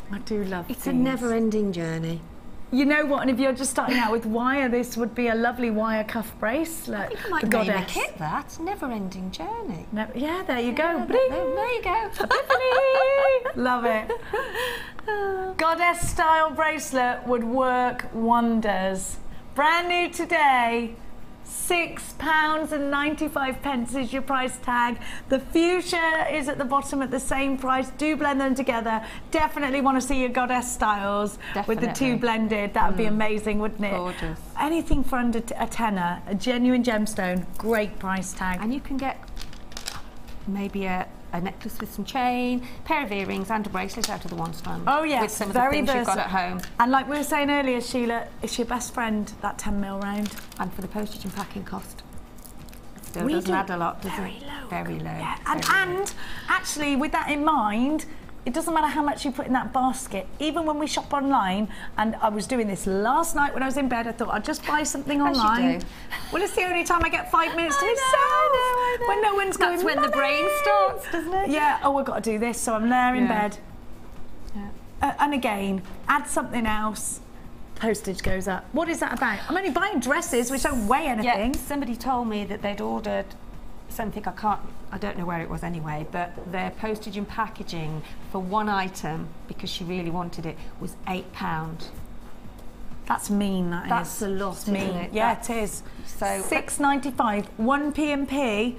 I do love It's a never-ending journey. You know what, and if you're just starting out with wire, this would be a lovely wire cuff bracelet. I think I might The name a goddess. kit that. Never-ending journey. No, yeah, there you go. Yeah, there you go. Love it. Goddess style bracelet would work wonders. Brand new today. £6.95 is your price tag. The fuchsia is at the bottom at the same price. Do blend them together. Definitely want to see your goddess styles with the two blended. That would be amazing, wouldn't it? Gorgeous. Anything for under a tenner, a genuine gemstone, great price tag. And you can get maybe a necklace with some chain, pair of earrings and a bracelet out of the one strand. Oh yes, with some of very the things you've got versatile. at home. And like we were saying earlier, Sheila, it's your best friend, that 10mm round. And for the postage and packing cost. Still We doesn't do add a lot, does very it? low. Very low. Yeah, very low. and actually, with that in mind, it doesn't matter how much you put in that basket. Even when we shop online, and I was doing this last night when I was in bed, I thought I'd just buy something As you online. do. Well, it's the only time I get 5 minutes to I myself. know. When no one's going, That's when the brain "Mummy!" starts, doesn't it? Yeah, oh, I've got to do this, so I'm there in Yeah. bed. Yeah. And again, add something else, postage goes up. What is that about? I'm only buying dresses, which don't weigh anything. Yeah, somebody told me that they'd ordered something, I don't know where it was anyway, but their postage and packaging for one item, because she really wanted it, was £8. That's mean, that is. That's a lot, It's mean. isn't it? Yeah, That's- it is. So £6.95, 1 P&P,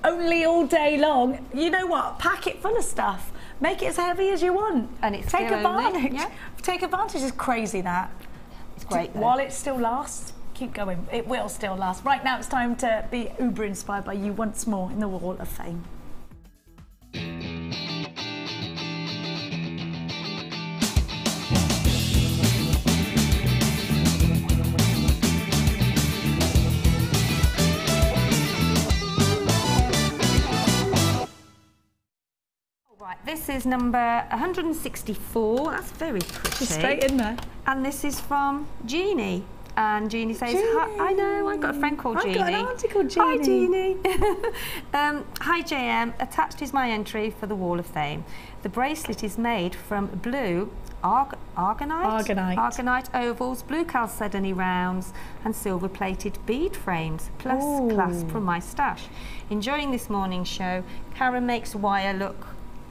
only all day long. You know what? Pack it full of stuff. Make it as heavy as you want. And it's Take still only, advantage. yeah. Take advantage is crazy, that. it's great though. While it still lasts, keep going. It will still last. Right now, it's time to be uber inspired by you once more in the Wall of Fame. Right, this is number 164. That's very pretty. Straight in there. And this is from Jeannie. And Jeannie says, Hi, I know, I've got a friend called Jeannie. I've got an auntie called Hi, Jeannie. Jeannie. Hi, JM. Attached is my entry for the Wall of Fame. The bracelet is made from blue argonite ovals, blue chalcedony rounds and silver-plated bead frames, plus clasp from my stash. Enjoying this morning's show. Karen makes wire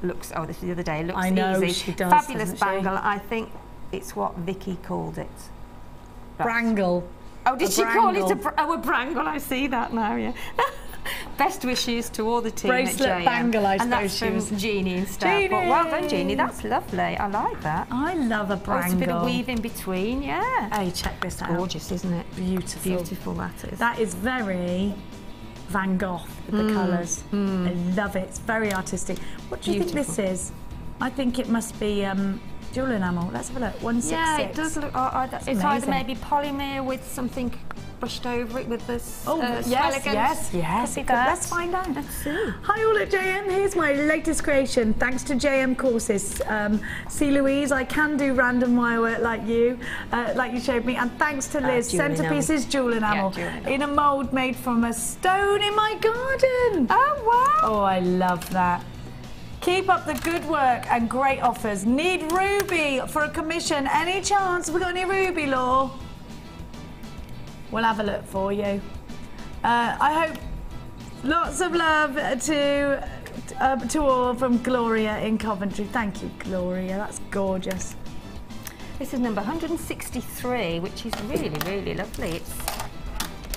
looks, oh, this was the other day, looks I know, easy. she does, Fabulous doesn't she? bangle. I think it's what Vicky called it. Brangle. Oh, did A she call it a brangle. brangle? I see that now, yeah. Best wishes to all the team Bracelet at JM. bangle, I and that's suppose she from was. Jeannie and stuff. Jeannie! But well done, Jeannie. That's lovely. I like that. I love a Oh, it's brangle. a bit of weave in between, yeah. Hey, check this out. Gorgeous, isn't it? Beautiful. Beautiful that is. That is very Van Gogh with the colours. I love it. It's very artistic. What do you think this is? I think it must be jewel enamel. Let's have a look. 166. Yeah, it does look. It's either amazing. maybe polymer with something brushed over it with this. Yes. Could be that. Let's find out. Let's see. Hi all at JM, here's my latest creation, thanks to JM courses. See Louise, I can do random wire work like you showed me, and thanks to Liz, jewel centerpiece is jewel enamel, jewel enamel. in a mould made from a stone in my garden. Oh, wow. Oh, I love that. Keep up the good work and great offers. Need ruby for a commission. Any chance? Have we got any ruby, Law? We'll have a look for you. I hope lots of love to all from Gloria in Coventry. Thank you, Gloria. That's gorgeous. This is number 163, which is really, really lovely.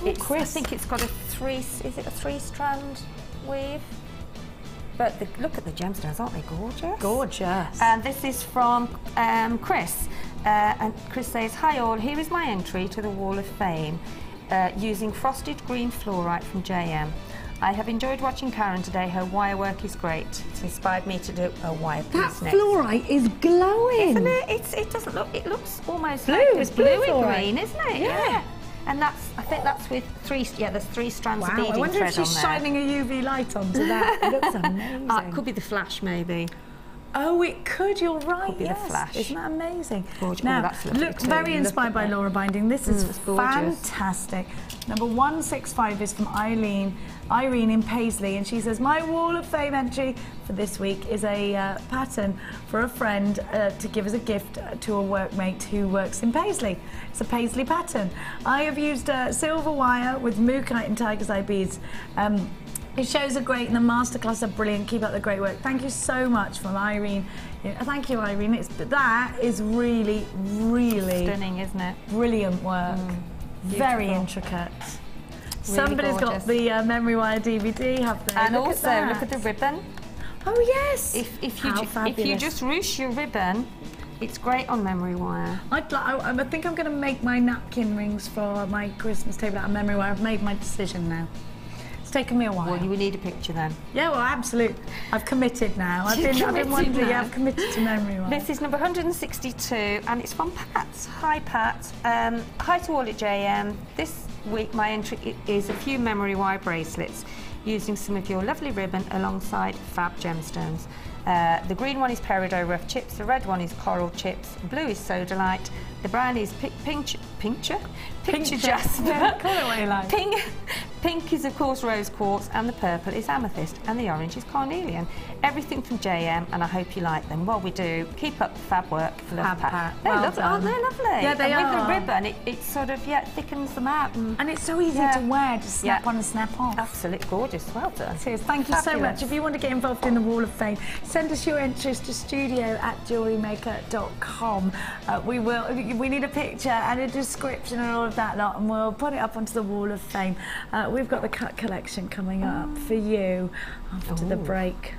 I think it's got a three-strand weave? But look at the gemstones, aren't they gorgeous? Gorgeous. And this is from Chris. And Chris says, hi all, here is my entry to the Wall of Fame using frosted green fluorite from JM. I have enjoyed watching Karen today. Her wire work is great. It's inspired me to do a wire piece next. Fluorite is glowing. Isn't it? It doesn't look, it looks almost Blue, like it's blue bluey fluorite. green, isn't it? Yeah. And I think that's with there's three strands of Wow, beading I wonder thread if she's on there. shining a UV light onto that. It looks amazing. It could be the flash, maybe. Oh, it could, you're right, Could be the flash. Isn't that amazing? Gorgeous. Now, Oh, that's lovely look, too. very Look inspired at by that. Laura binding. This is It's gorgeous. fantastic. Number 165 is from Irene in Paisley, and she says, my Wall of Fame entry for this week is a pattern for a friend to give as a gift to a workmate who works in Paisley. It's a Paisley pattern. I have used silver wire with mookaite and tiger's eye beads. It shows are great and the masterclass are brilliant. Keep up the great work. Thank you so much from Irene. Thank you, Irene. That is really, really Stunning, isn't it? brilliant work. Very intricate. Somebody's got the memory wire DVD, have they? And look also, at look at the ribbon. Oh yes. If How you fabulous. just ruche your ribbon, it's great on memory wire. I think I'm going to make my napkin rings for my Christmas table out of memory wire. I've made my decision now. It's taken me a while. Well, you would need a picture then. Yeah, well, absolutely. I've committed now. I've been wondering. Yeah, I've committed to memory wire. This is number 162, and it's from Pat. Hi, Pat. Hi to all at JM. This week, my entry is a few memory wire bracelets using some of your lovely ribbon alongside fab gemstones. The green one is peridot rough chips, the red one is coral chips, blue is sodalite, the brown is picture jasper, Call it what you like. pink is of course rose quartz, and the purple is amethyst, and the orange is carnelian. Everything from JM, and I hope you like them. Well, we do. Keep up the fab work. Love Pat. They're lovely, aren't they? Lovely. Yeah, they and are. With the ribbon, it sort of thickens them out. And it's so easy to wear, just snap on and snap off. Absolutely gorgeous. Well done. Cheers. Thank you so much. If you want to get involved in the Wall of Fame, send us your entries to studio@jewellerymaker.com. We need a picture and a description and all of that lot, and we'll put it up onto the Wall of Fame. We've got the cut collection coming up for you after the break.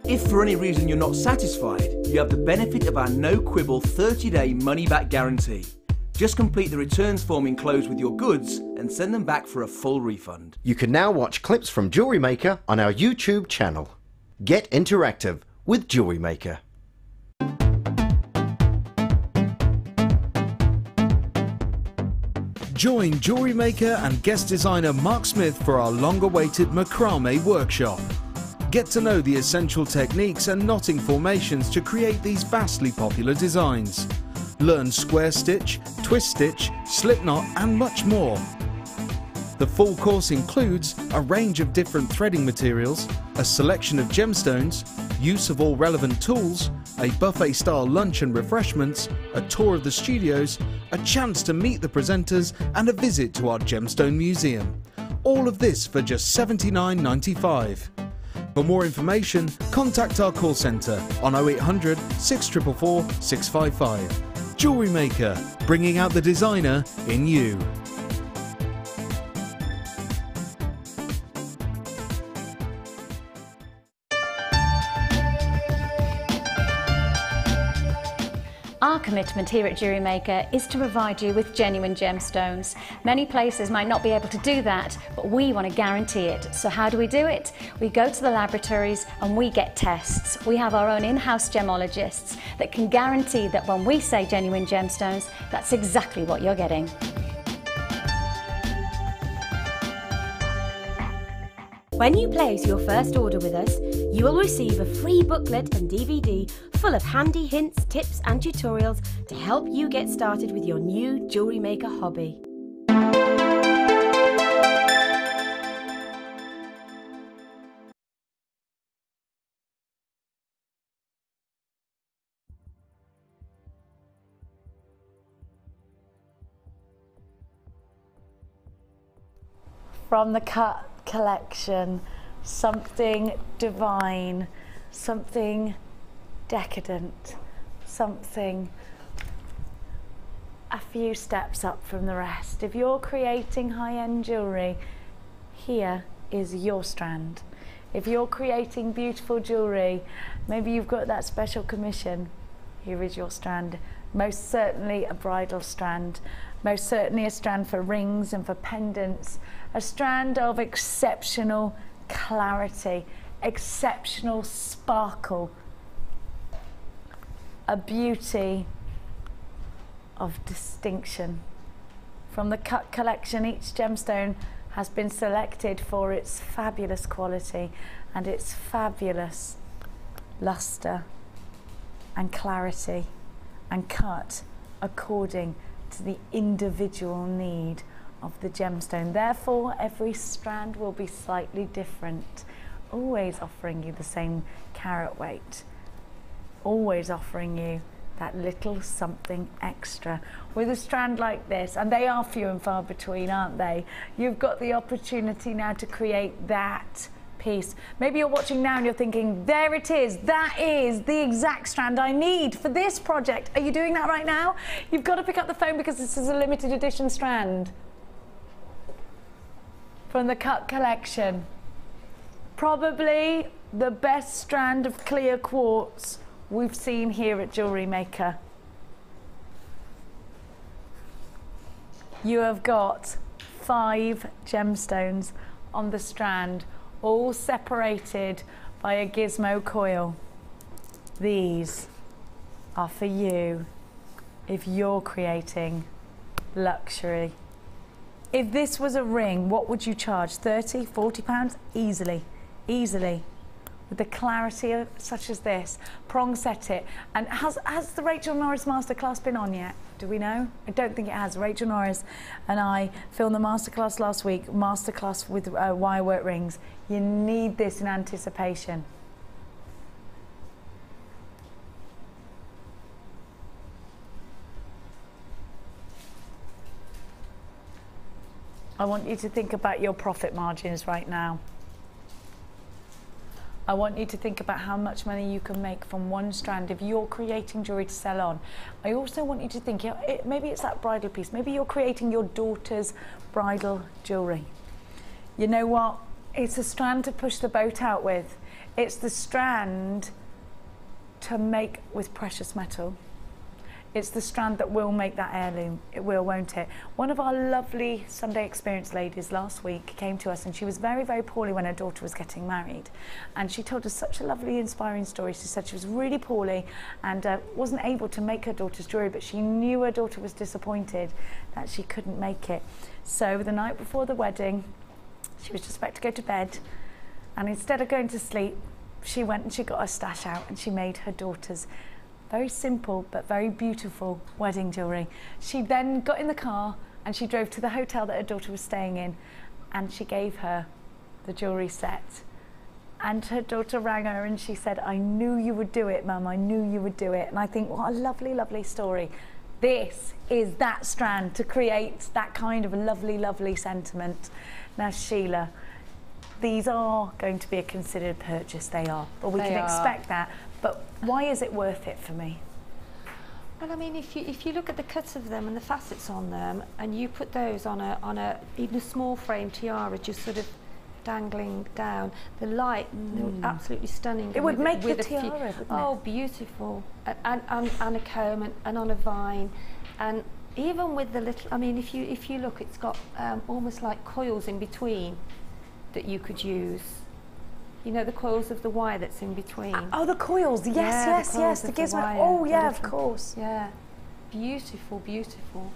If for any reason you're not satisfied, you have the benefit of our no-quibble 30-day money-back guarantee. Just complete the returns form enclosed with your goods and send them back for a full refund. You can now watch clips from Jewellery Maker on our YouTube channel. Get interactive with Jewellery Maker. Join Jewellery Maker and guest designer Mark Smith for our long-awaited macrame workshop. Get to know the essential techniques and knotting formations to create these vastly popular designs. Learn square stitch, twist stitch, slip knot and much more. The full course includes a range of different threading materials, a selection of gemstones, use of all relevant tools, a buffet-style lunch and refreshments, a tour of the studios, a chance to meet the presenters and a visit to our gemstone museum. All of this for just $79.95. For more information, contact our call centre on 0800 644 655. Jewellery Maker, bringing out the designer in you. Our commitment here at Jewellery Maker is to provide you with genuine gemstones. Many places might not be able to do that, but we want to guarantee it. So how do we do it? We go to the laboratories and we get tests. We have our own in-house gemologists that can guarantee that when we say genuine gemstones, that's exactly what you're getting. When you place your first order with us, you will receive a free booklet and DVD full of handy hints, tips and tutorials to help you get started with your new Jewellery Maker hobby. From the cut collection, something divine, something decadent, something a few steps up from the rest. If you're creating high-end jewellery, here is your strand. If you're creating beautiful jewellery, maybe you've got that special commission, here is your strand. Most certainly a bridal strand, most certainly a strand for rings and for pendants, a strand of exceptional clarity, exceptional sparkle. a beauty of distinction. From the cut collection, each gemstone has been selected for its fabulous quality and its fabulous luster and clarity, and cut according to the individual need of the gemstone. Therefore, every strand will be slightly different, always offering you the same carat weight, always offering you that little something extra. With a strand like this, and they are few and far between, aren't they? You've got the opportunity now to create that piece. Maybe you're watching now and you're thinking, there it is, that is the exact strand I need for this project. Are you doing that right now? You've got to pick up the phone because this is a limited edition strand from the cut collection. Probably the best strand of clear quartz we've seen here at Jewellery Maker. You have got 5 gemstones on the strand, all separated by a gizmo coil. These are for you if you're creating luxury. If this was a ring, what would you charge? 30, 40 pounds? Easily, easily. With the clarity of, such as this, prong set it. And has the Rachel Norris masterclass been on yet? Do we know? I don't think it has. Rachel Norris and I filmed the masterclass last week, masterclass with wirework rings. You need this in anticipation. I want you to think about your profit margins right now. I want you to think about how much money you can make from one strand if you're creating jewellery to sell on. I also want you to think, maybe it's that bridal piece, maybe you're creating your daughter's bridal jewellery. You know what? It's a strand to push the boat out with. It's the strand to make with precious metal. It's the strand that will make that heirloom. It will, won't it? One of our lovely Sunday Experience ladies last week came to us, and she was very, very poorly when her daughter was getting married. And she told us such a lovely, inspiring story. She said she was really poorly and wasn't able to make her daughter's jewellery, but she knew her daughter was disappointed that she couldn't make it. So the night before the wedding, she was just about to go to bed, and instead of going to sleep, she went and she got her stash out and she made her daughter's very simple but very beautiful wedding jewellery. She then got in the car and she drove to the hotel that her daughter was staying in, and she gave her the jewellery set. And her daughter rang her and she said, I knew you would do it, Mum, I knew you would do it. And I think, what a lovely, lovely story. This is that strand to create that kind of a lovely, lovely sentiment. Now, Sheila, these are going to be a considered purchase, they are, but we can expect that. But why is it worth it for me? Well, I mean, if you look at the cuts of them and the facets on them, and you put those on a even a small frame tiara, just sort of dangling down, the light, they were absolutely stunning. It would make the tiara, wouldn't it? Oh, beautiful, and a comb and on a vine, and even with the little. I mean, if you look, it's got almost like coils in between that you could use. You know, the coils of the wire that's in between. Oh, the coils, yes, yes, the gizmo. Oh, yeah, of course. Yeah, beautiful, beautiful.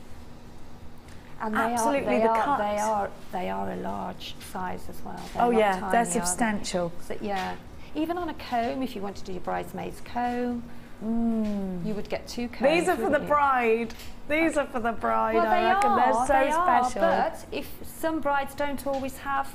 And absolutely, they are a large size as well. Oh yeah, tiny, they're substantial. So, yeah, even on a comb, if you want to do your bridesmaid's comb, you would get 2 combs. These are for the bride. These are for the bride. Well, I reckon they're so special. But if some brides don't always have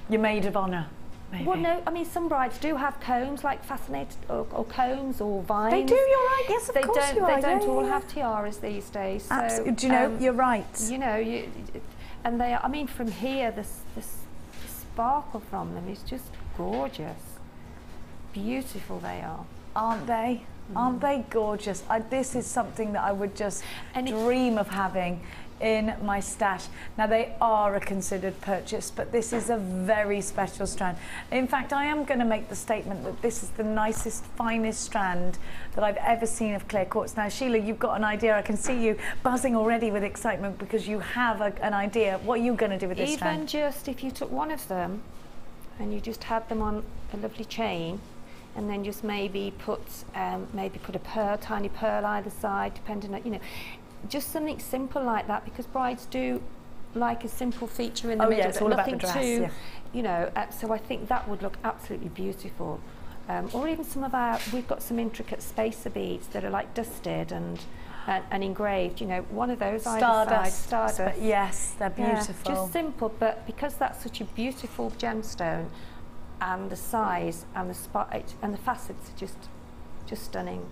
your maid of honour. Maybe. Well, no, I mean, some brides do have combs, like fascinated, or combs, or vines. They do, you're right, yes, of course you are. They don't all have tiaras these days. So, absolutely. Do you know, you're right. You know, and they are, I mean, from here, the sparkle from them is just gorgeous. Beautiful they are. Aren't they? Aren't they gorgeous? This is something that I would just dream of having in my stash. Now, they are a considered purchase, but this is a very special strand. In fact, I am going to make the statement that this is the nicest, finest strand that I've ever seen of clear quartz. Now, Sheila, you've got an idea. I can see you buzzing already with excitement because you have an idea. What are you going to do with this strand? Even just if you took one of them and you just had them on a lovely chain, and then just maybe put a pearl, tiny pearl either side, depending on, you know, just something simple like that, because brides do like a simple feature in the middle, it's all but about nothing the dress, too, yeah. you know. So I think that would look absolutely beautiful. Or even some of our, we've got some intricate spacer beads that are like dusted and engraved, you know, one of those either side. Stardust. Yes, they're beautiful. Yeah, just simple, but because that's such a beautiful gemstone, and the size and the spot and the facets are just stunning.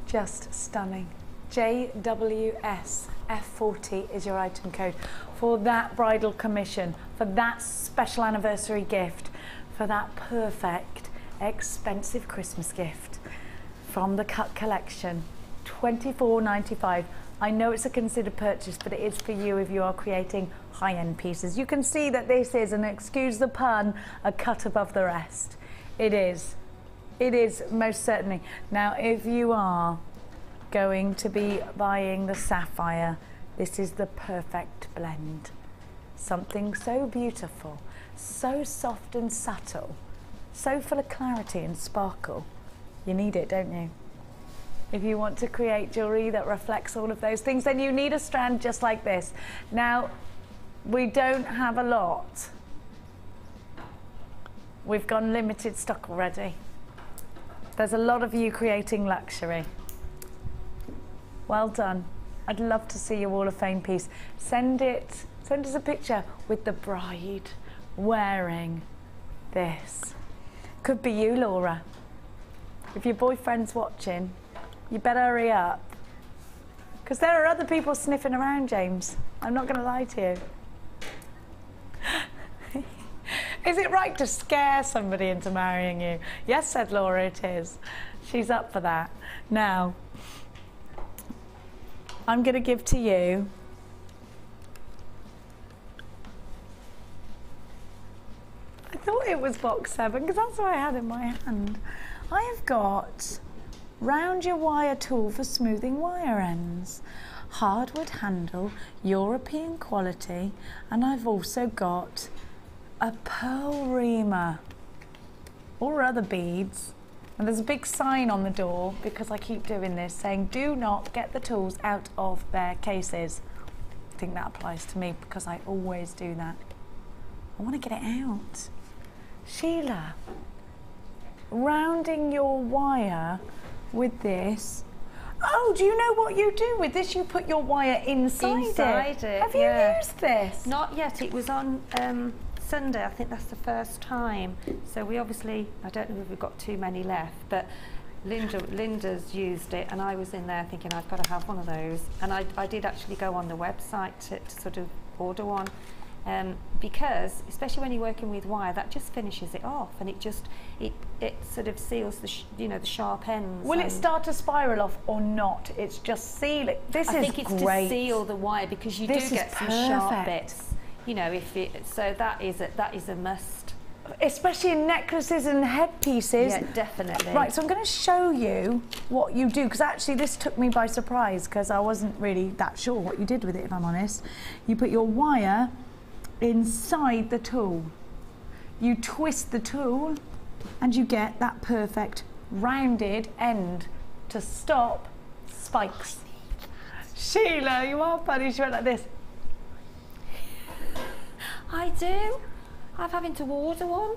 Just stunning. JWS F40 is your item code for that bridal commission, for that special anniversary gift, for that perfect, expensive Christmas gift from the Cut collection. $24.95. I know it's a considered purchase, but it is for you if you are creating high-end pieces. You can see that this is, and excuse the pun, a cut above the rest. It is. It is, most certainly. Now, if you are going to be buying the sapphire, this is the perfect blend. Something so beautiful, so soft and subtle, so full of clarity and sparkle. You need it, don't you? If you want to create jewellery that reflects all of those things, then you need a strand just like this. Now, we don't have a lot. We've gone limited stock already. There's a lot of you creating luxury. Well done. I'd love to see your Wall of Fame piece. Send us a picture with the bride wearing this. Could be you, Laura. If your boyfriend's watching, you better hurry up. Because there are other people sniffing around, James. I'm not going to lie to you. Is it right to scare somebody into marrying you? Yes, said Laura, it is. She's up for that. Now, I'm going to give to you I thought it was box 7 because that's what I had in my hand. I have got round your wire tool for smoothing wire ends, hardwood handle, European quality, and I've also got a pearl reamer or other beads. And there's a big sign on the door, because I keep doing this, saying do not get the tools out of their cases. I think that applies to me because I always do that. I want to get it out. Sheila, rounding your wire with this. Oh, do you know what you do with this? You put your wire inside it. Have you used this? Not yet. It was on Sunday. I think that's the first time. So we obviously, I don't know if we've got too many left, but Linda's used it, and I was in there thinking I've got to have one of those. And I did actually go on the website to sort of order one. Because especially when you're working with wire, that just finishes it off, and it sort of seals the the sharp ends. Will it start to spiral off or not? It's just sealing. I think it's to seal the wire, because you do get some sharp bits. You know, so that is a must. Especially in necklaces and headpieces. Yeah, definitely. Right, so I'm going to show you what you do, because actually this took me by surprise, because I wasn't really that sure what you did with it, if I'm honest. You put your wire inside the tool. You twist the tool and you get that perfect rounded end to stop spikes. Sheila, you are funny. She went like this. I do. I'm having to order one.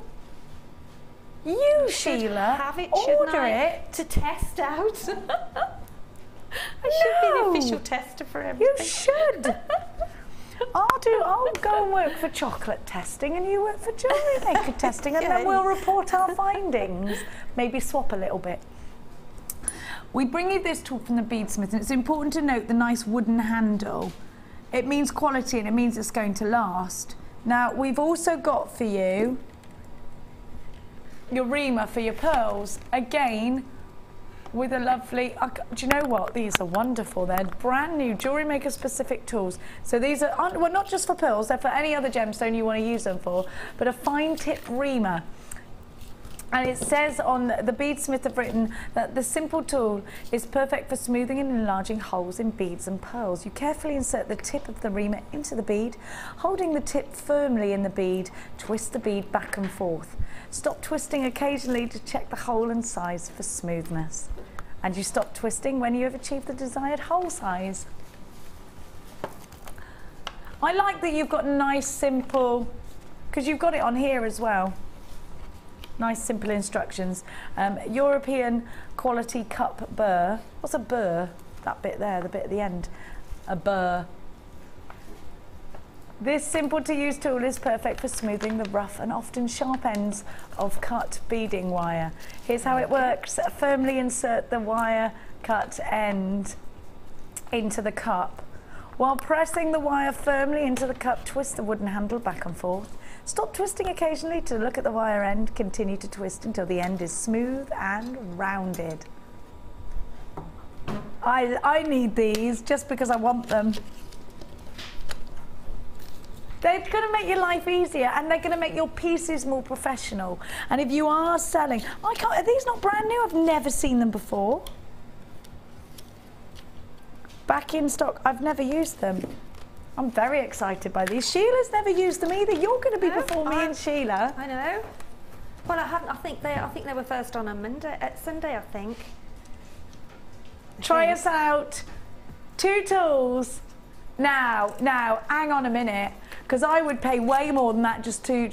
You, Sheila, have it, order it to test out. I should be the official tester for everything. You should. I'll go and work for chocolate testing, and you work for Jewellery Maker testing, and then we'll report our findings. Maybe swap a little bit. We bring you this tool from the beadsmith, and it's important to note the nice wooden handle. It means quality, and it means it's going to last. Now, we've also got for you your reamer for your pearls. Again, with a lovely, do you know what? These are wonderful. They're brand new Jewellery Maker specific tools. So these are, well, not just for pearls, they're for any other gemstone you want to use them for, but a fine tip reamer. And it says on the beadsmith have written that the simple tool is perfect for smoothing and enlarging holes in beads and pearls. You carefully insert the tip of the reamer into the bead, holding the tip firmly in the bead, twist the bead back and forth. Stop twisting occasionally to check the hole and size for smoothness. And you stop twisting when you have achieved the desired hole size. I like that you've got nice, simple, because you've got it on here as well. Nice, simple instructions. European quality cup burr. What's a burr? That bit there, the bit at the end. A burr. This simple to use tool is perfect for smoothing the rough and often sharp ends of cut beading wire. Here's how it works. Firmly insert the wire cut end into the cup. While pressing the wire firmly into the cup, twist the wooden handle back and forth. Stop twisting occasionally to look at the wire end. Continue to twist until the end is smooth and rounded. I need these just because I want them. They're going to make your life easier and they're going to make your pieces more professional. And if you are selling, are these not brand new? I've never seen them before. Back in stock, I've never used them. I'm very excited by these. Sheila's never used them either. You're going to be before me and Sheila. I know. Well, I haven't. I think they were first on Sunday, I think. Try us out. 2 tools. Now, hang on a minute, because I would pay way more than that just to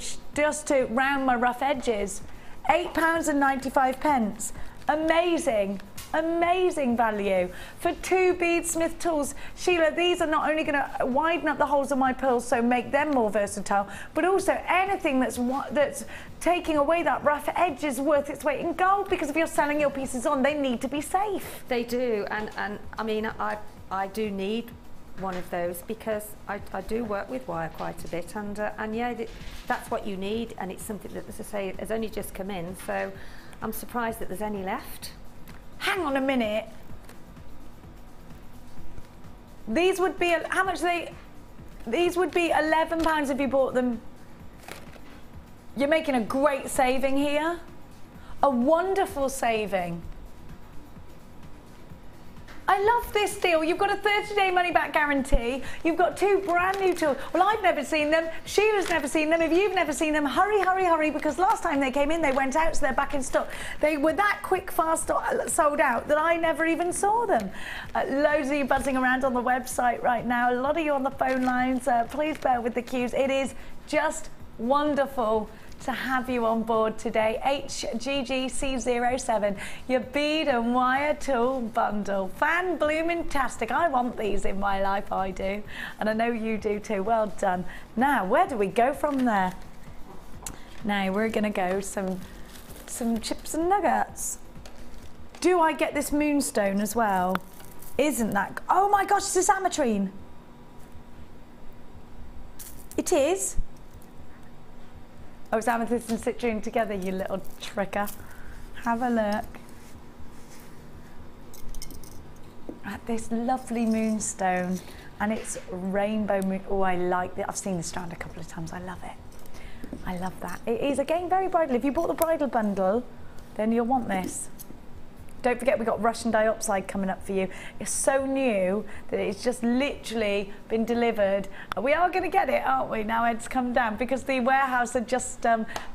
round my rough edges. £8.95. Amazing. Amazing value for 2 beadsmith tools. Sheila, these are not only going to widen up the holes of my pearls, so make them more versatile, but also anything that's taking away that rough edge is worth its weight in gold, because if you're selling your pieces on, they need to be safe. They do, and I mean, I do need one of those because I do work with wire quite a bit, and yeah, that's what you need, and it's something that, as I say, has only just come in, so I'm surprised that there's any left. Hang on a minute. These would be, how much these would be £11 if you bought them. You're making a great saving here. A wonderful saving. I love this deal. You've got a 30-day money-back guarantee. You've got 2 brand new tools. Well, I've never seen them. Sheila's never seen them. If you've never seen them, hurry, hurry, hurry, because last time they came in, they went out, so they're back in stock. They were that quick, fast, sold out that I never even saw them. Loads of you buzzing around on the website right now. A lot of you on the phone lines. Please bear with the queues. It is just wonderful to have you on board today. HGGC07, your bead and wire tool bundle. Fan bloomin-tastic. I want these in my life, I do. And I know you do too. Well done. Now, where do we go from there? Now, we're going to go some chips and nuggets. Do I get this moonstone as well? Isn't that... Oh my gosh, it's a ametrine. It is. Oh, it's amethyst and citrine together, you little tricker. Have a look at this lovely moonstone, and it's rainbow moon. Oh, I like that. I've seen this strand a couple of times. I love it. I love that. It is, again, very bridal. If you bought the bridal bundle, then you'll want this. Don't forget, we've got Russian dioxide coming up for you. It's so new that it's just literally been delivered. We are going to get it, aren't we? Now Ed's come down, because the warehouse are just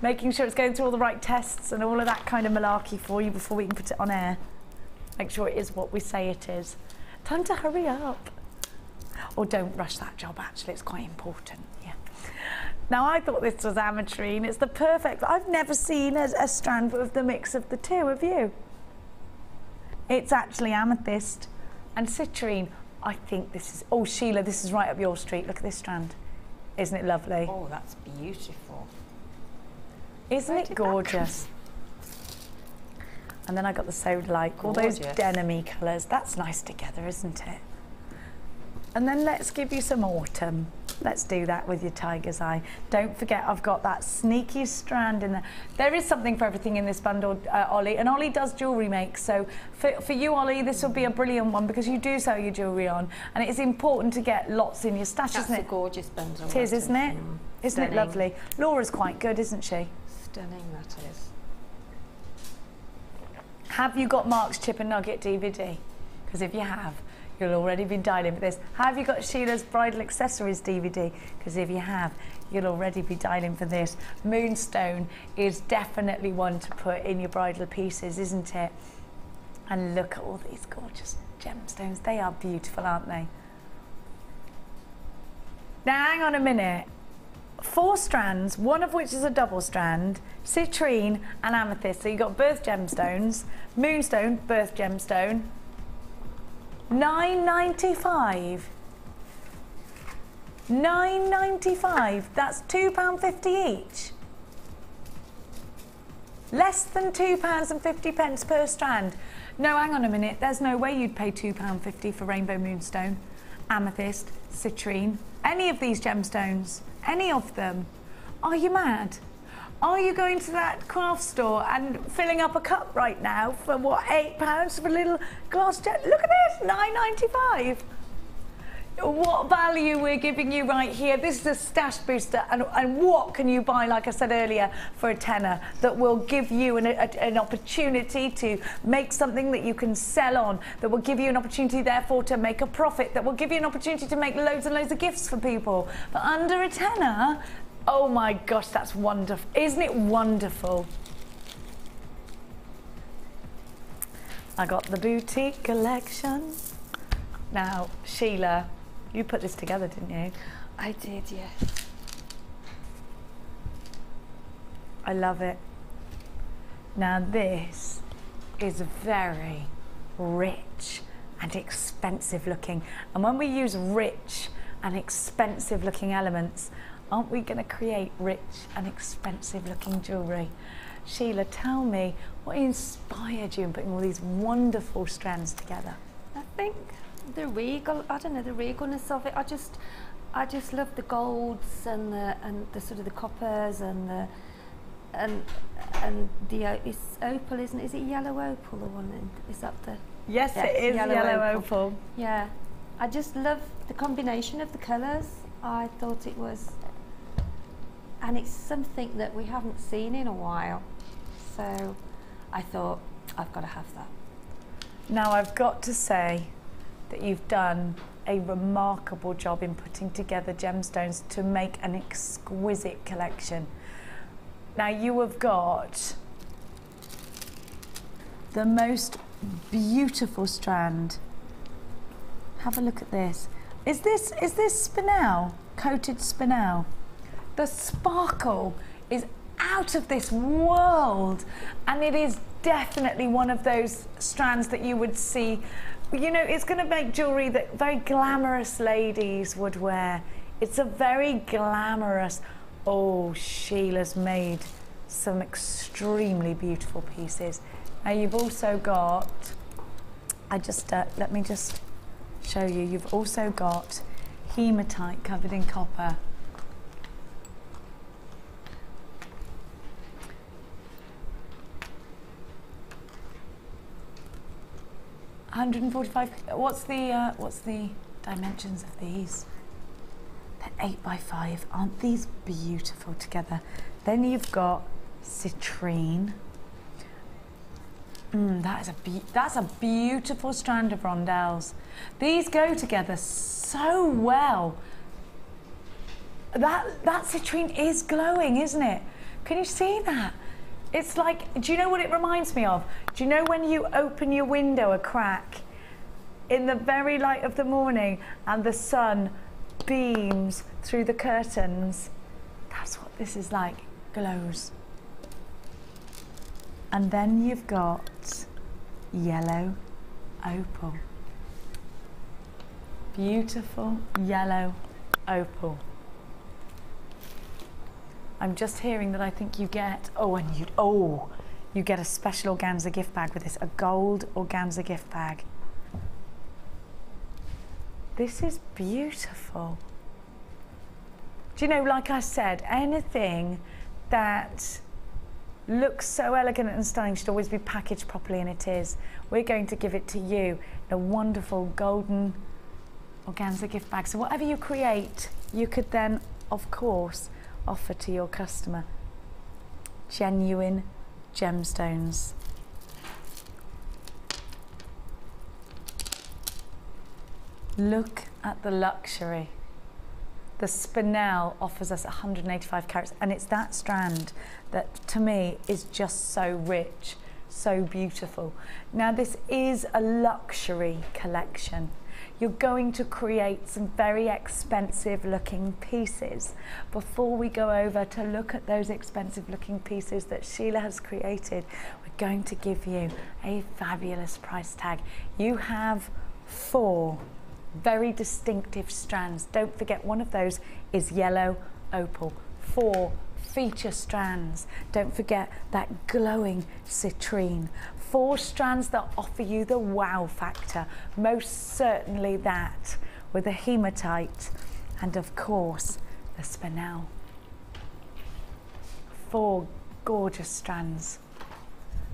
making sure it's going through all the right tests and all of that kind of malarkey for you before we can put it on air. Make sure it is what we say it is. Time to hurry up. Or don't rush that job, actually. It's quite important. Yeah. Now, I thought this was ametrine. It's the perfect... I've never seen a strand with the mix of the two, have you? It's actually amethyst and citrine. I think this is... Oh, Sheila, this is right up your street. Look at this strand. Isn't it lovely? Oh, that's beautiful. Isn't it gorgeous? And then I got the Sodalite. All those denim-y colours. That's nice together, isn't it? And then let's give you some autumn. Let's do that with your tiger's eye. Don't forget, I've got that sneaky strand in there. There is something for everything in this bundle, Ollie, and Ollie does jewellery make. So for you, Ollie, this will be a brilliant one, because you do sell your jewellery on, and it is important to get lots in your stash, isn't it? That's a gorgeous bundle. It is, isn't it? Isn't it lovely? Laura's quite good, isn't she? Stunning, that is. Have you got Mark's Chip and Nugget DVD? Because if you have, you'll already be dialing for this. Have you got Sheila's Bridal Accessories DVD? Because if you have, you'll already be dialing for this. Moonstone is definitely one to put in your bridal pieces, isn't it? And look at all these gorgeous gemstones. They are beautiful, aren't they? Now, hang on a minute. 4 strands, one of which is a double strand, citrine and amethyst. So you've got birth gemstones, moonstone, birth gemstone. £9.95. £9.95. That's £2.50 each. Less than £2.50 per strand. No, hang on a minute. There's no way you'd pay £2.50 for rainbow moonstone, amethyst, citrine, any of these gemstones, any of them. Are you mad? Are you going to that craft store and filling up a cup right now for what, £8 for a little glass gem? Look at this, £9.95. What value we're giving you right here. This is a stash booster, and what can you buy, like I said earlier, for a tenner that will give you an opportunity to make something that you can sell on, that will give you an opportunity therefore to make a profit, that will give you an opportunity to make loads and loads of gifts for people. But under a tenner, oh my gosh, that's wonderful. Isn't it wonderful? I got the boutique collection. Now, Sheila, you put this together, didn't you? I did, yes. I love it. Now this is very rich and expensive looking. And when we use rich and expensive looking elements, aren't we going to create rich and expensive looking jewellery? Sheila, tell me, what inspired you in putting all these wonderful strands together? I think the regal, I don't know, the regalness of it. I just love the golds and the sort of the coppers and the it's opal, isn't it? Is it yellow opal, the one is that the? Yes, yeah, it is yellow opal. Yeah, I just love the combination of the colours. I thought it was, and it's something that we haven't seen in a while. So I thought, I've got to have that. Now I've got to say that you've done a remarkable job in putting together gemstones to make an exquisite collection. Now you have got the most beautiful strand. Have a look at this. Is this spinel, coated spinel? The sparkle is out of this world, and it is definitely one of those strands that you would see. You know, it's going to make jewellery that very glamorous ladies would wear. It's a very glamorous. Oh, Sheila's made some extremely beautiful pieces. Now you've also got, let me just show you, you've also got hematite covered in copper. $145. What's the dimensions of these? They're 8 by 5. Aren't these beautiful together? Then you've got citrine. That's a beautiful strand of rondelles. These go together so well. That citrine is glowing, isn't it? Can you see that? It's like, do you know what it reminds me of? Do you know when you open your window a crack in the very light of the morning and the sun beams through the curtains? That's what this is like, glows. And then you've got yellow opal. Beautiful yellow opal. I'm just hearing that I think you get, you get a special organza gift bag with this, a gold organza gift bag. This is beautiful. Do you know, like I said, anything that looks so elegant and stunning should always be packaged properly, and it is. We're going to give it to you in a wonderful golden organza gift bag. So whatever you create, you could then, of course, offer to your customer. Genuine gemstones. Look at the luxury. The spinel offers us 185 carats, and it's that strand that to me is just so rich, so beautiful. Now this is a luxury collection. You're going to create some very expensive looking pieces. Before we go over to look at those expensive looking pieces that Sheila has created, we're going to give you a fabulous price tag. You have 4 very distinctive strands. Don't forget, one of those is yellow opal. 4 feature strands. Don't forget that glowing citrine. 4 strands that offer you the wow factor. Most certainly that with the hematite and of course the spinel. 4 gorgeous strands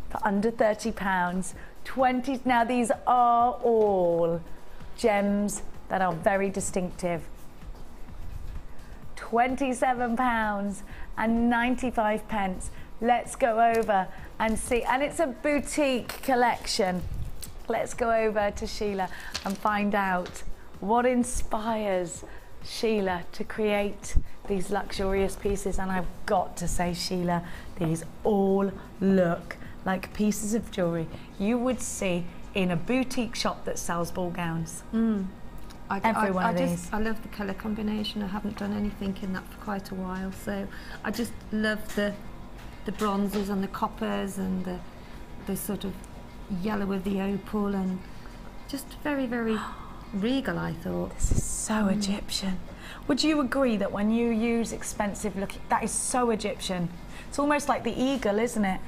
for under £30. 20. Now these are all gems that are very distinctive. £27.95. Let's go over and see, and it's a boutique collection. Let's go over to Sheila and find out what inspires Sheila to create these luxurious pieces. And I've got to say, Sheila, these all look like pieces of jewellery you would see in a boutique shop that sells ball gowns. Every one of these. I love the colour combination. I haven't done anything in that for quite a while, so I just love the bronzes and the coppers and the sort of yellow of the opal, and just very, very regal, I thought. This is so Egyptian. Would you agree that when you use expensive looking, that is so Egyptian? It's almost like the eagle, isn't it?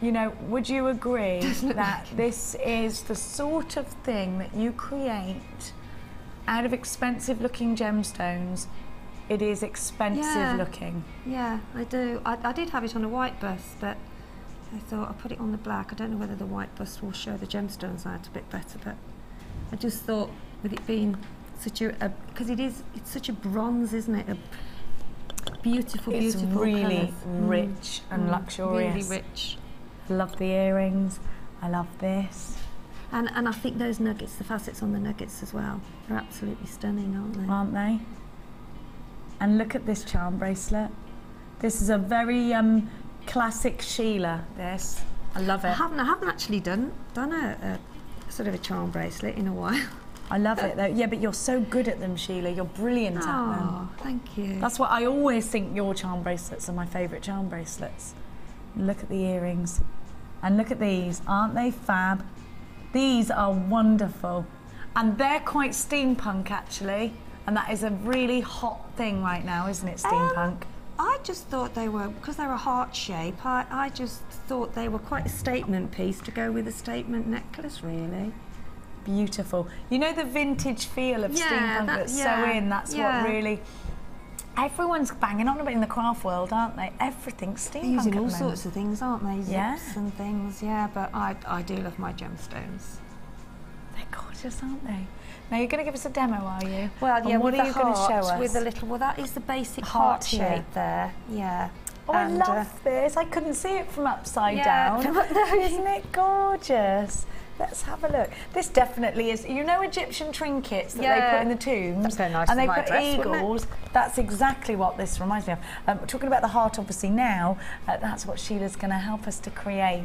You know, would you agree that this is the sort of thing that you create out of expensive looking gemstones? It is expensive looking. Yeah, I do. I did have it on a white bust, but I thought I'll put it on the black. I don't know whether the white bust will show the gemstones out a bit better, but I just thought with it being such a because it's such a bronze, isn't it? A beautiful, beautiful It's really colours. rich and luxurious. Really rich. I love the earrings. I love this. And I think those nuggets, the facets on the nuggets as well, are absolutely stunning, aren't they? Aren't they? And look at this charm bracelet. This is a very classic Sheila, this. I love it. I haven't actually done a sort of a charm bracelet in a while. I love it though. Yeah, but you're so good at them, Sheila. You're brilliant at them. Oh, thank you. That's what I always think, your charm bracelets are my favourite charm bracelets. Look at the earrings. And look at these, aren't they fab? These are wonderful. And they're quite steampunk actually. And that is a really hot thing right now, isn't it, steampunk? I just thought they were, because they're a heart shape, I just thought they were quite a statement piece to go with a statement necklace, really. Beautiful. You know the vintage feel of steampunk that's so in, that's what really... Everyone's banging on about it in the craft world, aren't they? Everything's steampunk. They're using all sorts of things, aren't they? Zips and things, but I do love my gemstones. They're gorgeous, aren't they? Now you're going to give us a demo, are you? Well, yeah, and what with are you going to show us? With a little, well, that is the basic heart shape there, Oh, and I love this. I couldn't see it from upside down. Isn't it gorgeous? Let's have a look. This definitely is, you know, Egyptian trinkets that they put in the tombs, that's very nice, and they put eagles. That's exactly what this reminds me of. Talking about the heart, obviously now, that's what Sheila's going to help us to create,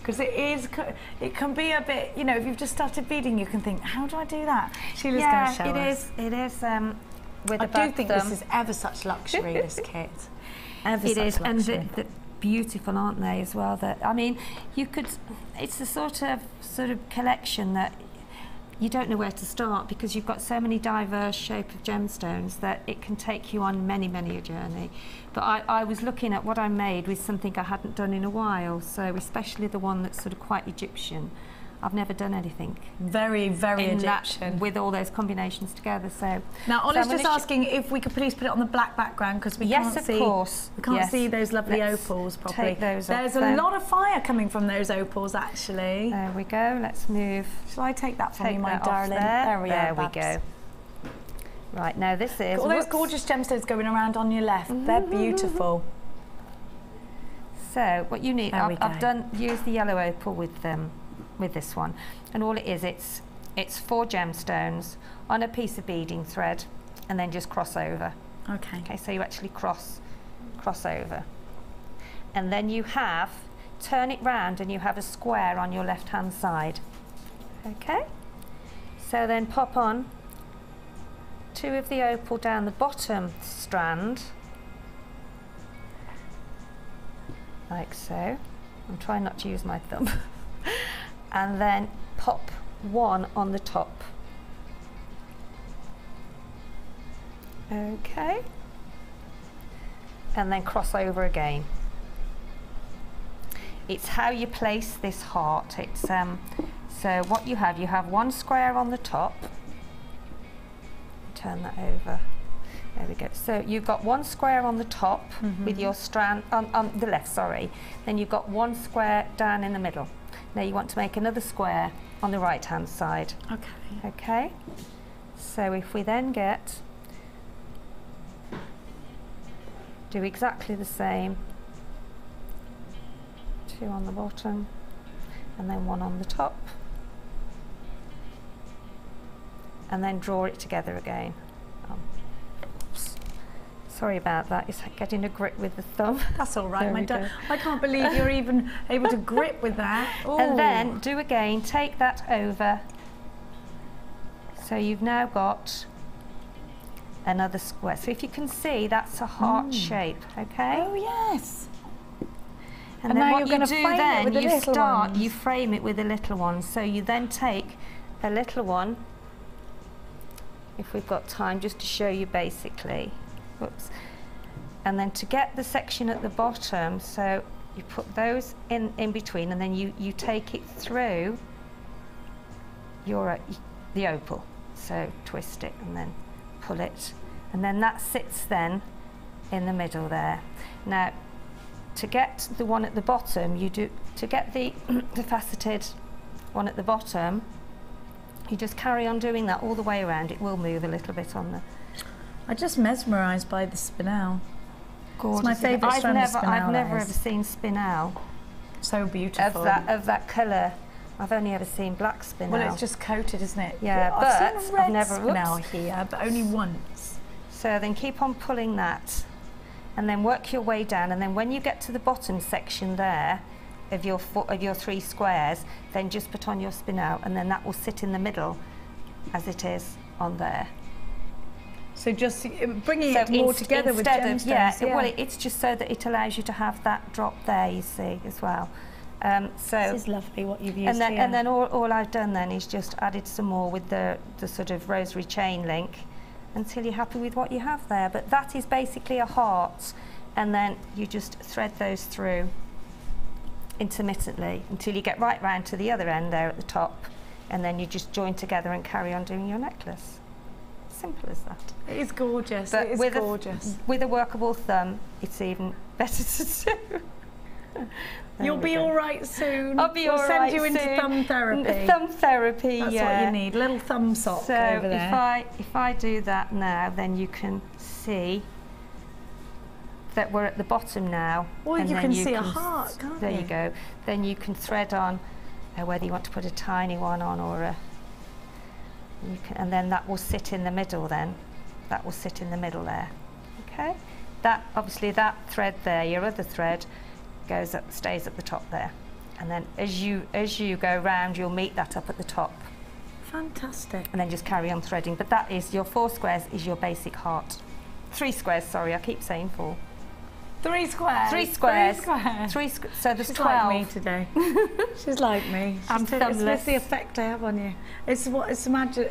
because it can be a bit, you know, if you've just started beading, you can think, how do I do that? Sheila's going to show us. It is. With I do think this is ever such luxury. This kit, ever it such is, luxury. and the beautiful, aren't they, as well? That I mean, you could. It's a sort of collection that you don't know where to start, because you've got so many diverse shape of gemstones that it can take you on many a journey. But I was looking at what I made with something I hadn't done in a while, so especially the one that's sort of quite Egyptian. I've never done anything very Egyptian with all those combinations together. So now Ollie's just asking if we could please put it on the black background, because we can't see. Yes, of course. We can't see those lovely opals properly. Take those There's off a lot of fire coming from those opals, actually. There we go. Let's move. Shall I take that from you, my darling? There we go. Right, now this is... All those gorgeous gemstones going around on your left. They're beautiful. So what you need, I've used the yellow opal with them. with this one. And all it is, it's 4 gemstones on a piece of beading thread, and then just cross over. Okay. Okay, so you actually cross over. And then you have, turn it round and you have a square on your left hand side. Okay? So then pop on 2 of the opal down the bottom strand, like so. I'm trying not to use my thumb. And then pop 1 on the top. Okay. And then cross over again. It's how you place this heart. It's so what you have 1 square on the top. Turn that over. There we go. So you've got 1 square on the top with your strand on the left, sorry. Then you've got 1 square down in the middle. Now you want to make another square on the right hand side. Okay. Okay. So if we then do exactly the same. 2 on the bottom and then 1 on the top. And then draw it together again. Oops. Sorry about that, it's like getting a grip with the thumb. That's all right, I can't believe you're even able to grip with that. Ooh. And then do again, take that over. So you've now got another square. So if you can see, that's a heart shape, okay? Oh yes. And then what you do then, you frame it with the little one. So you then take a little one, if we've got time, just to show you basically. Whoops. And then to get the section at the bottom, so you put those in between, and then you take it through the opal. So twist it and then pull it, and then that sits then in the middle there. Now, to get the one at the bottom, to get the faceted one at the bottom, you just carry on doing that all the way around. It will move a little bit on the... I'm just mesmerised by the spinel. Gorgeous. It's my favourite strand of spinel. I've never ever seen spinel. So beautiful. Of that colour. I've only ever seen black spinel. Well, it's just coated, isn't it? Yeah, I've but seen a red I've never spinel here, but only once. So then keep on pulling that, and then work your way down, and then when you get to the bottom section there, of your 3 squares, then just put on your spinel, and then that will sit in the middle as it is on there. So just bringing it more together with gemstones. Well, it's just so that it allows you to have that drop there, you see, as well. So this is lovely what you've used here. And then all I've done then is just added some more with the sort of rosary chain link until you're happy with what you have there. But that is basically a heart, and then you just thread those through intermittently until you get right round to the other end there at the top, and then you just join together and carry on doing your necklace. Simple as that. It is gorgeous. But it is gorgeous. With a workable thumb, it's even better to do. You'll be all right soon. I'll be all right soon. We'll send you into thumb therapy. Thumb therapy, That's what you need. Little thumb sock so over there. if I do that now, then you can see that we're at the bottom now. Well, and you then can see a heart, can't you? There you go. Then you can thread on whether you want to put a tiny one on or a... and then that will sit in the middle then. That will sit in the middle there. Okay? That, obviously that thread there, your other thread, goes up, stays at the top there. And then as you go round, you'll meet that up at the top. Fantastic. And then just carry on threading. But that is, your 4 squares is your basic heart. 3 squares, sorry, I keep saying 4. 3 squares. 3 squares. 3 squares. 3 so there's She's 12. Like me today. She's like me. I'm thumbless. It's the effect I have on you. It's imagine.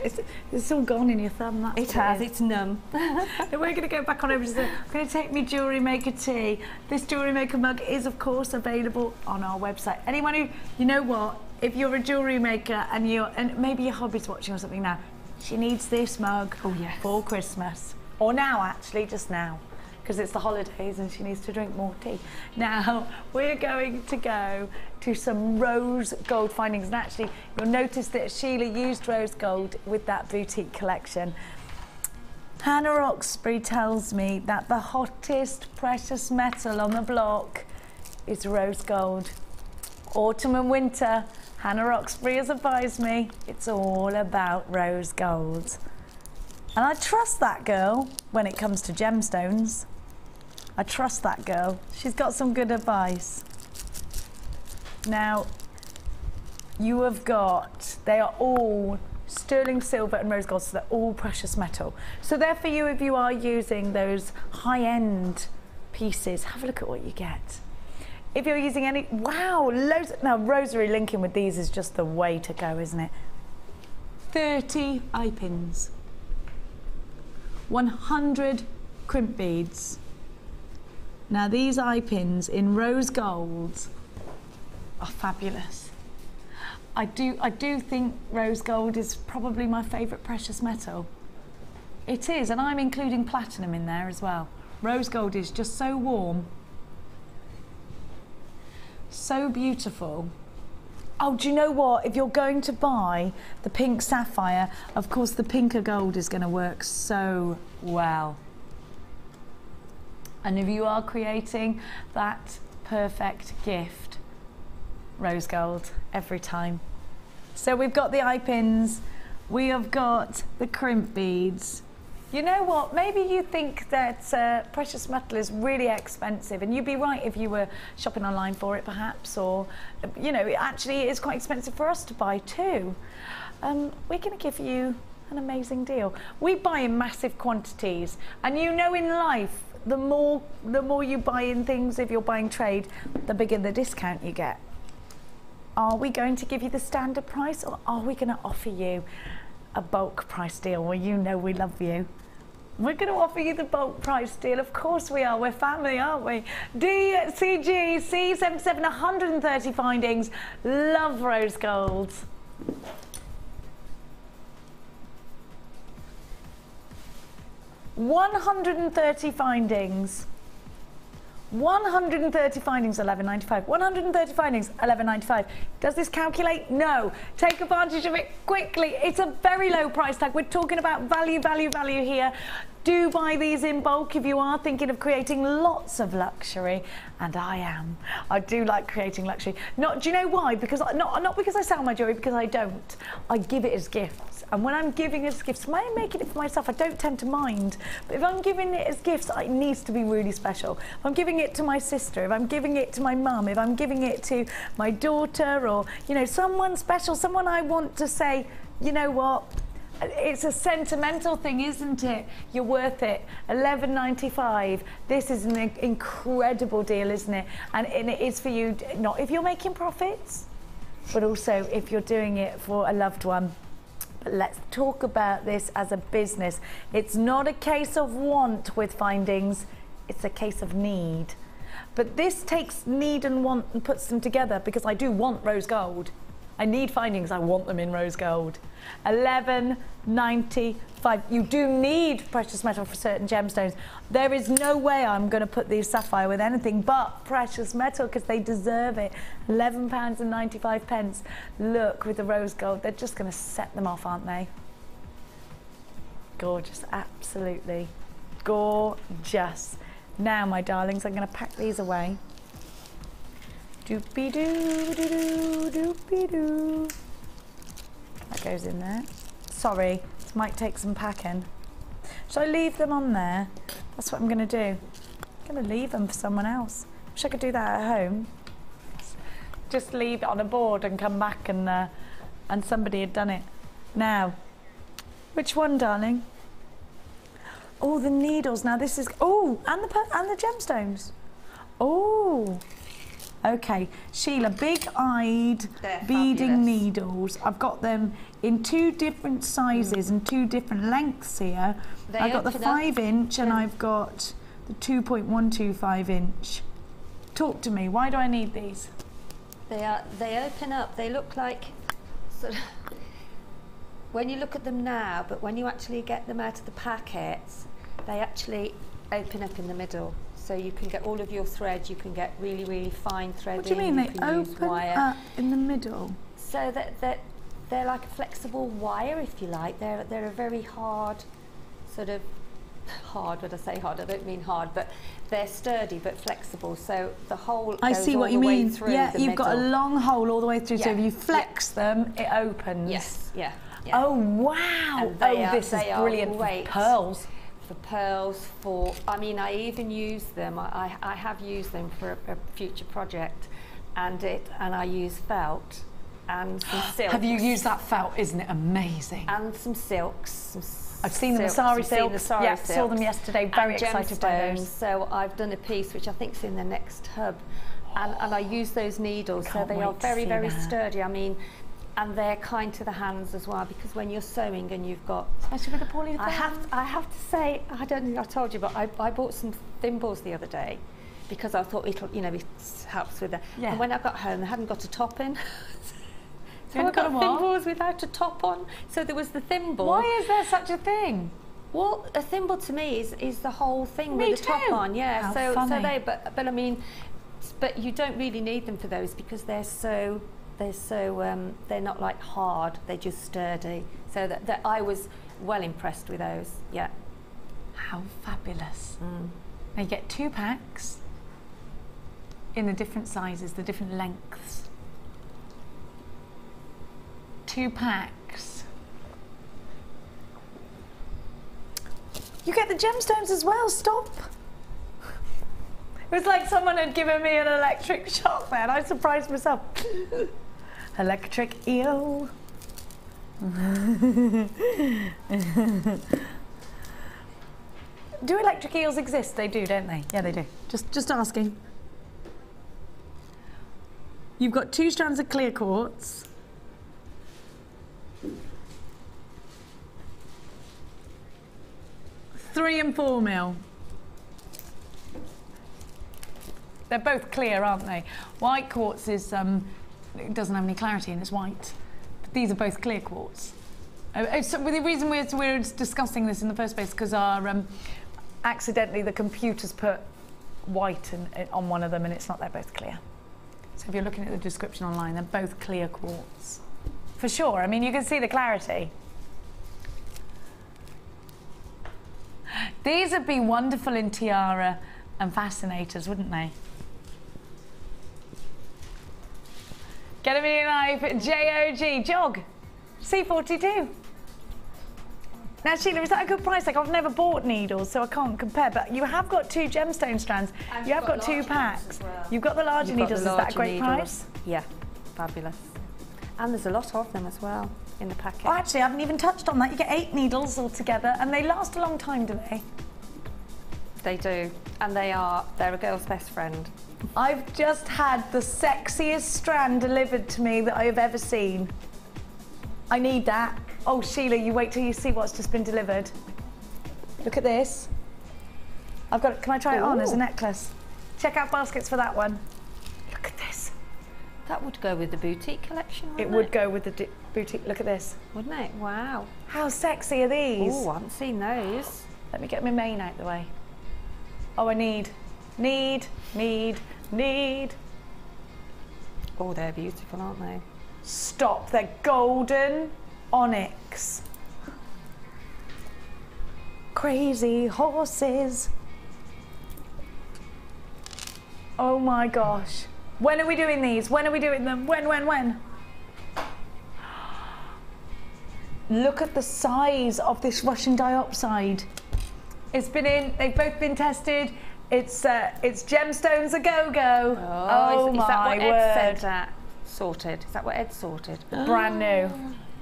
It's all gone in your thumb. That's it has. It's numb. We're going to go back on over to the. I'm going to take me Jewellery Maker tea. This Jewellery Maker mug is of course available on our website. Anyone who, you know what, if you're a jewellery maker and maybe your hobby's watching or something now, she needs this mug for Christmas, or now actually, just now, because it's the holidays and she needs to drink more tea. Now, we're going to go to some rose gold findings, and actually you'll notice that Sheila used rose gold with that boutique collection. Hannah Roxbury tells me that the hottest precious metal on the block is rose gold. Autumn and winter Hannah Roxbury has advised me it's all about rose gold. And I trust that girl when it comes to gemstones. I trust that girl. She's got some good advice. Now, you have got, they are all sterling silver and rose gold, so they're all precious metal. So there for you, if you are using those high-end pieces, have a look at what you get. If you're using any, wow, loads. Now, rosary linking with these is just the way to go, isn't it? 30 eye pins, 100 crimp beads. Now, these eye pins in rose gold are fabulous. I do think rose gold is probably my favourite precious metal. It is, and I'm including platinum in there as well. Rose gold is just so warm. So beautiful. Oh, do you know what? If you're going to buy the pink sapphire, of course the pinker gold is going to work so well. And if you are creating that perfect gift, rose gold every time. So we've got the eye pins, we have got the crimp beads. You know what, maybe you think that precious metal is really expensive, and you'd be right if you were shopping online for it perhaps, or, you know, it actually is quite expensive for us to buy too. We're going to give you an amazing deal. We buy in massive quantities, and you know in life, the more you buy in things, if you're buying trade, the bigger the discount you get. Are we going to give you the standard price, or are we going to offer you a bulk price deal? Well, you know we love you. We're going to offer you the bulk price deal. Of course we are. We're family, aren't we? DCG C77 130 findings. Love rose gold. $130 findings. 130 findings, $11.95. 130 findings, $11.95. Does this calculate? No. Take advantage of it quickly. It's a very low price tag. We're talking about value, value, value here. Do buy these in bulk if you are thinking of creating lots of luxury, and I am. I do like creating luxury. Do you know why? Because not because I sell my jewellery, because I don't. I give it as gifts, and when I'm giving it as gifts, when I'm making it for myself, I don't tend to mind. But if I'm giving it as gifts, it needs to be really special. If I'm giving it to my sister, if I'm giving it to my mum, if I'm giving it to my daughter, or, you know, someone special, someone I want to say, you know what? It's a sentimental thing, isn't it? You're worth it. $11.95. This is an incredible deal, isn't it? And it is for you, not if you're making profits, but also if you're doing it for a loved one. But let's talk about this as a business. It's not a case of want with findings, it's a case of need. But this takes need and want and puts them together, because I do want rose gold. I need findings, I want them in rose gold. $11.95. You do need precious metal for certain gemstones. There is no way I'm going to put these sapphire with anything but precious metal, because they deserve it. £11.95. Look, with the rose gold, they're just going to set them off, aren't they? Gorgeous, absolutely gorgeous. Now, my darlings, I'm going to pack these away. Doopy-doo, doo-doo, doopy-doo. That goes in there. Sorry, this might take some packing. Shall I leave them on there? That's what I'm going to do. I'm going to leave them for someone else. Wish I could do that at home. Just leave it on a board and come back and somebody had done it. Now, which one, darling? Oh, the needles. Now this is, oh, and the gemstones. Oh. Okay, Sheila, big-eyed beading needles. I've got them in 2 different sizes and 2 different lengths here. I've got the 5-inch and I've got the 2.125 inch. Talk to me, why do I need these? They open up, they look like, sort of, when you look at them now, but when you actually get them out of the packets, they actually open up in the middle. So you can get all of your threads, you can get really, really fine threading. What do you mean, they open up in the middle? So that they're like a flexible wire, if you like. They're a very hard sort of hard. When I say hard, I don't mean hard, but they're sturdy but flexible. So the hole I goes see all what the you way mean. through Yeah, the you've got a middle. long hole all the way through. So Yeah. if you flex them, it opens. Yes. Yeah. Oh wow! And they are, this is brilliant great for pearls. For pearls, I mean, I even use them. I have used them for a future project, and I use felt and some silks. Have you used that felt? Isn't it amazing? And some silks. I've seen them, the sari silks. Yeah, saw them yesterday. Very excited by those. So I've done a piece which I think is in the next hub, and I use those needles. So they are very, very sturdy. I mean. And they're kind to the hands as well, because when you're sewing and you've got... Especially with a poorly I have to say, I don't think I told you, but I bought some thimbles the other day because I thought it'll, you know, it helps with that. Yeah. And when I got home, they hadn't got a top in. So I got got a what? thimbles without a top on. So there was the thimble. Why is there such a thing? Well, a thimble to me is the whole thing Me with the top too. on. Yeah. How so funny. but I mean, but you don't really need them for those because they're not like hard, they're just sturdy. So that I was well impressed with those. Yeah. How fabulous. Now you get 2 packs in the different sizes, the different lengths. 2 packs. You get the gemstones as well, stop. It was like someone had given me an electric shock there and I surprised myself. Electric eel. Do electric eels exist? They do, don't they? Yeah, they do. Just asking. You've got 2 strands of clear quartz. Three and 4 mil. They're both clear, aren't they? White quartz is it doesn't have any clarity and it's white. But these are both clear quartz. So the reason we're discussing this in the first place is because our accidentally the computer's put white on one of them and it's not. They're both clear. So if you're looking at the description online, they're both clear quartz. For sure. I mean, you can see the clarity. These would be wonderful in tiara and fascinators, wouldn't they? Get a mini knife, JOG, jog, C42. Now, Sheila, is that a good price? Like, I've never bought needles, so I can't compare, but you have got 2 gemstone strands. And you have got 2 packs. Well. You've got the larger needles. Is that a great price? Yeah, fabulous. And there's a lot of them as well in the packet. Oh, actually, I haven't even touched on that. You get 8 needles altogether, and they last a long time, do they? They do, and they're a girl's best friend. I've just had the sexiest strand delivered to me that I have ever seen. I need that. Oh, Sheila, you wait till you see what's just been delivered. Look at this. I've got. Can I try it on as a necklace? Check out baskets for that one. Look at this. That would go with the boutique collection, wouldn't It would go with the boutique. Look at this. Wouldn't it? Wow. How sexy are these? Oh, I haven't seen those. Let me get my mane out the way. Oh, I need. Oh, they're beautiful, aren't they? Stop, they're golden onyx. Crazy horses. Oh my gosh. When are we doing these? When are we doing them? When? Look at the size of this Russian dioxide. It's been in, they've both been tested. It's gemstones a go-go. Oh, is that what my Ed word. said? Sorted. Is that what Ed sorted? Brand new.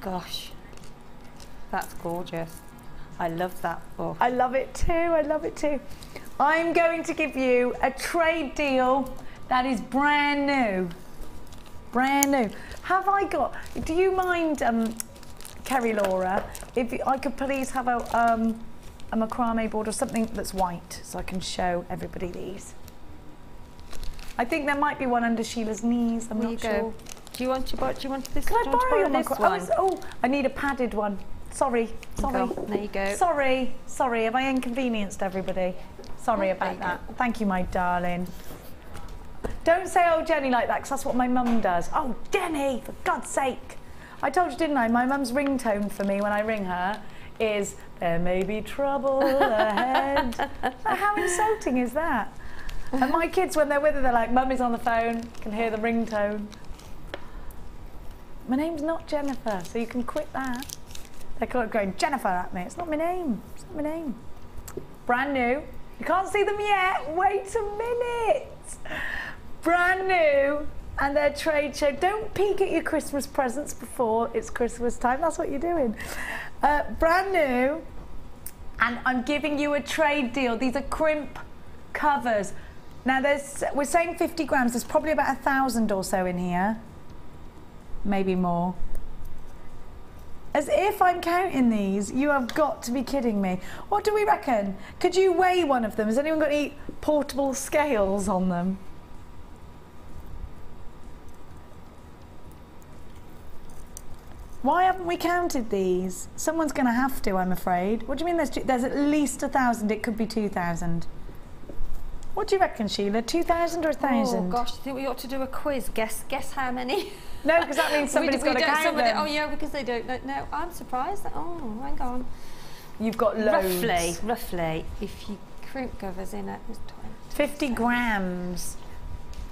Gosh, that's gorgeous. I love that book. I love it too, I love it too. I'm going to give you a trade deal that is brand new. Brand new. Have I got, do you mind, Kerry Laura, if I could please have a macrame board or something that's white so I can show everybody these. I think there might be one under Sheila's knees, I'm not sure. Do you want this? Can I borrow your this macrame? one? Oh, I need a padded one. Sorry. There you go. Sorry, have I inconvenienced everybody? Sorry about that. Thank you, my darling. Don't say, oh, Jenny, like that, because that's what my mum does. Oh, Jenny, for God's sake. I told you, didn't I? My mum's ringtone for me when I ring her is there may be trouble ahead. How insulting is that? And my kids, when they're with her, they're like, Mummy's on the phone, can hear the ringtone. My name's not Jennifer, so you can quit that. They're going, Jennifer at me. It's not my name. It's not my name. Brand new. You can't see them yet. Wait a minute. Brand new. And their trade show. Don't peek at your Christmas presents before it's Christmas time. That's what you're doing. Brand new. And I'm giving you a trade deal. These are crimp covers. Now, we're saying 50 grams. There's probably about 1,000 or so in here. Maybe more. As if I'm counting these. You have got to be kidding me. What do we reckon? Could you weigh one of them? Has anyone got any portable scales on them? Why haven't we counted these? Someone's going to have to, I'm afraid. What do you mean there's at least 1,000? It could be 2,000. What do you reckon, Sheila? 2,000 or 1,000? Oh gosh, I think we ought to do a quiz. Guess how many? No, because that means somebody's got to count them. Oh yeah, because they don't know. No, I'm surprised. Oh, hang on. You've got loads. Roughly, if you crimp covers in it, there's 50 grams.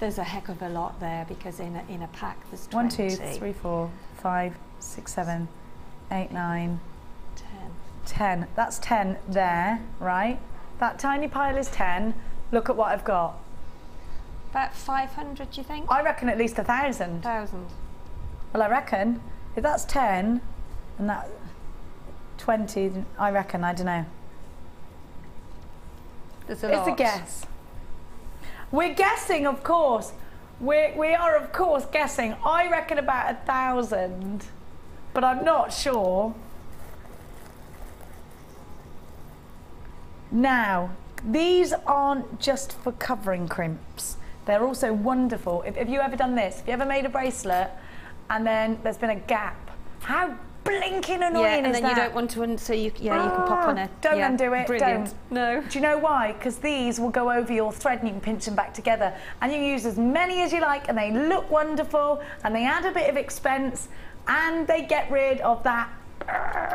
There's a heck of a lot there because in a pack there's 20. 1, 2, 3, 4, 5, 6, 7, 8, 9, 10. That's 10 there, right? That tiny pile is 10. Look at what I've got. About 500, do you think? I reckon at least 1,000. 1,000. Well, I reckon if that's 10 and that 20, I reckon, I don't know. There's a lot. It's a guess. We're guessing, of course. We are, of course, guessing. I reckon about 1,000, but I'm not sure. Now, these aren't just for covering crimps. They're also wonderful. Have you ever done this? Have you ever made a bracelet and then there's been a gap? How blinking annoying is that? Yeah, and then you don't want to, so you can pop on it. Don't undo it. Brilliant. Don't. No. Do you know why? Because these will go over your thread and you can pinch them back together. And you can use as many as you like and they look wonderful and they add a bit of expense and they get rid of that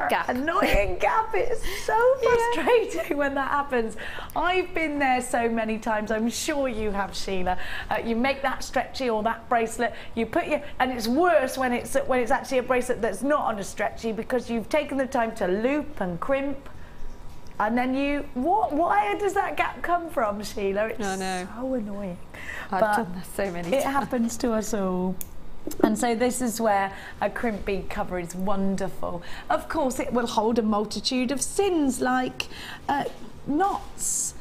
gap. Annoying gap. It's so frustrating when that happens. I've been there so many times. I'm sure you have, Sheila. You make that stretchy or that bracelet. You put and it's worse when it's actually a bracelet that's not on a stretchy because you've taken the time to loop and crimp. And then why does that gap come from, Sheila? It's so annoying. I've done that so many times. It happens to us all. And so this is where a crimp bead cover is wonderful. Of course, it will hold a multitude of sins like knots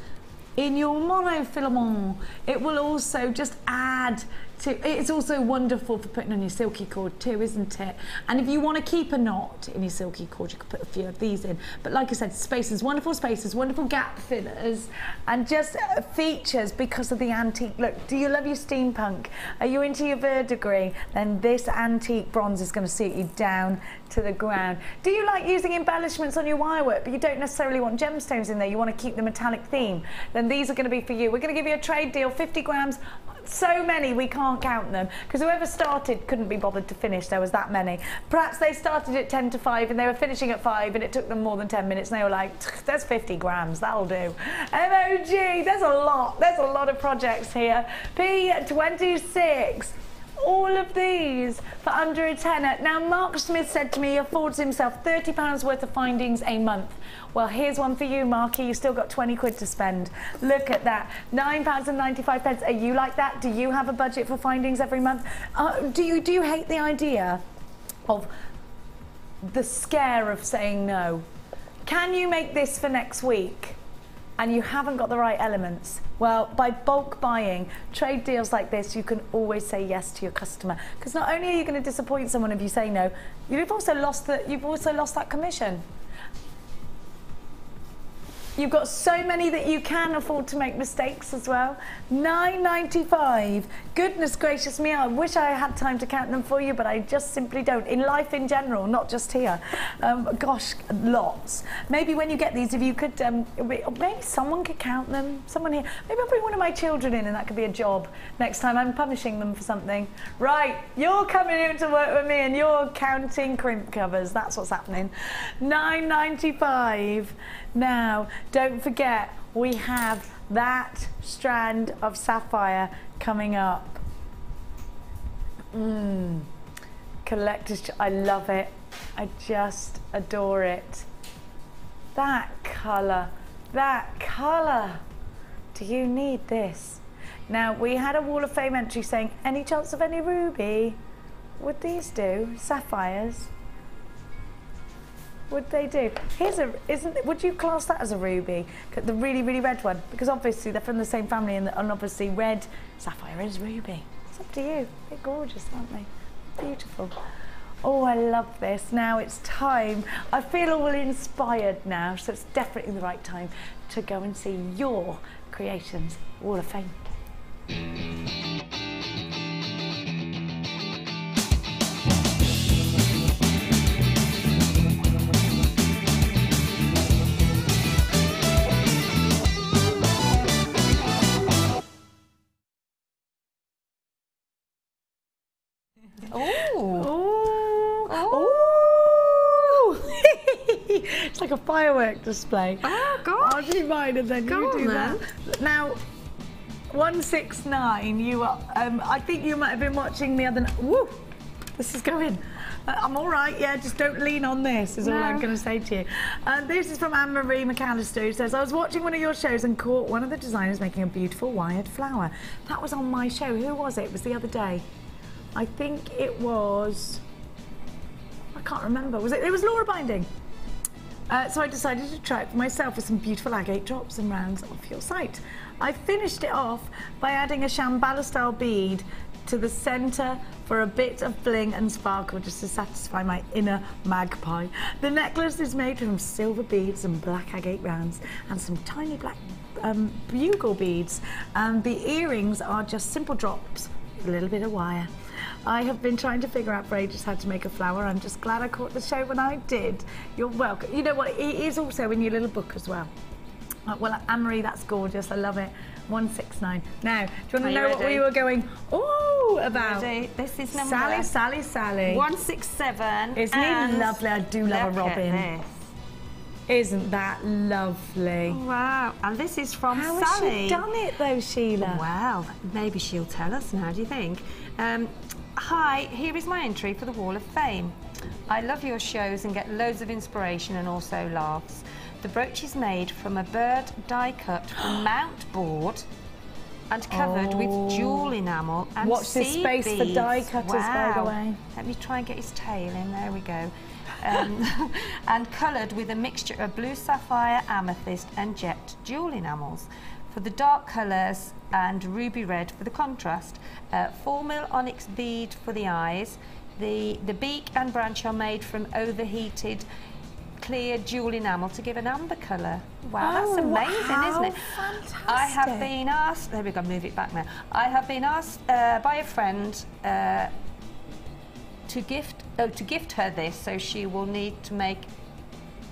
in your monofilament. It will also just add to, it's also wonderful for putting on your silky cord too, isn't it? And if you want to keep a knot in your silky cord, you could put a few of these in. But like I said, spaces, wonderful gap fillers, and just features because of the antique look. Do you love your steampunk? Are you into your verdigris? Then this antique bronze is going to suit you down to the ground. Do you like using embellishments on your wirework, but you don't necessarily want gemstones in there? You want to keep the metallic theme? Then these are going to be for you. We're going to give you a trade deal, 50 grams. So many we can't count them because whoever started couldn't be bothered to finish. There was that many. Perhaps they started at 10 to 5 and they were finishing at 5 and it took them more than 10 minutes and they were like, there's 50 grams, that'll do. MOG, there's a lot of projects here. P26, all of these for under a tenner. Now Mark Smith said to me he affords himself £30 worth of findings a month. Well, here's one for you, Marky. You've still got 20 quid to spend. Look at that. £9.95. Are you like that? Do you have a budget for findings every month? Do you hate the idea of the scare of saying no? Can you make this for next week and you haven't got the right elements? Well, by bulk buying, trade deals like this, you can always say yes to your customer. Because not only are you going to disappoint someone if you say no, you've also lost that commission. You've got so many that you can afford to make mistakes as well. £9.95. Goodness gracious me, I wish I had time to count them for you, but I just simply don't. In life in general, not just here. Gosh, lots. Maybe when you get these, if you could, maybe someone could count them. Someone here. Maybe I'll bring one of my children in and that could be a job. Next time I'm punishing them for something. Right, you're coming in to work with me and you're counting crimp covers. That's what's happening. £9.95. Now, don't forget, we have that strand of sapphire coming up. Collector's, I love it. I just adore it. That colour, that colour. Do you need this? Now, we had a Wall of Fame entry saying, any chance of any ruby? Would these do? Sapphires? Would they do? Here's a, would you class that as a ruby? The really, really red one? Because obviously they're from the same family and obviously red sapphire is ruby. It's up to you. They're gorgeous, aren't they? Beautiful. Oh, I love this. Now it's time. I feel all inspired now, so it's definitely the right time to go and see your creations. Wall of Fame. It's like a firework display. Oh, gosh. I'll do mine and then you do that. Now, 169, you are, I think you might have been watching the other night. Woo! This is going. I'm all right, yeah, just don't lean on this, is all I'm going to say to you. This is from Anne-Marie McAllister, who says, I was watching one of your shows and caught one of the designers making a beautiful wired flower. That was on my show. Who was it? It was the other day. I think it was, I can't remember. Was it? It was Laura Binding. So I decided to try it for myself with some beautiful agate drops and rounds off your site. I finished it off by adding a Shambhala style bead to the centre for a bit of bling and sparkle just to satisfy my inner magpie. The necklace is made from silver beads and black agate rounds and some tiny black bugle beads, and the earrings are just simple drops with a little bit of wire. I have been trying to figure out for ages how to make a flower. I'm just glad I caught the show when I did. You're welcome. You know what, it is also in your little book as well. Well, Anne-Marie, that's gorgeous. I love it. 169. Now, do you want to know what we were going, ooh, about? Ready? This is number... Sally. 167. Isn't he lovely? I do love a robin. Isn't that lovely? Wow. And this is from Sally. How has she done it though, Sheila? Well, maybe she'll tell us now, do you think? Hi, here is my entry for the Wall of Fame. I love your shows and get loads of inspiration and also laughs. The brooch is made from a bird die cut from mount board and covered with jewel enamel and watch this space beads. for die cutters, by the way. Let me try and get his tail in. There we go. And coloured with a mixture of blue sapphire, amethyst and jet jewel enamels for the dark colours and ruby red for the contrast. 4mm onyx bead for the eyes. The beak and branch are made from overheated clear jewel enamel to give an amber colour. Wow, that's amazing, isn't it? Fantastic. I have been asked, there we go, move it back now. I have been asked by a friend to gift her this, so she will need to make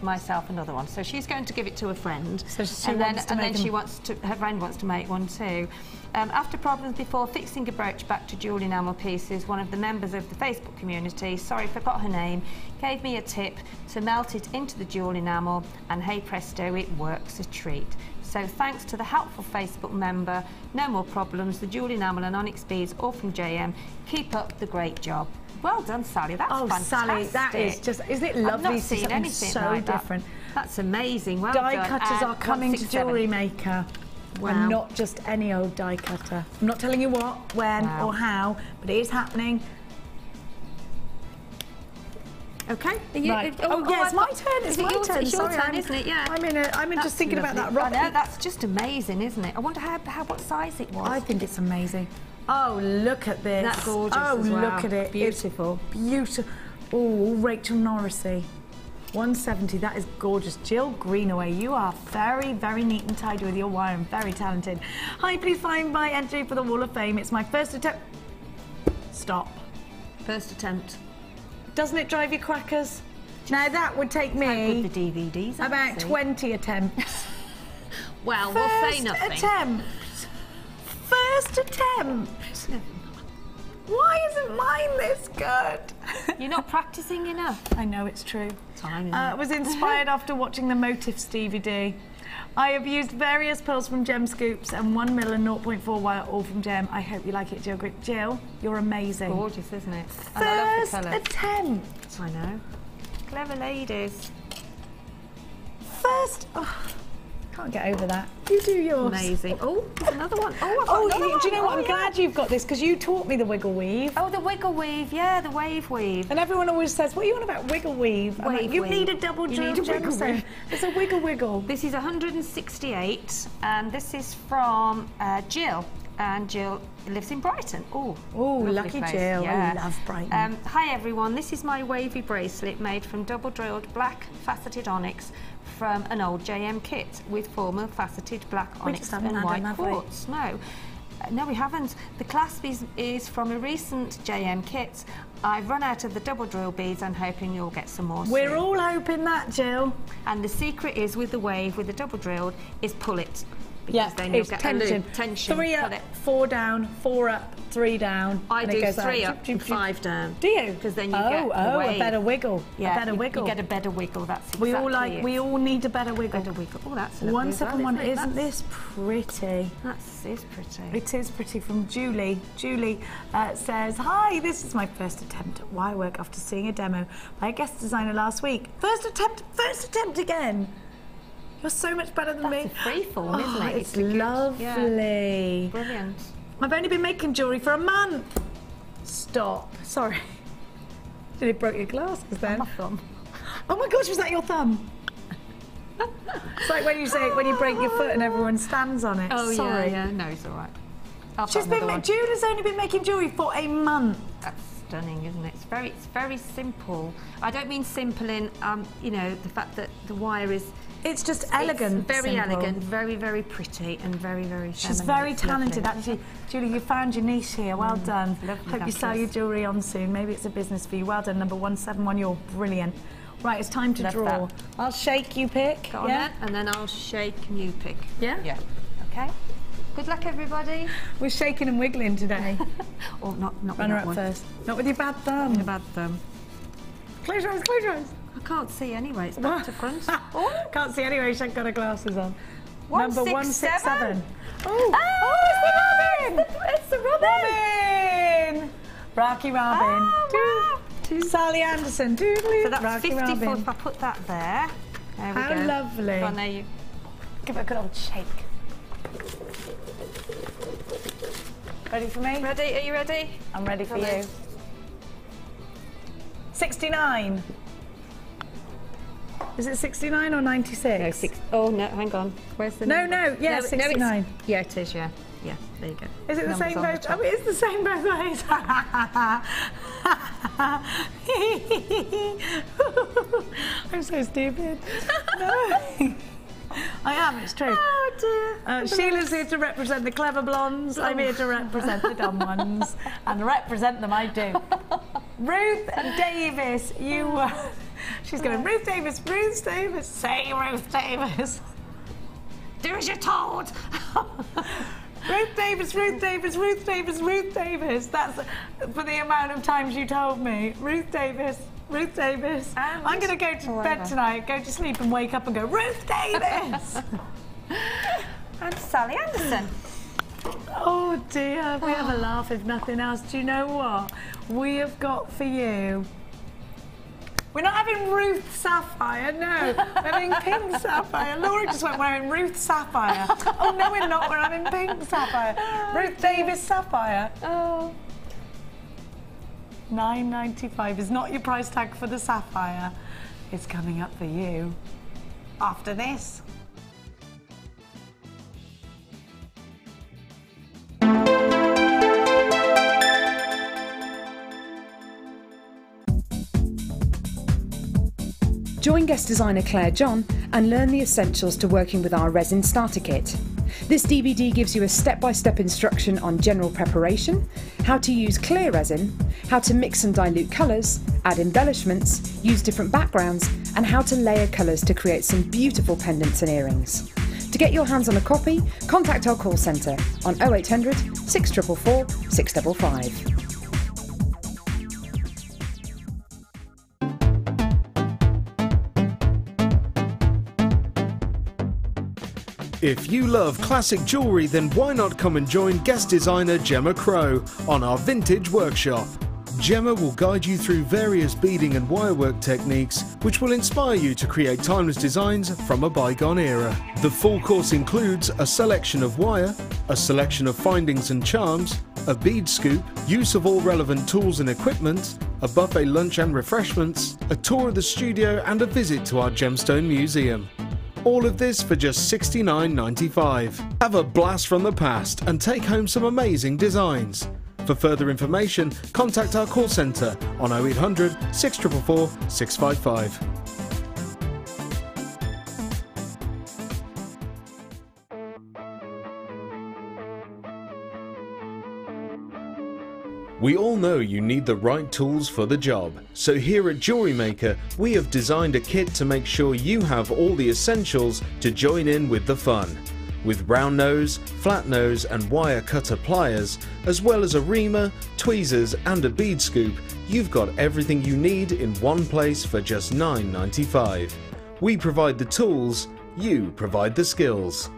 myself another one. So she's going to give it to a friend, so her friend wants to make one too. After problems before fixing a brooch back to jewel enamel pieces, one of the members of the Facebook community, sorry forgot her name, gave me a tip to melt it into the jewel enamel, and hey presto, it works a treat. So thanks to the helpful Facebook member, no more problems, the jewel enamel and onyx beads all from JM. Keep up the great job. Well done, Sally. That's fantastic. Sally, that is just, isn't it lovely? I've not seen anything so like different. That's amazing. Well die done. cutters are coming to Jewellery Maker. Wow. And not just any old die cutter. I'm not telling you what, when, or how, but it is happening. Okay. Right. It's my turn. It's my turn. It's your turn, isn't it? Yeah. I'm just thinking about that robin. I know, that's just amazing, isn't it? I wonder what size it was. I think it's amazing. Oh, look at this. That's gorgeous as well. Look at it. Beautiful. It's beautiful. Oh, Rachel Norrisy. 170, that is gorgeous. Jill Greenaway, you are very, very neat and tidy with your wire and very talented. Hi, please find my entry for the Wall of Fame. It's my first attempt. Stop. First attempt. Doesn't it drive you crackers? Now that would take me with the DVDs, about 20 attempts. Well, we'll say nothing. First attempt. Why isn't mine this good? You're not practicing enough. I know, it's true. Time. Was inspired after watching the Motifs DVD. I have used various pearls from Gem Scoops and 1 mil and 0.4 wire, all from Gem. I hope you like it, Jill. Jill, you're amazing. Gorgeous, isn't it? First attempt. I know. Clever ladies. First. Oh, can't get over that. You do yours. Amazing. Oh, there's another one. Do you know what? I'm glad you've got this because you taught me the wiggle weave. Oh, the wiggle weave. Yeah, the wave weave. And everyone always says, "What are you on about wiggle weave?" You need a double drill gemstone. It's a wiggle. This is 168, and this is from Jill. And Jill lives in Brighton. Oh, lucky place. Jill. Yeah. I love Brighton. Hi everyone, this is my wavy bracelet made from double drilled black faceted onyx from an old JM kit with formal faceted black onyx and white quartz. No, we haven't. The clasp is from a recent JM kit. I've run out of the double drill beads. I'm hoping you'll get some more soon. We're all hoping that, Jill. And the secret is with the wave, with the double drilled, is pull it. Because then you'll get tension. Tension. 3 up, 4 down, 4 up, 3 down. I do 3 up and 5 down. Do you? Because then you get the wave. A better wiggle. Yeah, a better wiggle. You get a better wiggle. That's exactly it. We all need a better wiggle. Better wiggle. Oh, that's lovely. 171. Isn't this pretty? That is pretty. It is pretty. From Julie. Julie says, "Hi, this is my first attempt at wire work after seeing a demo by a guest designer last week. First attempt again. You're so much better than me." That's a freeform, isn't it? It's lovely. Yeah. Brilliant. I've only been making jewellery for a month. Stop. Sorry. Did it broke your glasses then? My thumb. Oh my gosh, was that your thumb? It's like when you break your foot and everyone stands on it. Oh, sorry. yeah. No, it's all right. Julie's only been making jewellery for a month. That's stunning, isn't it? It's very simple. I don't mean simple in, the fact that the wire is... It's just elegant. It's very simple. elegant, very, very pretty, and very, very feminine. She's very talented, actually. Julie, you found your niche here. Well done. Lovely, Hope you sell your jewellery on soon. Maybe it's a business for you. Well done, number 171. You're brilliant. Right, it's time to draw. That. I'll shake, you pick. Got on that, and then I'll shake and you pick. Yeah? Yeah. Okay. Good luck, everybody. We're shaking and wiggling today. Or not Run her up first. Not with your bad thumb. Your bad thumb. Close your eyes, close your eyes. I can't see anyway, it's back to front. Oh. Can't see anyway, she's got her glasses on. 167. Oh, it's the Robin! Rocky Robin. Oh, wow. Sally Anderson. So that's Rocky 54 Robin. if I put that there. There we How go. lovely. Go on, there you. Give it a good old shake. Ready for me? Ready? Are you ready? I'm ready for you. 69. Is it 69 or 96? No, no, hang on. Where's the No, number? no, yeah, 69. Yeah, it is, yeah. Yeah, there you go. Is it the same both? Oh, it is the same both ways. I'm so stupid. No. I am, it's true. Oh dear. Sheila's here to represent the clever blondes. I'm here to represent the dumb ones. And represent them, I do. Ruth Davis, you were... She's going, Ruth Davis, say Ruth Davis. Do as you're told. Ruth Davis. That's for the amount of times you told me. Ruth Davis. I'm going to go to bed tonight, go to sleep and wake up and go, Ruth Davis. And Sally Anderson. Oh dear, we have a laugh if nothing else. Do you know what we have got for you? We're not having Ruth Sapphire, no. We're having Pink Sapphire. Laura just went, we're having Ruth Sapphire. Oh no, we're not, we're having Pink Sapphire. Ruth Davis Sapphire. Oh. $9.95 is not your price tag for the Sapphire. It's coming up for you after this. Join guest designer Claire John and learn the essentials to working with our resin starter kit. This DVD gives you a step-by-step instruction on general preparation, how to use clear resin, how to mix and dilute colours, add embellishments, use different backgrounds, and how to layer colours to create some beautiful pendants and earrings. To get your hands on a copy, contact our call centre on 0800 644 655. If you love classic jewellery, then why not come and join guest designer Gemma Crow on our vintage workshop. Gemma will guide you through various beading and wirework techniques which will inspire you to create timeless designs from a bygone era. The full course includes a selection of wire, a selection of findings and charms, a bead scoop, use of all relevant tools and equipment, a buffet lunch and refreshments, a tour of the studio and a visit to our gemstone museum. All of this for just $69.95. Have a blast from the past and take home some amazing designs. For further information, contact our call centre on 0800 644 655. We all know you need the right tools for the job, so here at Jewellery Maker we have designed a kit to make sure you have all the essentials to join in with the fun. With round nose, flat nose and wire cutter pliers, as well as a reamer, tweezers and a bead scoop, you've got everything you need in one place for just $9.95. We provide the tools, you provide the skills.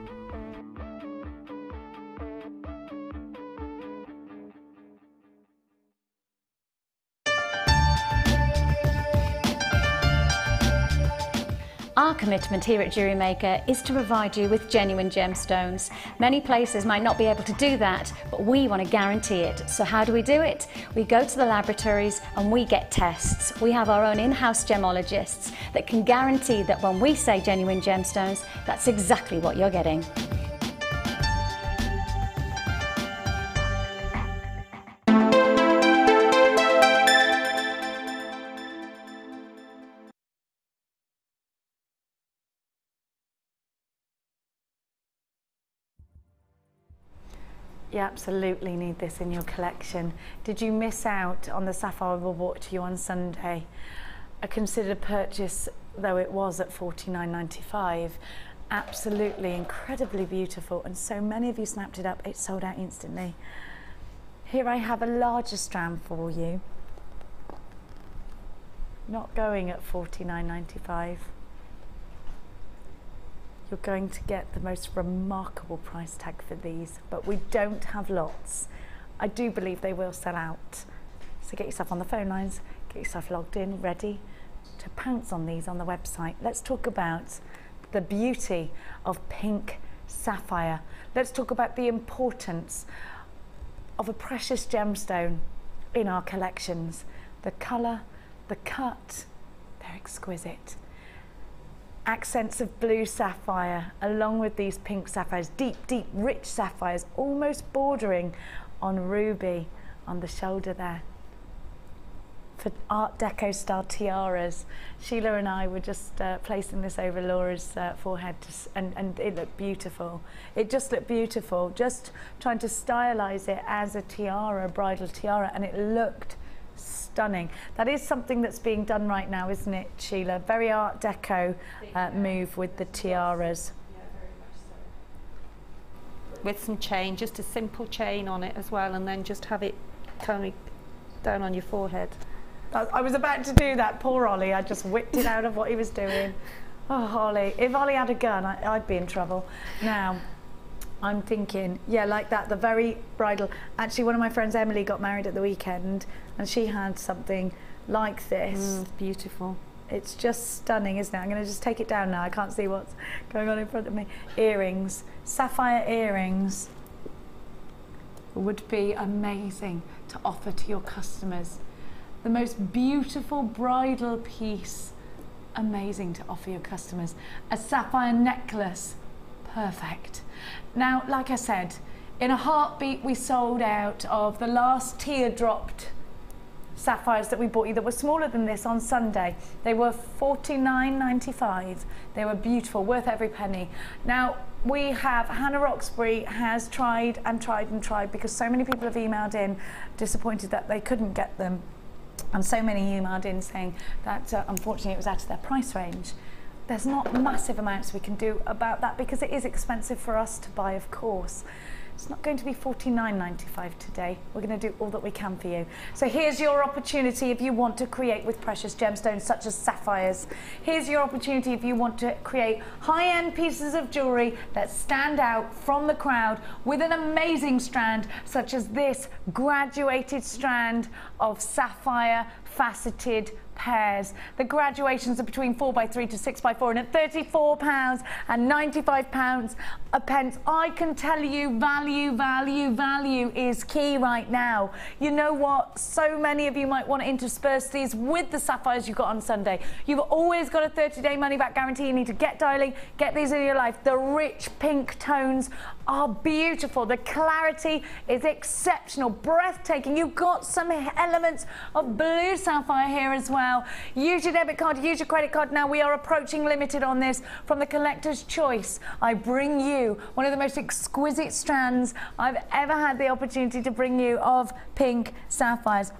Our commitment here at Jewellery Maker is to provide you with genuine gemstones. Many places might not be able to do that, but we want to guarantee it. So how do we do it? We go to the laboratories and we get tests. We have our own in-house gemologists that can guarantee that when we say genuine gemstones, that's exactly what you're getting. You absolutely need this in your collection. Did you miss out on the sapphire we brought to you on Sunday? A considered purchase though it was at $49.95. Absolutely incredibly beautiful, and so many of you snapped it up. It sold out instantly. Here I have a larger strand for you. Not going at $49.95. You're going to get the most remarkable price tag for these, but we don't have lots. I do believe they will sell out. So get yourself on the phone lines, get yourself logged in, ready to pounce on these on the website. Let's talk about the beauty of pink sapphire. Let's talk about the importance of a precious gemstone in our collections. The colour, the cut, they're exquisite. Accents of blue sapphire along with these pink sapphires, deep, deep, rich sapphires, almost bordering on ruby on the shoulder there. For Art Deco style tiaras, Sheila and I were just placing this over Laura's forehead, and it looked beautiful. It just looked beautiful, just trying to stylize it as a tiara, a bridal tiara, and it looked stunning. That is something that's being done right now, isn't it, Sheila? Very Art Deco move with the tiaras. Yeah, very much so. With some chain, just a simple chain on it as well, and then just have it coming down on your forehead. I was about to do that, poor Ollie. I just whipped it out of what he was doing. Oh, Ollie. If Ollie had a gun, I'd be in trouble. Now, I'm thinking, yeah, like that, the very bridal. Actually, one of my friends, Emily, got married at the weekend, and she had something like this. Beautiful. It's just stunning, isn't it? I'm going to just take it down now. I can't see what's going on in front of me. Earrings, sapphire earrings would be amazing to offer to your customers. The most beautiful bridal piece, amazing to offer your customers. A sapphire necklace, perfect. Now, like I said, in a heartbeat we sold out of the last teardropped sapphires that we bought you that were smaller than this on Sunday. They were $49.95. They were beautiful, worth every penny. Now, we have, Hannah Roxbury has tried and tried and tried, because so many people have emailed in disappointed that they couldn't get them. And so many emailed in saying that unfortunately it was out of their price range. There's not massive amounts we can do about that, because it is expensive for us to buy, of course. It's not going to be $49.95 today. We're going to do all that we can for you. So here's your opportunity if you want to create with precious gemstones such as sapphires. Here's your opportunity if you want to create high-end pieces of jewellery that stand out from the crowd with an amazing strand such as this graduated strand of sapphire faceted pairs. The graduations are between 4x3 to 6x4, and at £34 and £95 a pence, I can tell you value, value, value is key right now. You know what? So many of you might want to intersperse these with the sapphires you got on Sunday. You've always got a 30-day money-back guarantee. You need to get dialing, get these in your life. The rich pink tones are beautiful. The clarity is exceptional, breathtaking. You've got some elements of blue sapphire here as well. Use your debit card, use your credit card. Now we are approaching limited on this. From the collector's choice, I bring you one of the most exquisite strands I've ever had the opportunity to bring you of pink sapphires.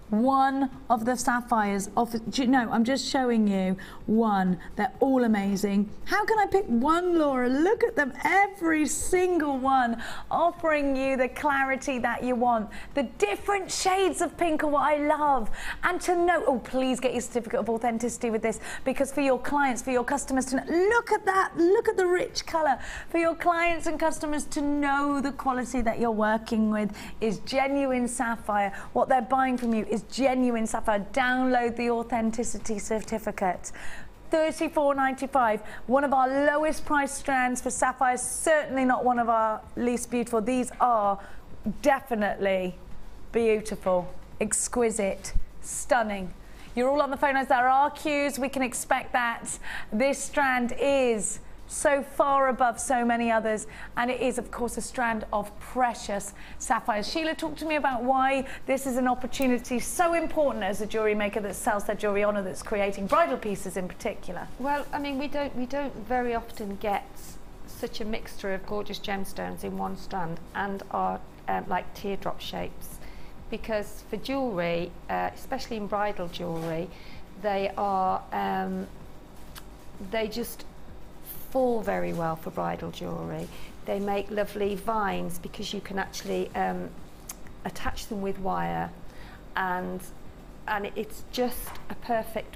One of the sapphires I'm just showing you one. They're all amazing. How can I pick one, Laura? Look at them, every single one offering you the clarity that you want. The different shades of pink are what I love. And to know, oh, please get your certificate of authenticity with this, because for your clients, for your customers to know, look at that, look at the rich color. For your clients and customers to know the quality that you're working with is genuine sapphire. What they're buying from you is genuine sapphire. Download the authenticity certificate. $34.95, one of our lowest price strands for sapphires, certainly not one of our least beautiful. These are definitely beautiful, exquisite, stunning. You're all on the phone as there are queues. We can expect that. This strand is so far above so many others, and it is of course a strand of precious sapphires. Sheila, talk to me about why this is an opportunity so important as a jewellery maker that sells their jewellery on, or that's creating bridal pieces in particular. Well, I mean, we don't very often get such a mixture of gorgeous gemstones in one strand and are like teardrop shapes, because for jewellery, especially in bridal jewellery, they are they just fall very well for bridal jewellery. They make lovely vines because you can actually attach them with wire, and it's just a perfect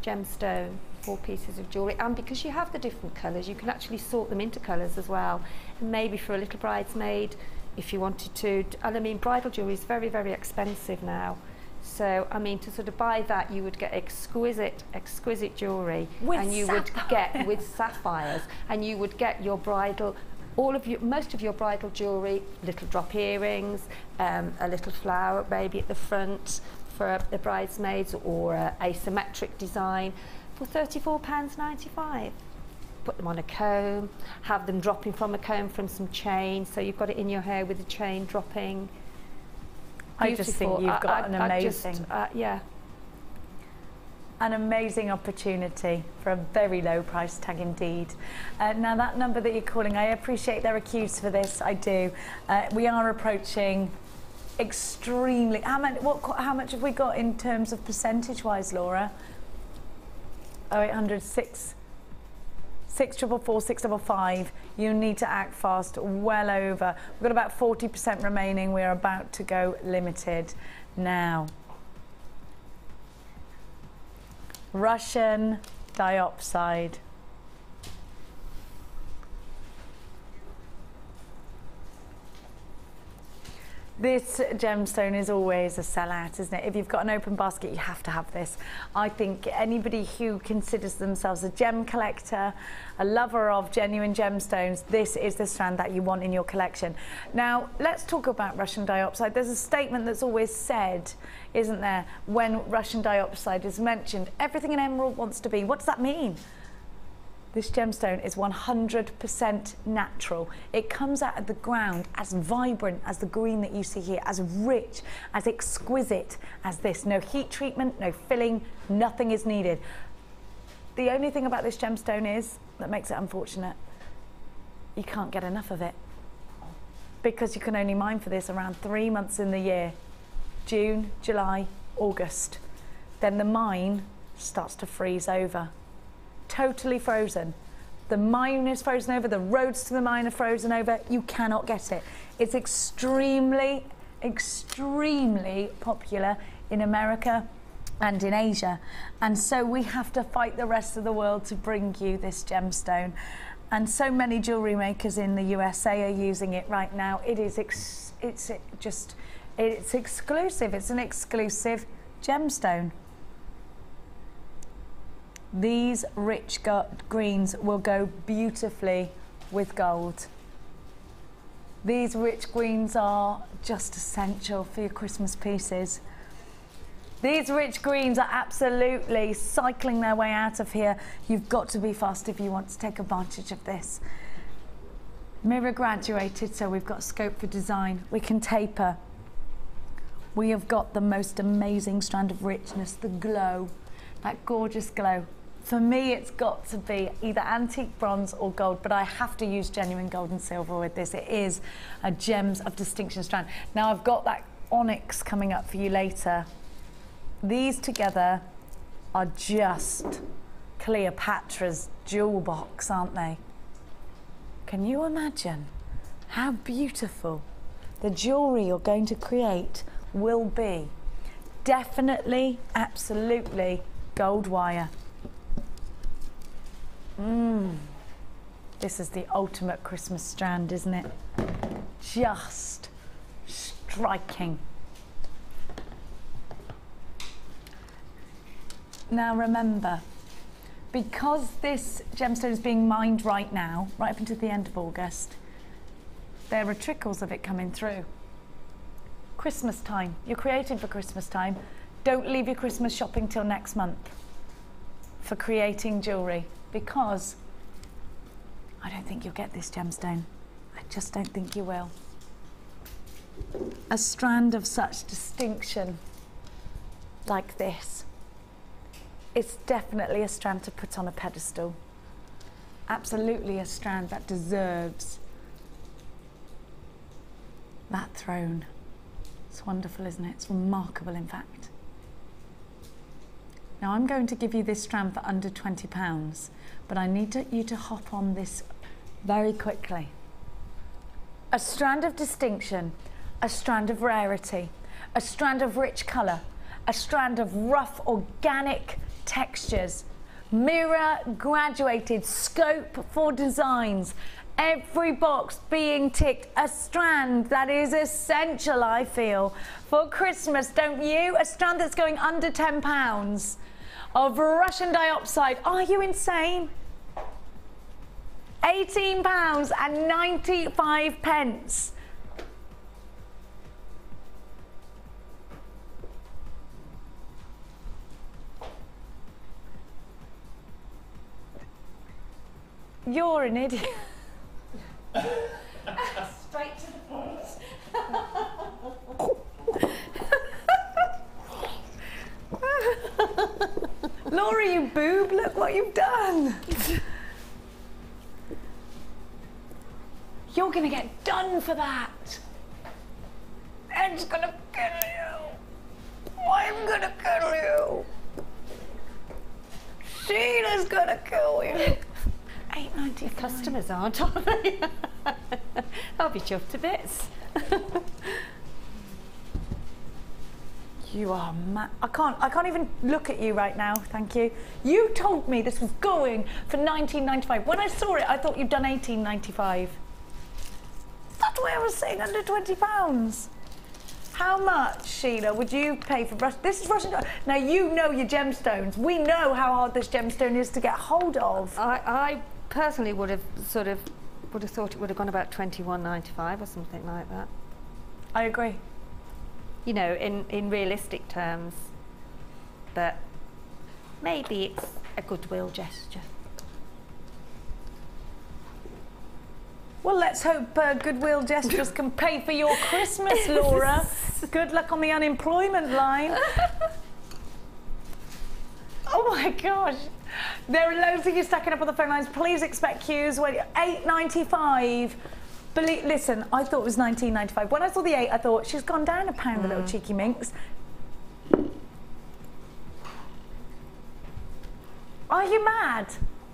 gemstone for pieces of jewellery. And because you have the different colours, you can actually sort them into colours as well, and maybe for a little bridesmaid if you wanted to. And I mean, bridal jewellery is very, very expensive now. So, I mean, to sort of buy that, you would get exquisite jewellery, and you would get with sapphires, and you would get your bridal, most of your bridal jewellery, little drop earrings, a little flower maybe at the front for the bridesmaids, or a asymmetric design for £34.95. Put them on a comb, have them dropping from a comb from some chain, so you've got it in your hair with the chain dropping. I just think you've got an amazing, an amazing opportunity for a very low price tag indeed. Now that number that you're calling, I appreciate there are queues for this, I do. We are approaching extremely, how much have we got in terms of percentage wise, Laura? 0800 644 655. You need to act fast, well over. We've got about 40% remaining. We're about to go limited now. Russian diopside. This gemstone is always a sellout, isn't it? If you've got an open basket, you have to have this. I think anybody who considers themselves a gem collector, a lover of genuine gemstones, this is the strand that you want in your collection. Now, let's talk about Russian diopside. There's a statement that's always said, isn't there, when Russian diopside is mentioned. Everything an emerald wants to be. What does that mean? This gemstone is 100% natural. It comes out of the ground as vibrant as the green that you see here, as rich, as exquisite as this. No heat treatment, no filling, nothing is needed. The only thing about this gemstone is, that makes it unfortunate, you can't get enough of it. Because you can only mine for this around 3 months in the year. June, July, August. Then the mine starts to freeze over. Totally frozen. The mine is frozen over, the roads to the mine are frozen over, you cannot get it. It's extremely, extremely popular in America and in Asia. And so we have to fight the rest of the world to bring you this gemstone. And so many jewellery makers in the USA are using it right now. It's exclusive, it's an exclusive gemstone. These rich greens will go beautifully with gold. These rich greens are just essential for your Christmas pieces. These rich greens are absolutely cycling their way out of here. You've got to be fast if you want to take advantage of this. Mirror graduated, so we've got scope for design. We can taper. We have got the most amazing strand of richness, the glow, that gorgeous glow. For me, it's got to be either antique bronze or gold, but I have to use genuine gold and silver with this. It is a gems of distinction strand. Now I've got that onyx coming up for you later. These together are just Cleopatra's jewel box, aren't they? Can you imagine how beautiful the jewellery you're going to create will be? Definitely, absolutely gold wire. This is the ultimate Christmas strand, isn't it? Just striking. Now remember, because this gemstone is being mined right now, right up until the end of August, there are trickles of it coming through. Christmas time, you're creating for Christmas time. Don't leave your Christmas shopping till next month for creating jewellery, because I don't think you'll get this gemstone. I just don't think you will. A strand of such distinction like this, it's definitely a strand to put on a pedestal. Absolutely a strand that deserves that throne. It's wonderful, isn't it? It's remarkable, in fact. Now I'm going to give you this strand for under £20, but I need you to hop on this very quickly. A strand of distinction, a strand of rarity, a strand of rich colour, a strand of rough organic textures, mirror graduated, scope for designs, every box being ticked, a strand that is essential, I feel, for Christmas, don't you? A strand that's going under £10 of Russian dioxide. Are you insane? £18.95. You're an idiot. Straight to the point. Laura, you boob, look what you've done. You're gonna get done for that. Ed's gonna kill you. I'm gonna kill you. Sheila's gonna kill you. £8.95. Customers aren't, are they? I'll be chuffed to bits. You are mad. I can't even look at you right now, thank you. You told me this was going for £19.95. When I saw it, I thought you'd done £18.95. That's why I was saying under £20. How much, Sheila, would you pay for this is Russian? Now you know your gemstones. We know how hard this gemstone is to get hold of. I personally would have thought it would have gone about £21.95 or something like that. I agree. You know, in realistic terms, but maybe it's a goodwill gesture. Well, let's hope goodwill gestures can pay for your Christmas, Laura. Good luck on the unemployment line. Oh my gosh. There are loads of you stacking up on the phone lines. Please expect queues. £8.95. Listen, I thought it was £19.95. When I saw the 8, I thought, she's gone down a pound, the little cheeky minx. Are you mad?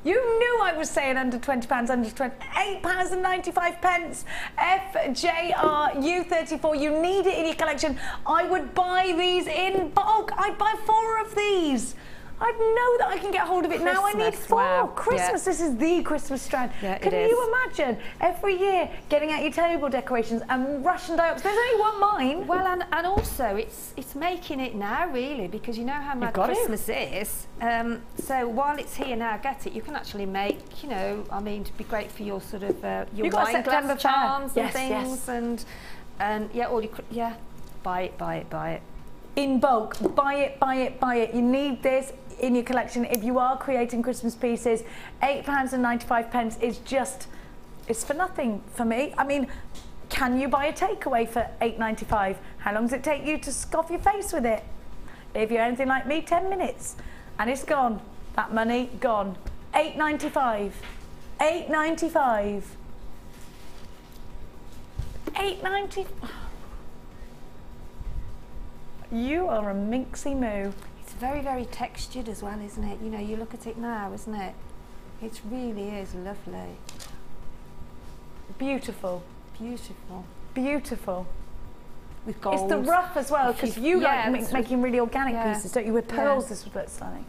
You knew I was saying under £20, under £8.95. FJR U34, you need it in your collection. I would buy these in bulk. I'd buy 4 of these. I know that I can get hold of it now. I need 4. Wow. Christmas, this is the Christmas strand. Yeah, can you imagine every year getting out your table decorations and Russian dye-ups? There's only one mine. Well, and also it's making it now, really, because you know how mad Christmas is. So while it's here now, get it. You can actually make, you know, I mean, it'd be great for your sort of your wine glass charms and things, and yeah, all your buy it, buy it, buy it. In bulk, buy it, buy it, buy it. You need this in your collection if you are creating Christmas pieces. £8.95 is just, it's for nothing for me. I mean, can you buy a takeaway for £8.95? How long does it take you to scoff your face with it? If you're anything like me, 10 minutes and it's gone. That money gone. £8.95. £8.95. £8.95. You are a minxy moo. It's very, very textured as well, isn't it? You know, you look at it now, isn't it? It really is lovely. Beautiful. Beautiful. Beautiful. With gold. It's the rough as well, because you like making really organic pieces, don't you? With pearls, this would look stunning.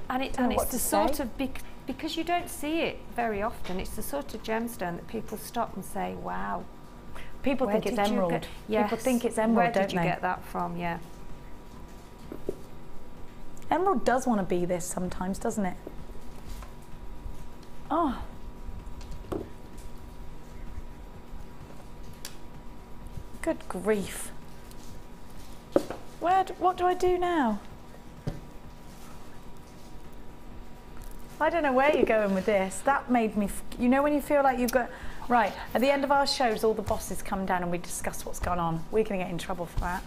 And it's the sort of, because you don't see it very often, it's the sort of gemstone that people stop and say, wow. People think it's emerald. People think it's emerald, don't they? Where did you get that from? Yeah. Emerald does want to be this sometimes, doesn't it? Oh. Good grief. What do I do now? I don't know where you're going with this. That made me, you know when you feel like you've got, right, at the end of our shows, all the bosses come down and we discuss what's going on. We're going to get in trouble for that.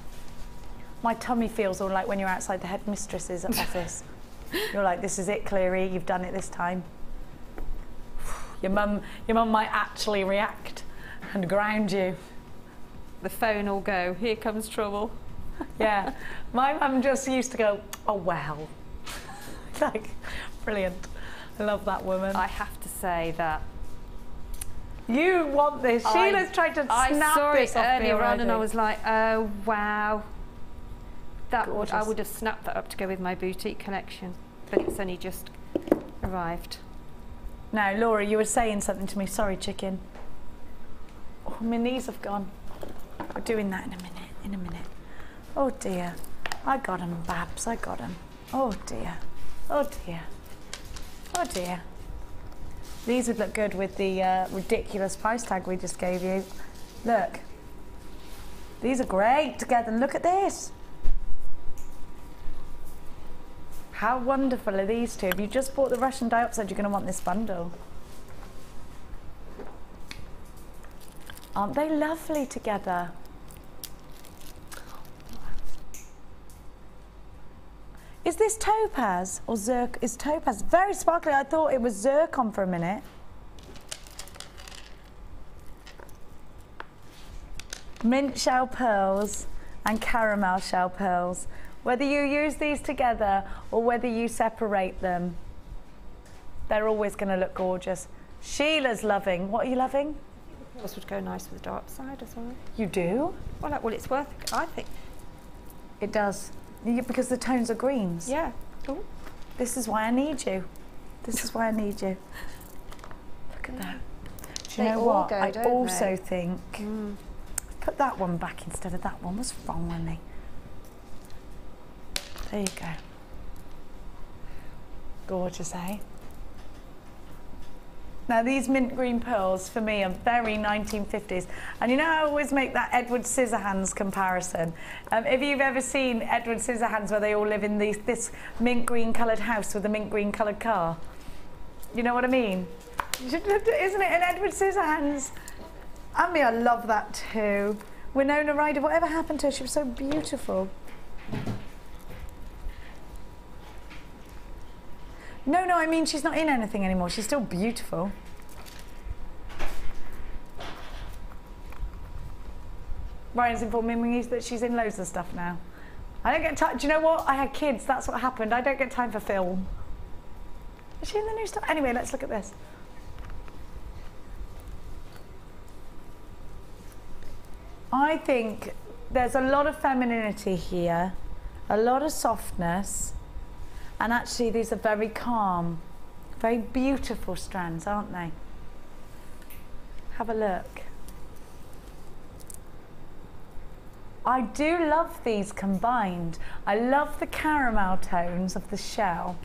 My tummy feels all like when you're outside the headmistress's office. You're like, this is it, Cleary, you've done it this time. Your mum might actually react and ground you. The phone will go, here comes trouble. Yeah, my mum just used to go, oh well. Like, brilliant. I love that woman. I have to say that you want this. Sheila's tried to snap this off I saw it earlier on and I was like, oh wow. That Gorgeous. I would have snapped that up to go with my boutique collection, but it's only just arrived. Now, Laura, you were saying something to me. Sorry, chicken. Oh, my knees have gone. We're doing that in a minute. In a minute. Oh dear. I got him, Babs. I got him. Oh dear. Oh dear. Oh dear. These would look good with the ridiculous price tag we just gave you. Look. These are great together. Look at this. How wonderful are these two? If you just bought the Russian dioxide, you're going to want this bundle. Aren't they lovely together? Is this topaz or zircon? Is topaz very sparkly? I thought it was zircon for a minute. Mint shell pearls and caramel shell pearls. Whether you use these together or whether you separate them, they're always going to look gorgeous. Sheila's loving. What are you loving? This would go nice with the dark side as well. You do? Well, it's worth it, I think. It does. Because the tones are greens. Yeah. Ooh. This is why I need you. This is why I need you. Look at that. Do you know what? I also think... Put that one back instead of that one. What's wrong with me? There you go. Gorgeous, eh? Now these mint green pearls for me are very 1950s, and you know I always make that Edward Scissorhands comparison. If you've ever seen Edward Scissorhands where they all live in this mint green coloured house with a mint green coloured car, you know what I mean? Isn't it in Edward Scissorhands? And me, I love that too. Winona Ryder, whatever happened to her? She was so beautiful. No, I mean she's not in anything anymore. She's still beautiful. Ryan's informing me that she's in loads of stuff now. I don't get time. Do you know what? I had kids. That's what happened. I don't get time for film. Is she in the new stuff? Anyway, let's look at this. I think there's a lot of femininity here, a lot of softness, and actually these are very calm, very beautiful strands, aren't they? Have a look. I do love these combined. I love the caramel tones of the shell.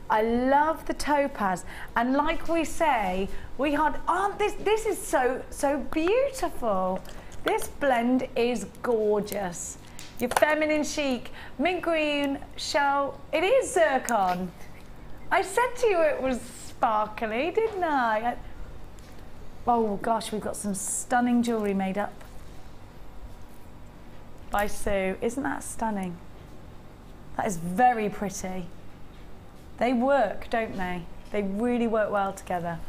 I love the topaz, and like we say, this is so beautiful. This blend is gorgeous. Your feminine chic, mint green shell. It is zircon. I said to you it was sparkly, didn't I? Oh gosh, we've got some stunning jewellery made up by Sue. Isn't that stunning? That is very pretty. They work, don't they? They really work well together.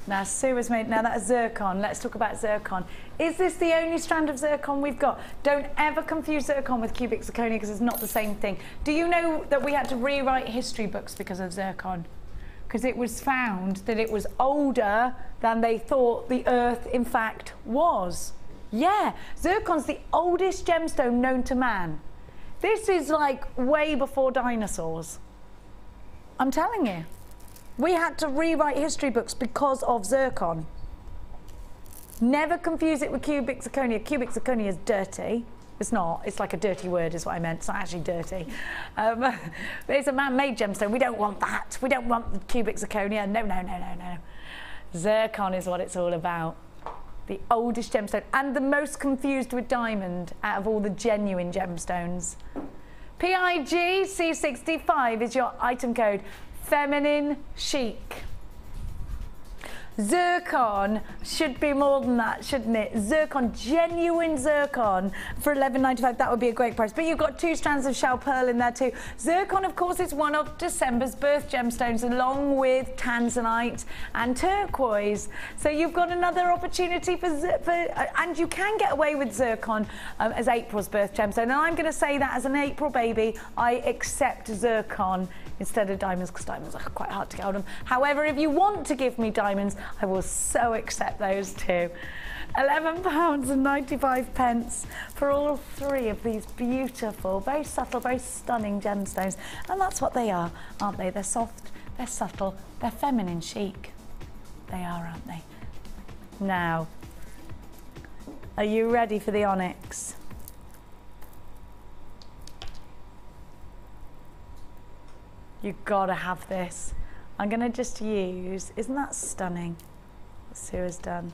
Now Sue has made, now that's zircon. Let's talk about zircon. Is this the only strand of zircon we've got? Don't ever confuse zircon with cubic zirconia because it's not the same thing. Do you know that we had to rewrite history books because of zircon? Because it was found that it was older than they thought the earth in fact was. Yeah, zircon's the oldest gemstone known to man. This is like way before dinosaurs. I'm telling you. We had to rewrite history books because of zircon. Never confuse it with cubic zirconia. Cubic zirconia is dirty. It's not. It's like a dirty word is what I meant. It's not actually dirty. It's a man-made gemstone. We don't want that. We don't want the cubic zirconia. No. Zircon is what it's all about. The oldest gemstone and the most confused with diamond out of all the genuine gemstones. PIG C65 is your item code. Feminine chic. Zircon should be more than that, shouldn't it? Zircon, genuine zircon for $11.95. That would be a great price. But you've got 2 strands of shell pearl in there too. Zircon, of course, is one of December's birth gemstones, along with tanzanite and turquoise. So you've got another opportunity and you can get away with zircon as April's birth gemstone. And I'm going to say that as an April baby, I accept zircon instead of diamonds, because diamonds are quite hard to get hold of. However, if you want to give me diamonds, I will so accept those too. £11.95 for all 3 of these beautiful, very subtle, very stunning gemstones. And that's what they are, aren't they? They're soft, they're subtle, they're feminine chic. They are, aren't they? Now, are you ready for the onyx? You've got to have this. I'm going to just use, isn't that stunning what Sue has done?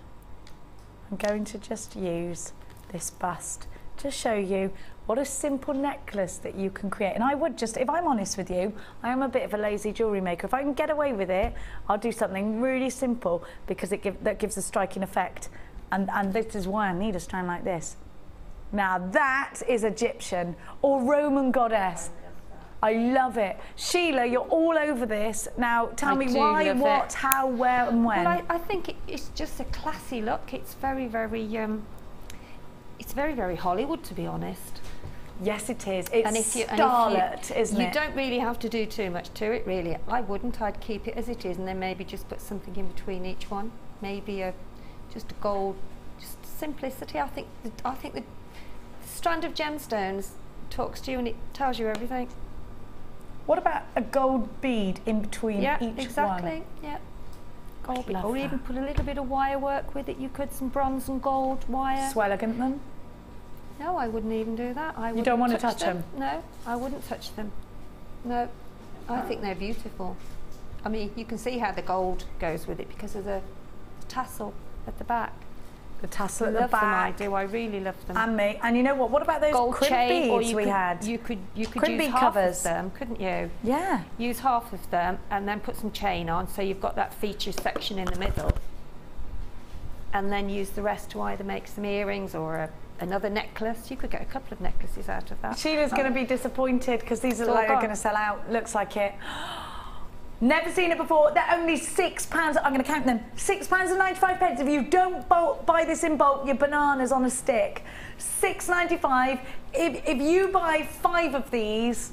I'm going to just use this bust to show you what a simple necklace that you can create. And I would just, if I'm honest with you, I am a bit of a lazy jewellery maker. If I can get away with it, I'll do something really simple because that gives a striking effect. And this is why I need a strand like this. Now that is Egyptian or Roman goddess. I love it. Sheila, you're all over this. Now, tell me why, what, how, where and when. Well, I think it's just a classy look. It's very, very Hollywood, to be honest. Yes, it is. It's starlet, isn't it? You don't really have to do too much to it, really. I wouldn't. I'd keep it as it is and then maybe just put something in between each one. Maybe just a gold, just simplicity. I think the strand of gemstones talks to you and it tells you everything. What about a gold bead in between each one? Exactly. Yeah, gold bead. Or even put a little bit of wire work with it. You could some bronze and gold wire. Swelligant them? No, I wouldn't even do that. You don't want to touch them? No, I wouldn't touch them. No, I think they're beautiful. I mean, you can see how the gold goes with it because of the tassel at the back. The tassel at love the back. Them, I do. I really love them. And me. And you know what? What about those gold crib chain, beads we had? You could crib use bead half covers. of them, couldn't you? Yeah. Use half of them and then put some chain on, so you've got that feature section in the middle. And then use the rest to either make some earrings or another necklace. You could get a couple of necklaces out of that. Sheila's going to be disappointed because these are like going to sell out. Looks like it. Never seen it before. They're only £6. I'm going to count them. £6.95. If you don't buy this in bulk, you're bananas on a stick. £6.95. If you buy 5 of these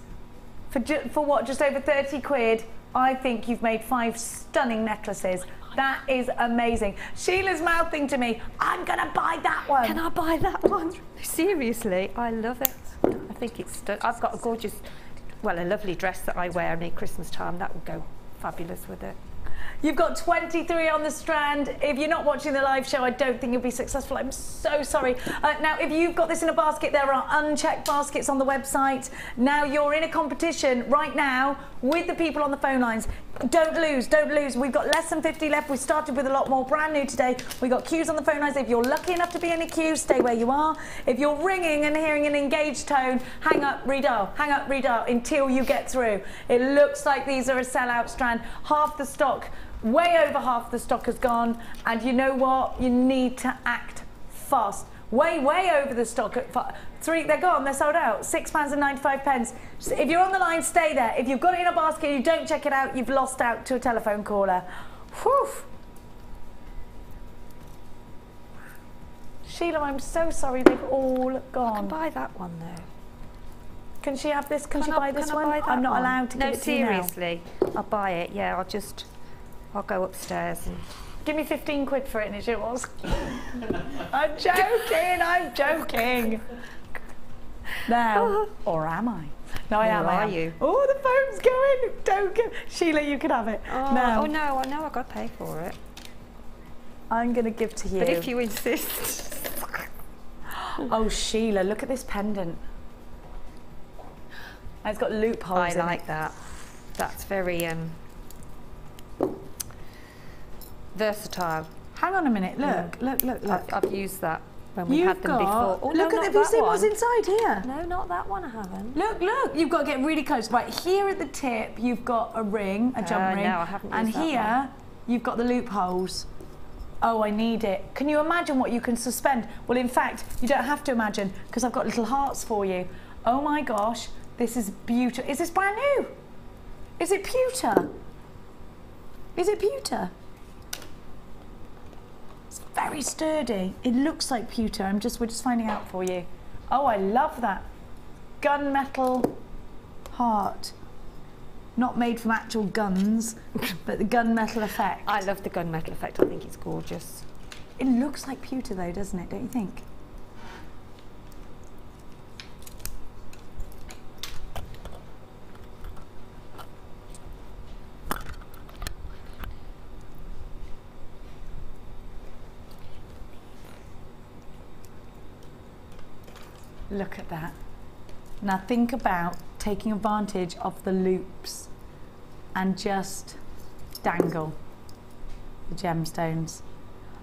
for what, just over 30 quid, I think you've made 5 stunning necklaces. That is amazing. Sheila's mouthing to me, I'm going to buy that one. Can I buy that one? Seriously, I love it. I think it's I've got a gorgeous, well, a lovely dress that I wear near Christmas time. That would go fabulous with it. You've got 23 on the strand. If you're not watching the live show, I don't think you'll be successful. I'm so sorry. Now, if you've got this in a basket, there are unchecked baskets on the website. Now, you're in a competition right now with the people on the phone lines. Don't lose, don't lose. We've got less than 50 left. We started with a lot more, brand new today. We've got queues on the phone lines. If you're lucky enough to be in a queue, stay where you are. If you're ringing and hearing an engaged tone, hang up, redial until you get through. It looks like these are a sellout strand. Half the stock, way over half the stock has gone. And you know what? You need to act fast. Way over the stock. They're gone, they're sold out. £6.95. So if you're on the line, stay there. If you've got it in a basket and you don't check it out, you've lost out to a telephone caller. Whew. Sheila, I'm so sorry, they've all gone. I can buy that one though. Can she have this? Can she buy this one? Buy that I'm not one? allowed to give it to you now. No, seriously. I'll buy it, yeah. I'll go upstairs and... Give me 15 quid for it, and it's yours. I'm joking. Now, or am I? No, I am. Are you? Oh, the phone's going. Don't go. Sheila, you can have it. Oh no, I know I've got to pay for it. I'm going to give to you. But if you insist. Oh, Sheila, look at this pendant. It's got loopholes in it. I like that. That's very versatile. Hang on a minute. Look. I've used that when we had them before. Oh, look no, at. Have you seen what's inside here? No, not that one. I haven't. Look. You've got to get really close. Right here at the tip, you've got a ring, a jump ring. No, I haven't used and that here, one. you've got the loopholes. Oh, I need it. Can you imagine what you can suspend? Well, in fact, you don't have to imagine because I've got little hearts for you. Oh my gosh, this is beautiful. Is this brand new? Is it pewter? Is it pewter? It's very sturdy. It looks like pewter. We're just finding out for you. Oh, I love that. Gunmetal heart. Not made from actual guns, but the gunmetal effect. I love the gunmetal effect. I think it's gorgeous. It looks like pewter though, doesn't it? Don't you think? Look at that. Now think about taking advantage of the loops and just dangle the gemstones.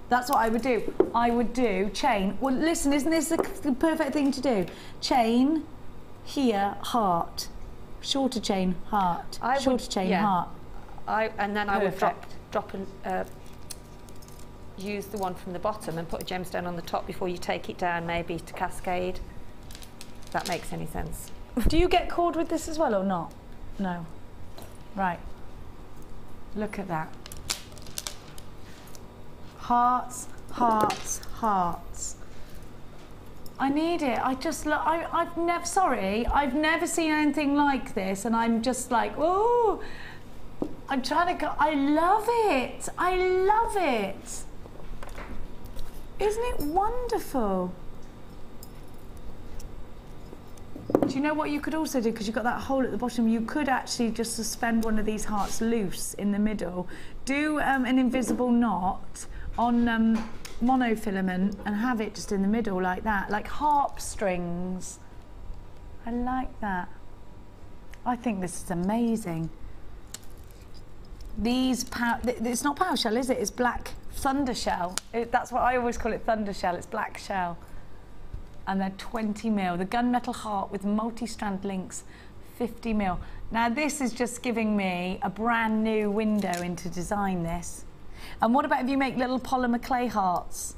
That's what I would do. I would do chain. Well, listen, isn't this the perfect thing to do? Chain, here, heart. Shorter chain, heart. Shorter chain, heart. And then I would drop and use the one from the bottom and put a gemstone on the top before you take it down, maybe to cascade. If that makes any sense. Do you get cord with this as well or not? No. Right. Look at that. Hearts, hearts, hearts. I need it. I've never seen anything like this, and I'm just like, oh, I'm trying to go. I love it. I love it. Isn't it wonderful? Do you know what you could also do? Because you've got that hole at the bottom, you could actually just suspend one of these hearts loose in the middle. Do an invisible knot on monofilament and have it just in the middle like that, like harp strings. I like that. I think this is amazing. These it's not power shell, is it? It's black thunder shell. That's what I always call it, thunder shell. It's black shell. And they're 20mm. The gunmetal heart with multi-strand links, 50mm. Now this is just giving me a brand new window into design this. And what about if you make little polymer clay hearts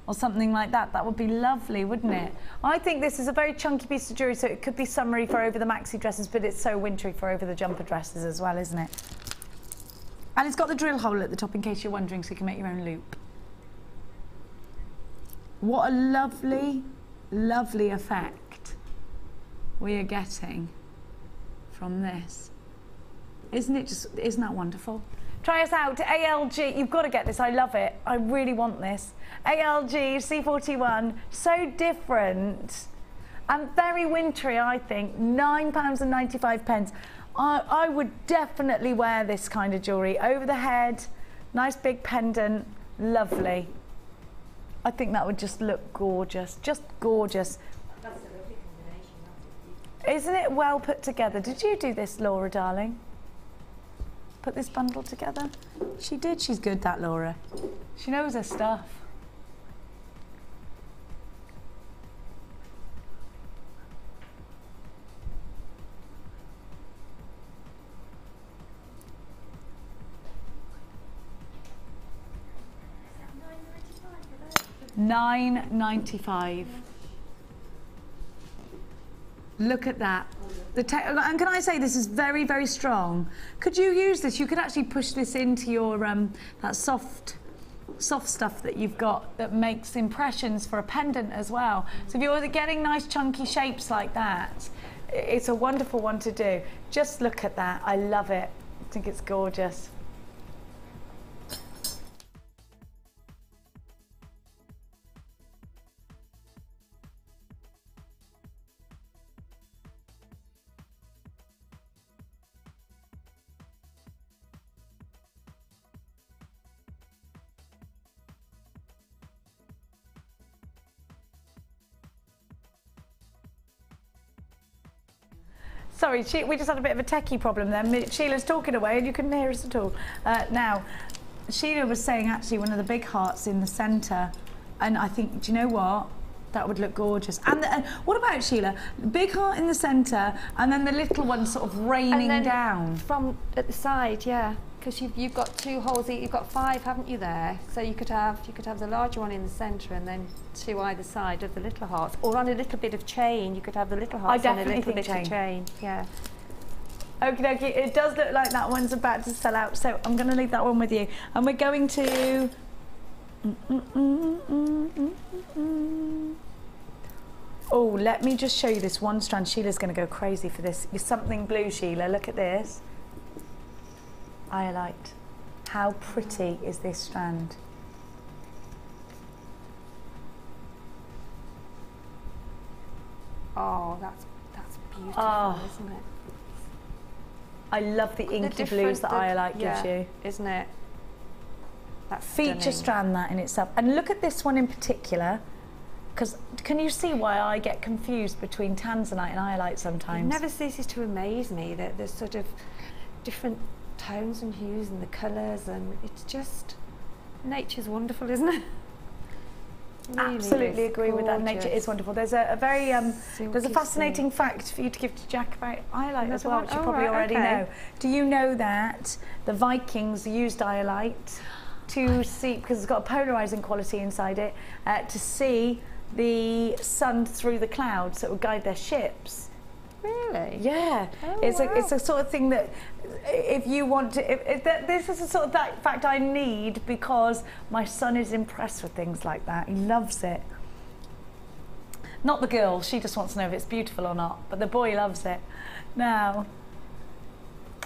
or something like that? That would be lovely, wouldn't it? I think this is a very chunky piece of jewellery, so it could be summery for over the maxi dresses, but it's so wintry for over the jumper dresses as well, isn't it? And it's got the drill hole at the top in case you're wondering, so you can make your own loop. What a lovely, lovely effect we are getting from this. Isn't that wonderful? Try us out, ALG, you've got to get this, I love it. I really want this. ALG C41, so different and very wintry, I think. £9.95. I would definitely wear this kind of jewellery. Over the head, nice big pendant, lovely. I think that would just look gorgeous, just gorgeous. That's a lovely combination. Isn't it well put together? Did you do this, Laura, darling? Put this bundle together? She did, she's good, that Laura. She knows her stuff. £9.95. Look at that. And can I say this is very, very strong. Could you use this? You could actually push this into your that soft stuff that you've got that makes impressions for a pendant as well. So if you're getting nice chunky shapes like that, it's a wonderful one to do. Just look at that. I love it. I think it's gorgeous. Sorry, we just had a bit of a techie problem there. Sheila's talking away and you couldn't hear us at all. Now, Sheila was saying actually one of the big hearts in the centre, and I think, do you know what? That would look gorgeous. And what about, Sheila? Big heart in the centre and then the little one sort of raining down. From at the side, yeah. Because you've got two holes, you've got 5, haven't you, there? So you could have the larger one in the centre and then 2 either side of the little hearts. Or on a little bit of chain, you could have the little hearts on a little bit of chain. Yeah. Okie dokie, it does look like that one's about to sell out, so I'm going to leave that one with you. And we're going to... Oh, let me just show you this one strand. Sheila's going to go crazy for this. It's something blue, Sheila. Look at this. Iolite. How pretty is this strand? Oh, that's beautiful, isn't it? I love the inky blues that Iolite gives you. Isn't it? That's feature stunning. strand that in itself. And look at this one in particular, because can you see why I get confused between tanzanite and Iolite sometimes? It never ceases to amaze me that there's sort of different tones and hues and the colours, and it's just, nature's wonderful, isn't it? Really Absolutely agree with that. Nature is wonderful. There's a very there's a fascinating fact for you to give to Jack about Iolite as well, which you probably already know. Do you know that the Vikings used Iolite to see, because it's got a polarising quality inside it, to see the sun through the clouds, so it would guide their ships. Really? Yeah. Oh, it's wow. a sort of thing that if you want to, this is a sort of fact I need because my son is impressed with things like that. He loves it. Not the girl, she just wants to know if it's beautiful or not, but the boy loves it. Now,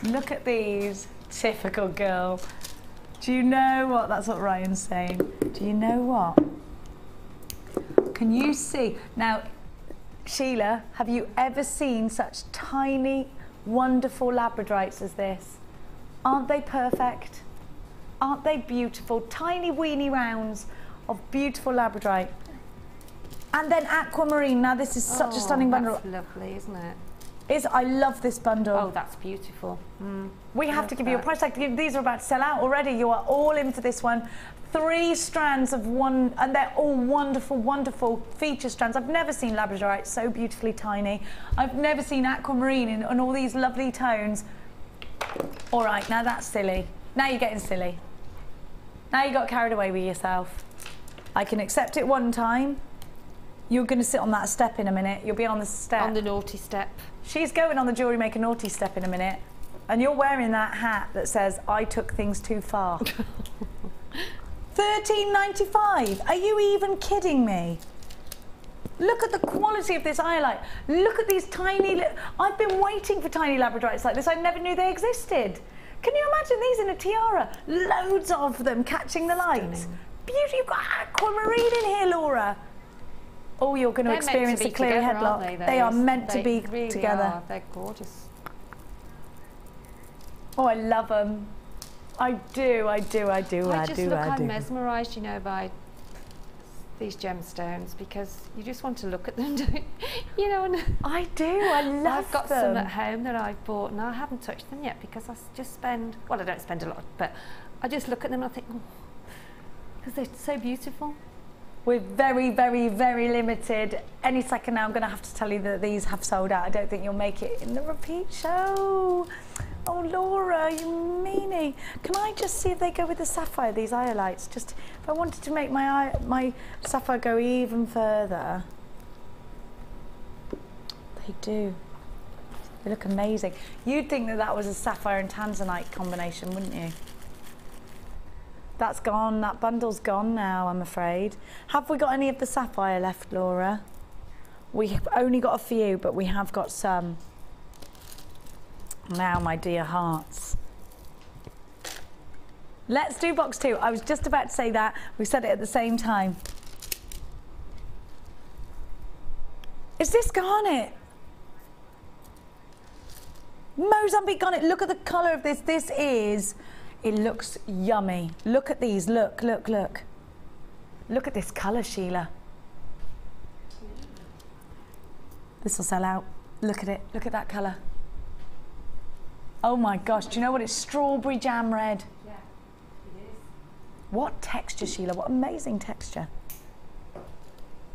look at these. Typical girl. Do you know what? That's what Ryan's saying. Do you know what? Can you see? Now, Sheila, have you ever seen such tiny, wonderful labradorites as this? Aren't they perfect? Aren't they beautiful? Tiny weeny rounds of beautiful labradorite. And then aquamarine. Now this is such a stunning bundle. That's lovely, isn't it? I love this bundle. Oh, that's beautiful. We have to give you a price tag. These are about to sell out already. You are all in for this one. 3 strands of one, and they're all wonderful, wonderful feature strands. I've never seen labradorite so beautifully tiny. I've never seen aquamarine in all these lovely tones. All right, now that's silly. Now you're getting silly. Now you got carried away with yourself. I can accept it one time. You're going to sit on that step in a minute. You'll be on the step. On the naughty step. She's going on the Jewellery Maker naughty step in a minute. And you're wearing that hat that says, I took things too far. $13.95. Are you even kidding me? Look at the quality of this highlight. Look at these tiny... I've been waiting for tiny labradorites like this. I never knew they existed. Can you imagine these in a tiara? Loads of them catching the light. Beauty, you've got aquamarine in here, Laura. Oh, you're going to experience a clear headlock. They are meant to be together. They're gorgeous. Oh, I love them. I do. I'm mesmerised, you know, by these gemstones, because you just want to look at them, don't you know? And I do. I love them. I've got some at home that I've bought, and I haven't touched them yet because I just spend. Well, I don't spend a lot, but I just look at them and I think, because they're so beautiful. We're very, very, very limited. Any second now, I'm going to have to tell you that these have sold out. I don't think you'll make it in the repeat show. Oh, Laura, you meanie. Can I just see if they go with the sapphire, these iolites? Just, if I wanted to make my sapphire go even further. They do. They look amazing. You'd think that that was a sapphire and tanzanite combination, wouldn't you? That's gone, that bundle's gone now, I'm afraid. Have we got any of the sapphire left, Laura? We've only got a few, but we have got some. Now, my dear hearts. Let's do box 2. I was just about to say that. We said it at the same time. Is this garnet? Mozambique garnet. Look at the colour of this. This is... It looks yummy. Look at these. Look, look, look. Look at this colour, Sheila. This will sell out. Look at it. Look at that colour. Oh my gosh. Do you know what? It's strawberry jam red. Yeah, it is. What texture, Sheila. What amazing texture.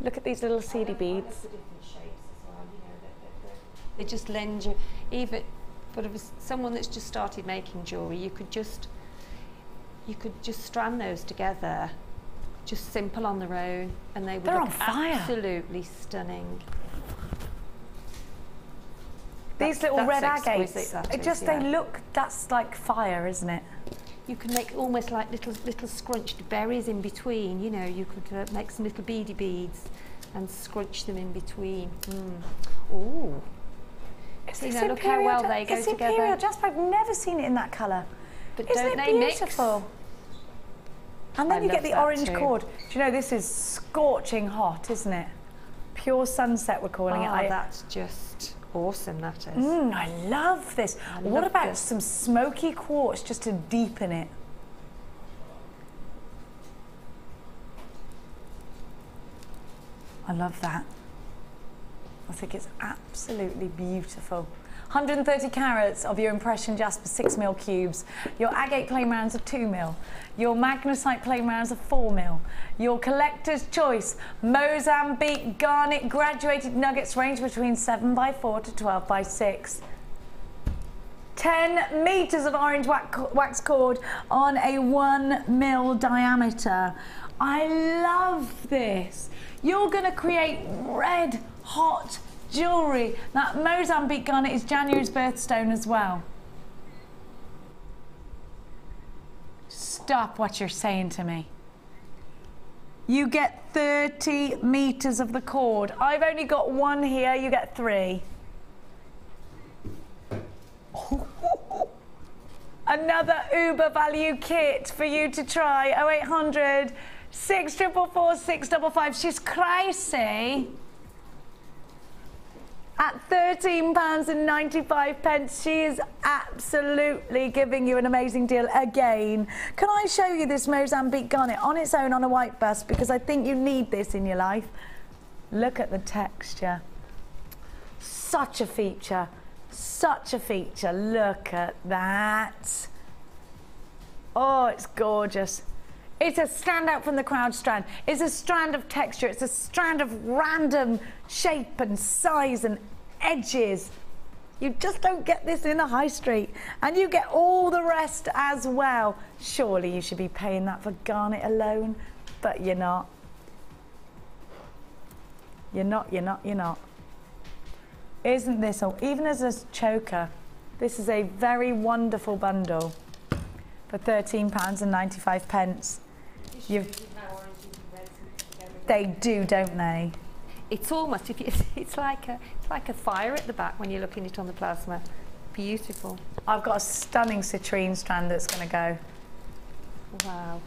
Look at these little seedy beads. The different shapes as well, you know, they just lend you, even for someone that's just started making jewellery, you could just strand those together, just simple on their own, and they would look absolutely stunning. These little red agates, they look, that's like fire, isn't it? You can make almost like little scrunched berries in between, you know, you could make some little beady beads and scrunch them in between. Ooh. See, look how well they go together. It's Imperial Jasper. I've never seen it in that colour. But isn't it beautiful? Mix? And then you get the orange cord. Do you know, this is scorching hot, isn't it? Pure sunset, we're calling it. That's just awesome, that is. I love this. What about some smoky quartz just to deepen it? I love that. I think it's absolutely beautiful. 130 carats of your impression jasper 6mm cubes. Your agate plain rounds are 2mm. Your magnesite plain rounds are 4mm. Your collector's choice Mozambique garnet graduated nuggets range between 7x4 to 12x6. 10 meters of orange wax cord on a 1mm diameter. I love this. You're going to create red hot jewellery. That Mozambique garnet is January's birthstone as well. Stop what you're saying to me. You get 30 meters of the cord. I've only got one here, you get 3. Another Uber value kit for you to try. 0800 644 655. She's crazy. At £13.95, she is absolutely giving you an amazing deal again. Can I show you this Mozambique garnet on its own on a white bust, because I think you need this in your life. Look at the texture. Such a feature. Such a feature. Look at that. Oh, it's gorgeous. It's a stand out from the crowd strand. It's a strand of texture. It's a strand of random shape and size and edges. You just don't get this in the high street. And you get all the rest as well. Surely you should be paying that for garnet alone, but you're not. You're not, you're not, you're not. Isn't this, even as a choker, this is a very wonderful bundle for £13.95. They do, don't they? It's almost, it's like a fire at the back when you're looking at it on the plasma. Beautiful. I've got a stunning citrine strand that's going to go. Wow.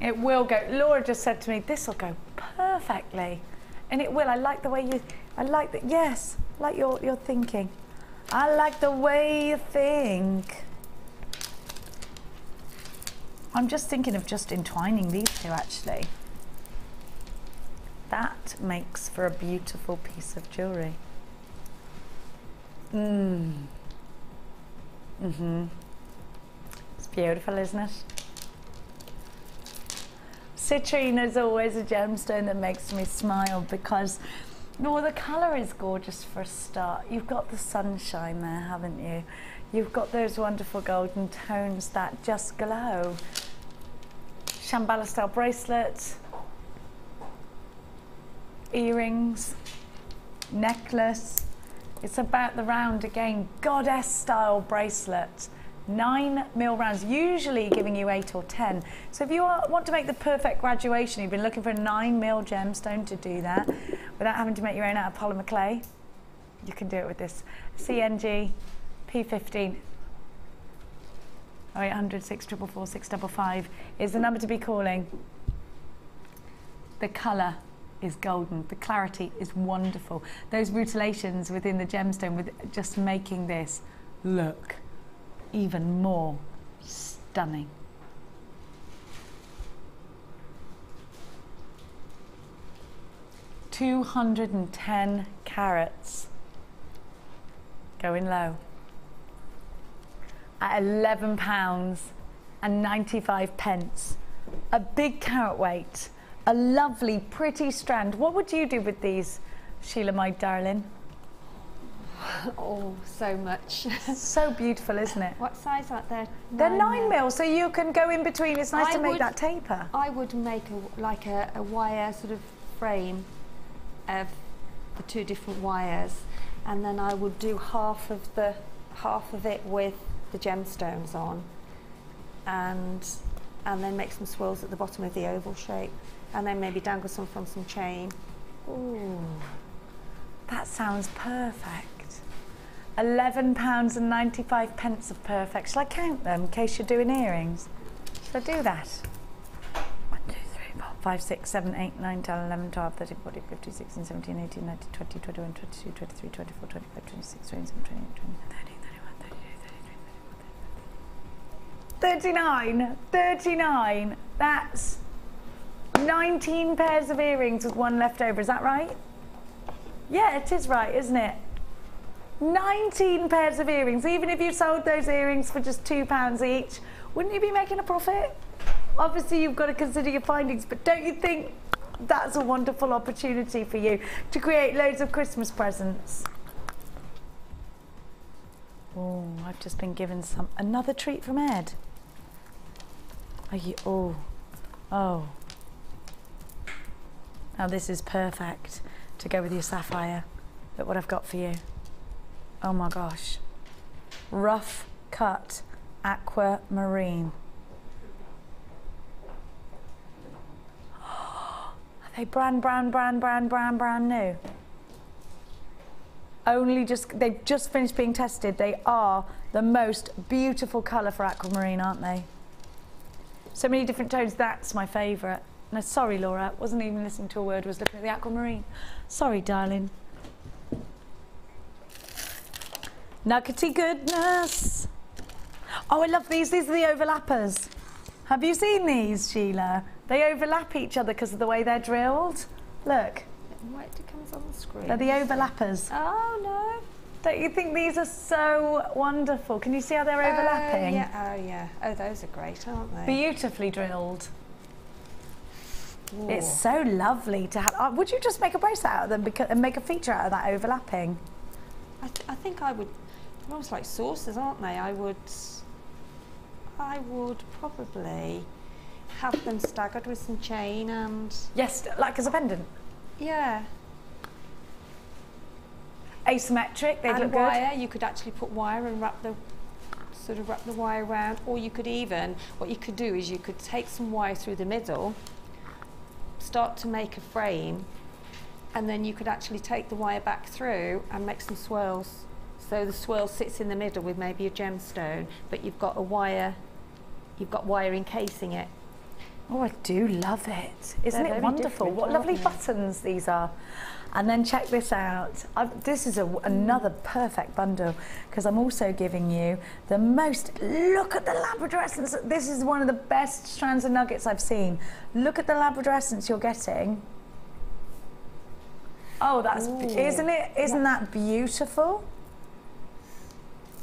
It will go. Laura just said to me, this will go perfectly. And it will. I like the way you, I like that, yes, like your thinking. I like the way you think. I'm just thinking of just entwining these two, actually. That makes for a beautiful piece of jewellery. It's beautiful, isn't it? Citrine is always a gemstone that makes me smile because, well, the colour is gorgeous for a start. You've got the sunshine there, haven't you? You've got those wonderful golden tones that just glow. Shambhala style bracelet, earrings, necklace. It's about the round again. Goddess style bracelet. 9mm rounds, usually giving you 8 or 10. So if you want to make the perfect graduation, you've been looking for a 9mm gemstone to do that without having to make your own out of polymer clay, you can do it with this. CNG P15 0800 644 655 is the number to be calling. The colour is golden, the clarity is wonderful. Those rutilations within the gemstone with just making this look even more stunning. £210 carats going low at £11.95. A big carat weight, a lovely pretty strand. What would you do with these, Sheila, my darling? Oh, so much. So beautiful, isn't it? What size are they? They're 9mm, so you can go in between. It's nice to make that taper. I would make a wire sort of frame of the two different wires, and then I would do half of it with the gemstones on, and then make some swirls at the bottom of the oval shape, and then maybe dangle some from some chain. Ooh, that sounds perfect. £11.95 of perfect. Shall I count them in case you're doing earrings? Shall I do that? 1, 2, 3, 4, 5, 6, 7, 8, 9, 10, 11, 12, 13, 14, 15, 16, 17, 18, 19, 20, 21, 22, 23, 24, 25, 26, 27, 28, 29, 30, 31, 32, 33, 39. That's 19 pairs of earrings with one left over. Is that right? Yeah, it is right, isn't it? 19 pairs of earrings. Even if you sold those earrings for just £2 each, wouldn't you be making a profit? Obviously, you've got to consider your findings, but don't you think that's a wonderful opportunity for you to create loads of Christmas presents? Oh, I've just been given another treat from Ed. Are you? Oh. Now this is perfect to go with your sapphire. Look what I've got for you. Oh my gosh. Rough cut aquamarine. Are they brand new? They've just finished being tested. They are the most beautiful colour for aquamarine, aren't they? So many different tones. That's my favourite. No, sorry, Laura. Wasn't even listening to a word. Was looking at the aquamarine. Sorry, darling. Nuggety goodness. Oh, I love these. These are the overlappers. Have you seen these, Sheila? They overlap each other because of the way they're drilled. Look. Wait, it comes on the screen. They're the overlappers. Oh, no. Don't you think these are so wonderful? Can you see how they're overlapping? Yeah, oh yeah. Oh, those are great, aren't they? Beautifully drilled. Ooh. It's so lovely to have. Would you just make a bracelet out of them and make a feature out of that overlapping? I think I would. They're almost like saucers, aren't they? I would probably have them staggered with some chain and. Yes, like as a pendant. Yeah. Asymmetric. They look wire. good. You could actually put wire and wrap the wire around, or you could even. What you could do is you could take some wire through the middle. Start to make a frame, and then you could actually take the wire back through and make some swirls. So the swirl sits in the middle with maybe a gemstone, but you've got wire encasing it. Oh, I do love it. Isn't it wonderful? What lovely they? buttons these are. And then check this out. This is another perfect bundle, because I'm also giving you the most, look at the labradorescence. This is one of the best strands of nuggets I've seen. Look at the labradorescence you're getting. Oh, that's, isn't it? Isn't that beautiful?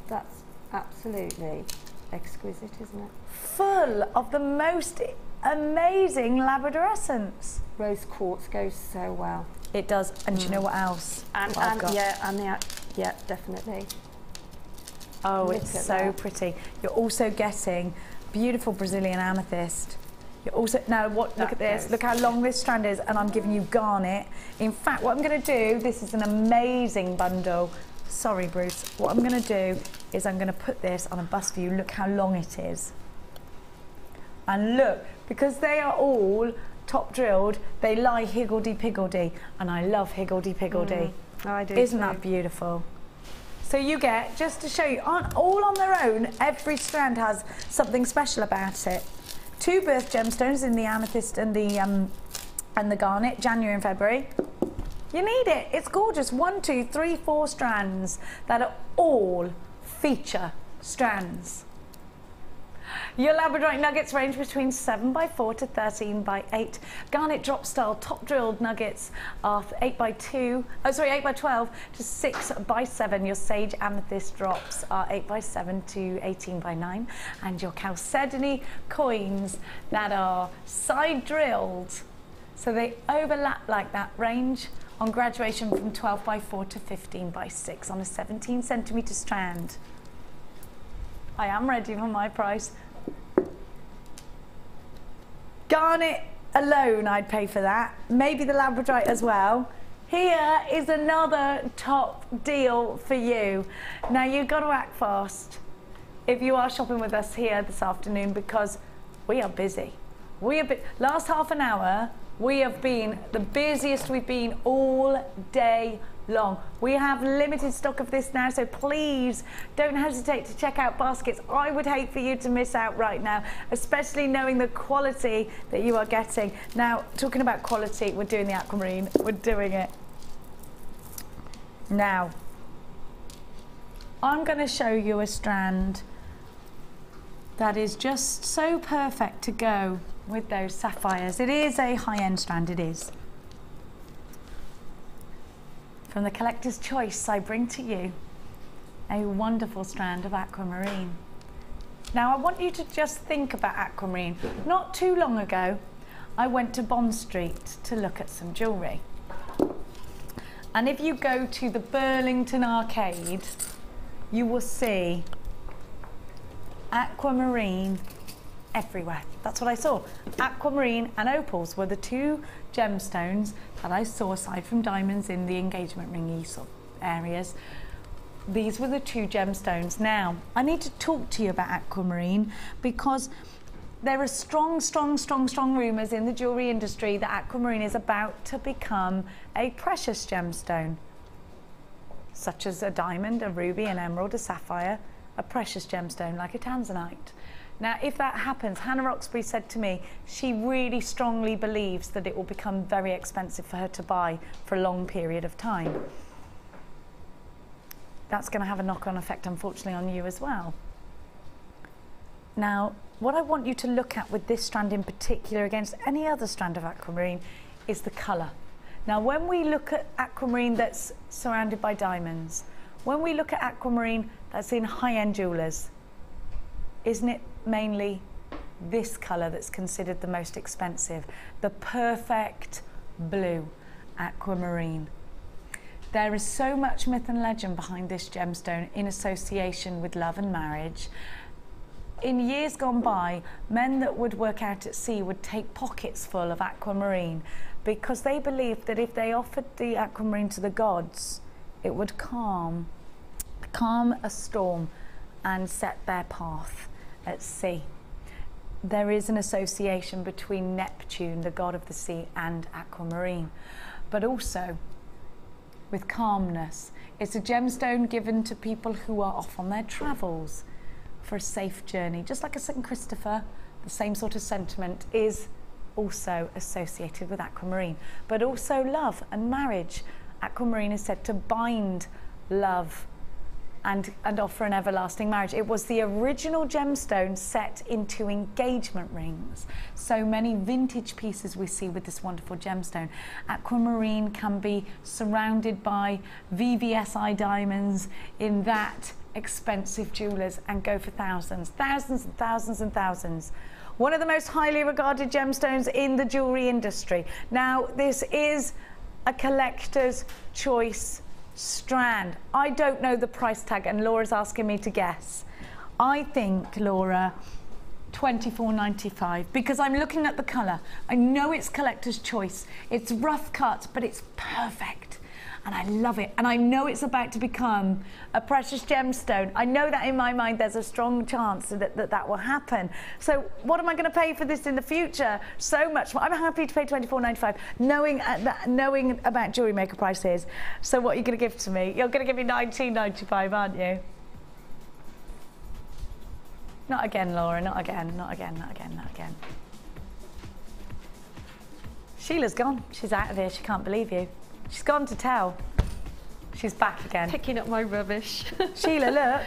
That's absolutely exquisite, isn't it? Full of the most amazing labradorescence. Rose quartz goes so well. It does, and do you know what else? Yeah, definitely. Oh, Look it's at so that. pretty. You're also getting beautiful Brazilian amethyst. You're also, now what, look at this, look how long this strand is, and I'm giving you garnet. In fact, what I'm gonna do, this is an amazing bundle. Sorry, Bruce. What I'm gonna do is I'm gonna put this on a bust for you. Look how long it is. And look, because they are all top drilled, they lie higgledy-piggledy, and I love higgledy-piggledy. I do. Isn't too. that beautiful? So you get, just to show you, all on their own, every strand has something special about it. 2 birth gemstones in the amethyst and the garnet, January and February. You need it, it's gorgeous. 1, 2, 3, 4 strands that are all feature strands. Your Labradorite nuggets range between 7x4 to 13x8. Garnet drop style top drilled nuggets are 8x12 to 6x7. Your sage amethyst drops are 8x7 to 18x9. And your chalcedony coins that are side drilled, so they overlap like that, range on graduation from 12x4 to 15x6 on a 17cm strand. I am ready for my price. Garnet alone, I'd pay for that. Maybe the Labradorite as well. Here is another top deal for you. Now, you've got to act fast if you are shopping with us here this afternoon, because we are busy. Last half an hour, we have been the busiest we've been all day long. We have limited stock of this now, so please don't hesitate to check out baskets. I would hate for you to miss out right now, especially knowing the quality that you are getting. Now, talking about quality, we're doing the aquamarine. We're doing it. Now, I'm going to show you a strand that is just so perfect to go with those sapphires. It is a high-end strand, it is. From the Collector's Choice, I bring to you a wonderful strand of aquamarine. Now, I want you to just think about aquamarine. Not too long ago, I went to Bond Street to look at some jewellery. And if you go to the Burlington Arcade, you will see aquamarine everywhere. That's what I saw. Aquamarine and opals were the 2 gemstones that I saw, aside from diamonds in the engagement ring areas. These were the 2 gemstones. Now, I need to talk to you about aquamarine, because there are strong rumours in the jewellery industry that aquamarine is about to become a precious gemstone, such as a diamond, a ruby, an emerald, a sapphire, a precious gemstone like a tanzanite. Now, if that happens, Hannah Roxbury said to me, she really strongly believes that it will become very expensive for her to buy for a long period of time. That's going to have a knock-on effect, unfortunately, on you as well. Now, what I want you to look at with this strand in particular against any other strand of aquamarine is the colour. Now, when we look at aquamarine that's surrounded by diamonds, When we look at aquamarine that's in high-end jewellers, isn't it mainly this colour that's considered the most expensive? The perfect blue aquamarine. There is so much myth and legend behind this gemstone in association with love and marriage. In years gone by, men that would work out at sea would take pockets full of aquamarine because they believed that if they offered the aquamarine to the gods, it would calm a storm and set their path at sea. There is an association between Neptune, the god of the sea, and aquamarine, but also with calmness. It's a gemstone given to people who are off on their travels for a safe journey. Just like a St. Christopher, the same sort of sentiment is also associated with aquamarine, but also love and marriage. Aquamarine is said to bind love and offer an everlasting marriage. It was the original gemstone set into engagement rings. So many vintage pieces we see with this wonderful gemstone. Aquamarine can be surrounded by VVSI diamonds in that expensive jewellers and go for thousands, thousands and thousands and thousands. One of the most highly regarded gemstones in the jewellery industry. Now, this is a collector's choice strand. I don't know the price tag and Laura's asking me to guess. I think, Laura, $24.95 because I'm looking at the colour. I know it's collector's choice. It's rough cut, but it's perfect. And I love it. And I know it's about to become a precious gemstone. I know that in my mind there's a strong chance that will happen. So what am I going to pay for this in the future? So much more. I'm happy to pay $24.95 knowing about Jewellery Maker prices. So what are you going to give to me? You're going to give me $19.95, aren't you? Not again, Laura. Not again. Not again. Not again. Not again. Sheila's gone. She's out of here. She can't believe you. She's gone to tell. She's back again. Picking up my rubbish. Sheila, look.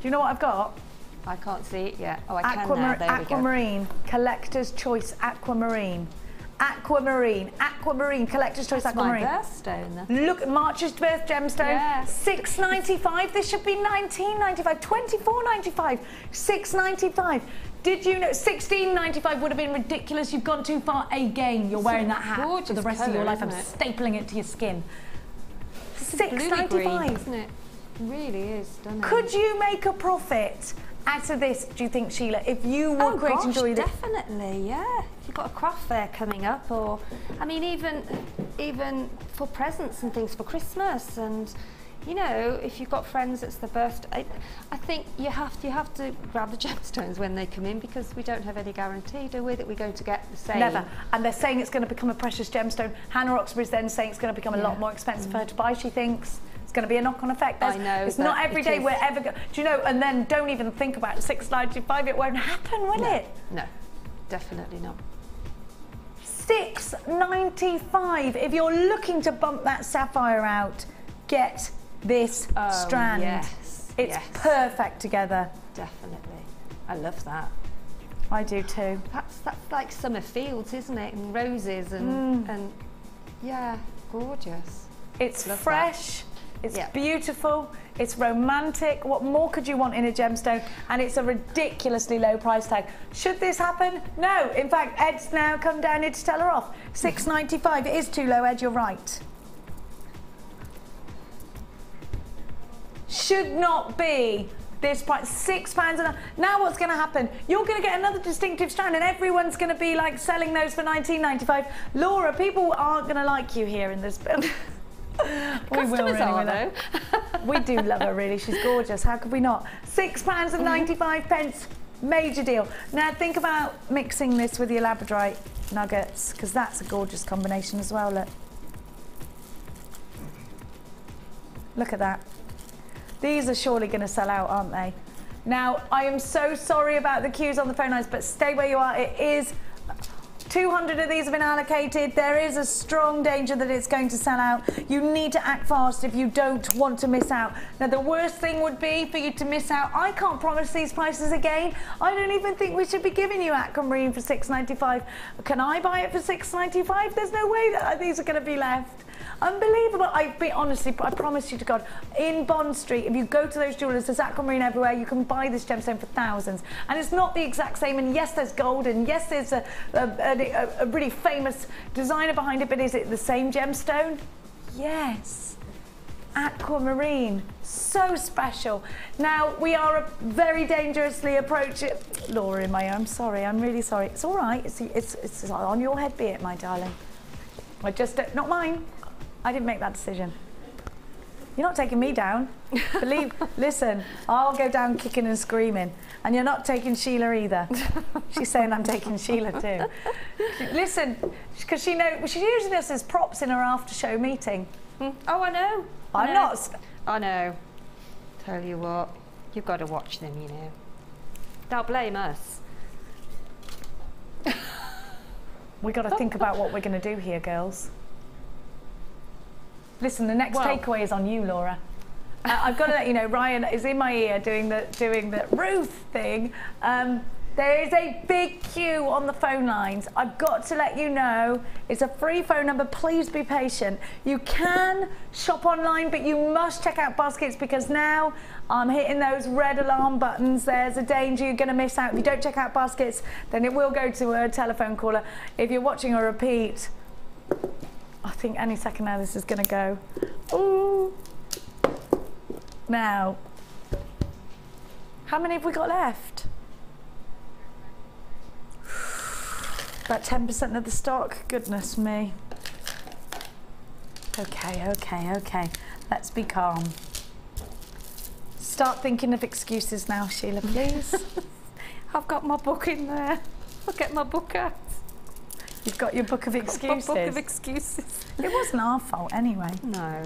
Do you know what I've got? I can't see it yet. Oh, I can now. There aquamarine, we go. collector's choice aquamarine. Aquamarine, aquamarine, collector's choice aquamarine. That's my birthstone. Look, March's birth gemstone. Yes. $6.95. This should be $19.95. $24.95. $6.95. Did you know $16.95 would have been ridiculous? You've gone too far again. You're wearing that hat for the rest of your life. I'm stapling it to your skin. $6.95. Isn't it? It really is, doesn't it? Could you make a profit out of this, do you think, Sheila, if you were creating jewellery? Definitely, yeah. If you've got a craft fair coming up, or I mean, even for presents and things for Christmas, and you know, if you've got friends, it's their birthday. I think you have to grab the gemstones when they come in, because we don't have any guarantee, do we, that we're going to get the same? Never. And they're saying it's going to become a precious gemstone. Hannah Roxbury's then saying it's going to become a lot more expensive for her to buy. She thinks it's going to be a knock-on effect. I know. It's not every day we're ever going. Do you know? And then don't even think about $6.95. It won't happen, will it? No, definitely not. $6.95. If you're looking to bump that sapphire out, get this strand. Yes, it's perfect together. Definitely. I love that. I do too. That's like summer fields, isn't it? And roses and yeah, gorgeous. It's fresh. It's beautiful. It's romantic. What more could you want in a gemstone? And it's a ridiculously low price tag. Should this happen? No. In fact, Ed's now come down here to tell her off. $6.95. It is too low, Ed. You're right. Should not be this price. £6 enough. Now what's going to happen? You're going to get another distinctive strand, and everyone's going to be like selling those for $19.95. Laura, people aren't going to like you here in this building. Customers are though. We do love her, really. She's gorgeous. How could we not? £6.95. Major deal. Now think about mixing this with your labradorite nuggets, because that's a gorgeous combination as well. Look at that. These are surely going to sell out, aren't they? Now, I am so sorry about the queues on the phone lines, but stay where you are. It is 200 of these have been allocated. There is a strong danger that it's going to sell out. You need to act fast if you don't want to miss out. Now, the worst thing would be for you to miss out. I can't promise these prices again. I don't even think we should be giving you aquamarine for $6.95. Can I buy it for $6.95? There's no way that these are going to be left. Unbelievable. Honestly, I promise you to God, in Bond Street, if you go to those jewellers, there's aquamarine everywhere, you can buy this gemstone for thousands. And it's not the exact same, and yes, there's gold, and yes, there's a really famous designer behind it, but is it the same gemstone? Yes. Aquamarine, so special. Now, we are very dangerously approaching... Laura, I'm sorry, I'm really sorry. It's all right, it's on your head be it, my darling. I just, not mine. I didn't make that decision. You're not taking me down. Listen, I'll go down kicking and screaming. And you're not taking Sheila either. She's saying I'm taking Sheila too. Listen, because she's using us as props in her after show meeting. Oh, I know. I'm not. I know. Tell you what, you've got to watch them, you know. Don't blame us. We got to think about what we're going to do here, girls. Listen, the next takeaway is on you, Laura. I've got to let you know, Ryan is in my ear doing the Ruth thing. There is a big queue on the phone lines. I've got to let you know, it's a free phone number. Please be patient. You can shop online, but you must check out baskets because now I'm hitting those red alarm buttons. There's a danger you're going to miss out. If you don't check out baskets, then it will go to a telephone caller. If you're watching a repeat, I think any second now this is going to go. Ooh. Now, how many have we got left? About 10% of the stock. Goodness me. Okay. Let's be calm. Start thinking of excuses now, Sheila, please. I've got my book in there. I'll get my book out. You've got your book of excuses. My book of excuses. It wasn't our fault anyway. No.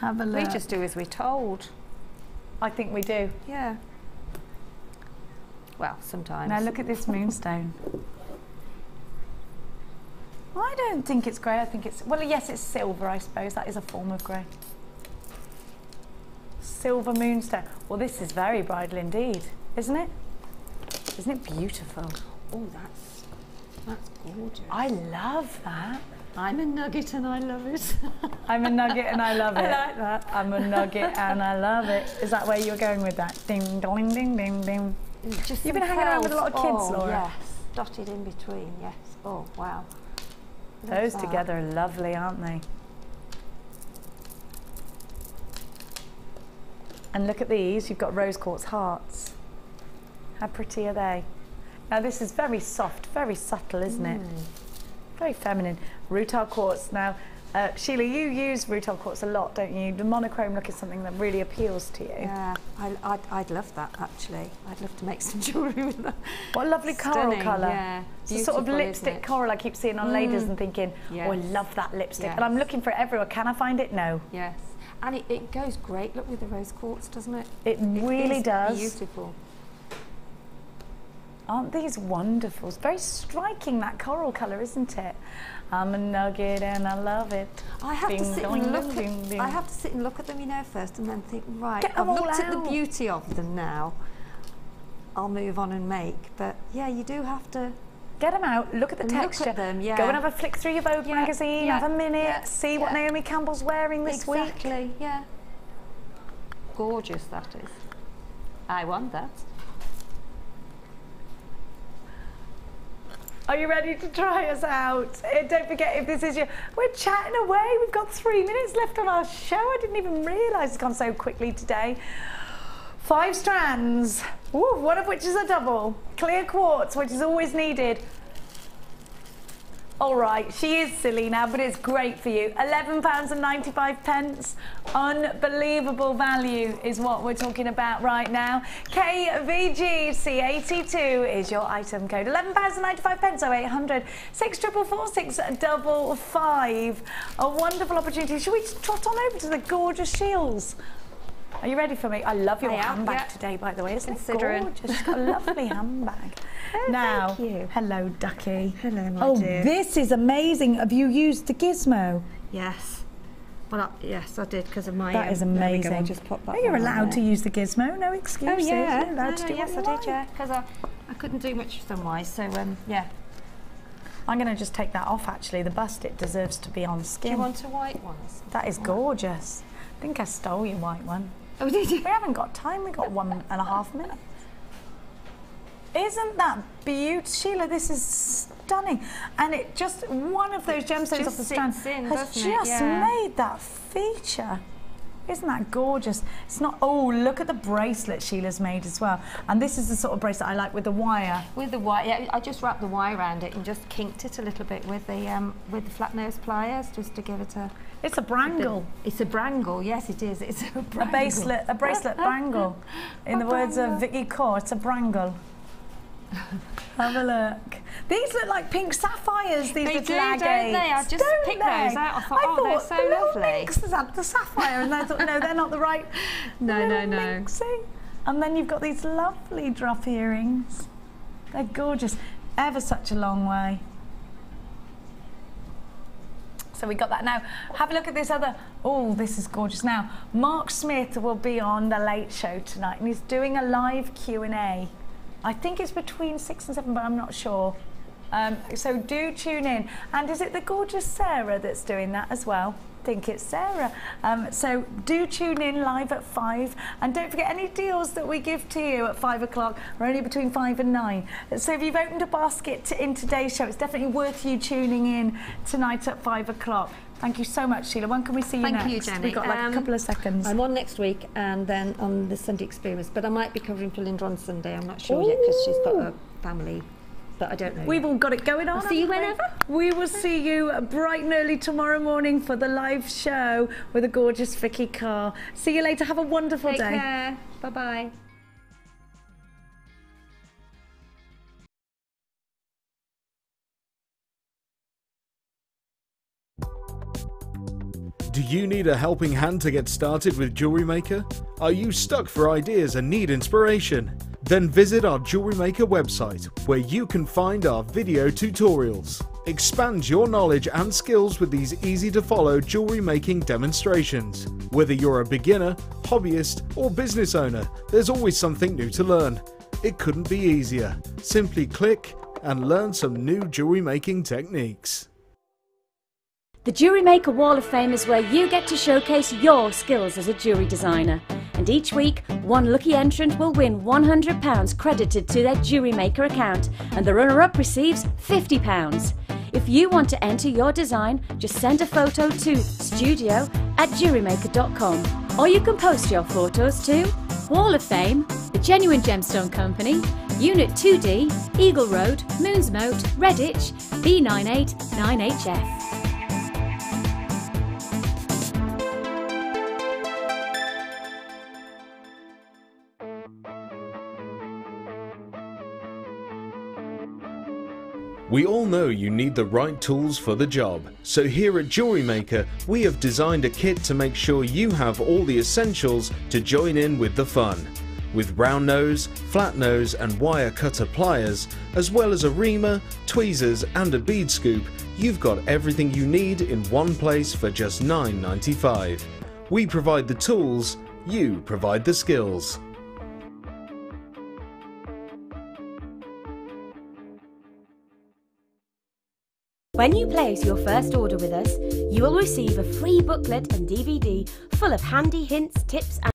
Have a look. We just do as we're told. I think we do. Yeah. Well, sometimes. Now look at this moonstone. I don't think it's grey. I think it's, well, yes, it's silver, I suppose. That is a form of grey. Silver moonstone. Well, this is very bridal indeed, isn't it? Isn't it beautiful? Oh, that's gorgeous. I love that. I'm a nugget and I love it. I'm a nugget and I love it. I like that. I'm a nugget and I love it. Is that where you're going with that? Ding, ding, ding, ding, ding. Just You've been hanging around with a lot of kids, Laura. Yes, dotted in between, yes. Oh, wow. Those together are lovely, aren't they? And look at these, you've got rose quartz hearts. How pretty are they? Now this is very soft, very subtle, isn't it? Very feminine. Rutile quartz. Now, Sheila, you use rutile quartz a lot, don't you? The monochrome look is something that really appeals to you. Yeah, I'd love that actually. I'd love to make some jewellery with that. What a lovely coral colour. Yeah, it's a sort of lipstick coral I keep seeing on ladies and thinking, yes. Oh, I love that lipstick. Yes. And I'm looking for it everywhere. Can I find it? No. Yes. And it goes great, look, with the rose quartz, doesn't it? It really does. Beautiful. Aren't these wonderful? It's very striking, that coral colour, isn't it? I'm a nugget and I love it. I have to sit and look at. I have to sit and look at them, you know, first, and then think, right, I've looked at the beauty of them now. I'll move on and make. But yeah, you do have to get them out. Look at the texture. Look at them. Yeah. Go and have a flick through your Vogue magazine. Have a minute. See what Naomi Campbell's wearing this week. Exactly. Yeah. Gorgeous that is. I want that. Are you ready to try us out? Don't forget, if this is your... We're chatting away. We've got 3 minutes left on our show. I didn't even realise it's gone so quickly today. 5 strands, one of which is a double. Clear quartz, which is always needed. All right, she is silly now, but it's great for you. £11.95. Unbelievable value is what we're talking about right now. KVGC82 is your item code. £11.95, 0800 644 655. A wonderful opportunity. Should we trot on over to the gorgeous Shields? Are you ready for me? I love your handbag today, by the way. Isn't it gorgeous? It's got a lovely handbag. Now, thank you. Hello, Ducky. Hello, my dear. Oh, this is amazing. Have you used the gizmo? Yes. Well, yes, I did because of my. That is amazing. I'll just pop that. You're allowed to use the gizmo. No excuses. Oh yeah. You're allowed to do yes, what you I did. Yeah, because I couldn't do much sunwise. So yeah. I'm going to just take that off actually. The bust, it deserves to be on skin. Do you want a white one? That is gorgeous. I think I stole your white one. Oh, did you? We haven't got time. We've got 1.5 minutes. Isn't that beautiful? Sheila, this is stunning. And it just, one of those gemstones off the strand has just made that feature. Isn't that gorgeous? It's not, oh, look at the bracelet Sheila's made as well. And this is the sort of bracelet I like with the wire. With the wire, yeah, I just wrapped the wire around it and just kinked it a little bit with the flat nose pliers, just to give it a... It's a brangle. It's a brangle, yes it is. It's a brangle. A bracelet brangle. In the words of Vicky Core, it's a brangle. Have a look. These look like pink sapphires, these little agates. Don't they? I just picked those out. I thought, oh, they're so lovely. Mixers had the sapphire, and I thought, no, they're not the right. No. Mixing. And then you've got these lovely drop earrings. They're gorgeous. Ever such a long way. So we got that. Now, have a look at this other. Oh, this is gorgeous. Now, Mark Smith will be on the Late Show tonight, and he's doing a live Q&A. I think it's between 6 and 7, but I'm not sure. So do tune in. And is it the gorgeous Sarah that's doing that as well? I think it's Sarah. So do tune in live at 5. And don't forget, any deals that we give to you at 5 o'clock are only between 5 and 9. So if you've opened a basket in today's show, it's definitely worth you tuning in tonight at 5 o'clock. Thank you so much, Sheila. When can we see you next? Thank you, Jenny. We've got like a couple of seconds. I'm on next week and then on the Sunday Experience, but I might be covering for Linda on Sunday. I'm not sure yet because she's got a family, but I don't know. We've all got it going on. I'll see you whenever. We will see you bright and early tomorrow morning for the live show with a gorgeous Vicky Carr. See you later. Have a wonderful day. Take care. Bye-bye. Do you need a helping hand to get started with Jewellery Maker? Are you stuck for ideas and need inspiration? Then visit our Jewellery Maker website, where you can find our video tutorials. Expand your knowledge and skills with these easy-to-follow jewellery making demonstrations. Whether you're a beginner, hobbyist, or business owner, there's always something new to learn. It couldn't be easier. Simply click and learn some new jewellery making techniques. The Jewellery Maker Wall of Fame is where you get to showcase your skills as a jewellery designer. And each week, one lucky entrant will win £100 credited to their Jewellery Maker account, and the runner-up receives £50. If you want to enter your design, just send a photo to studio@jewellerymaker.com, or you can post your photos to Wall of Fame, The Genuine Gemstone Company, Unit 2D, Eagle Road, Moonsmoat, Redditch, B989HF. We all know you need the right tools for the job, so here at Jewellery Maker we have designed a kit to make sure you have all the essentials to join in with the fun. With round nose, flat nose and wire cutter pliers, as well as a reamer, tweezers and a bead scoop, you've got everything you need in one place for just $9.95. We provide the tools, you provide the skills. When you place your first order with us, you will receive a free booklet and DVD full of handy hints, tips and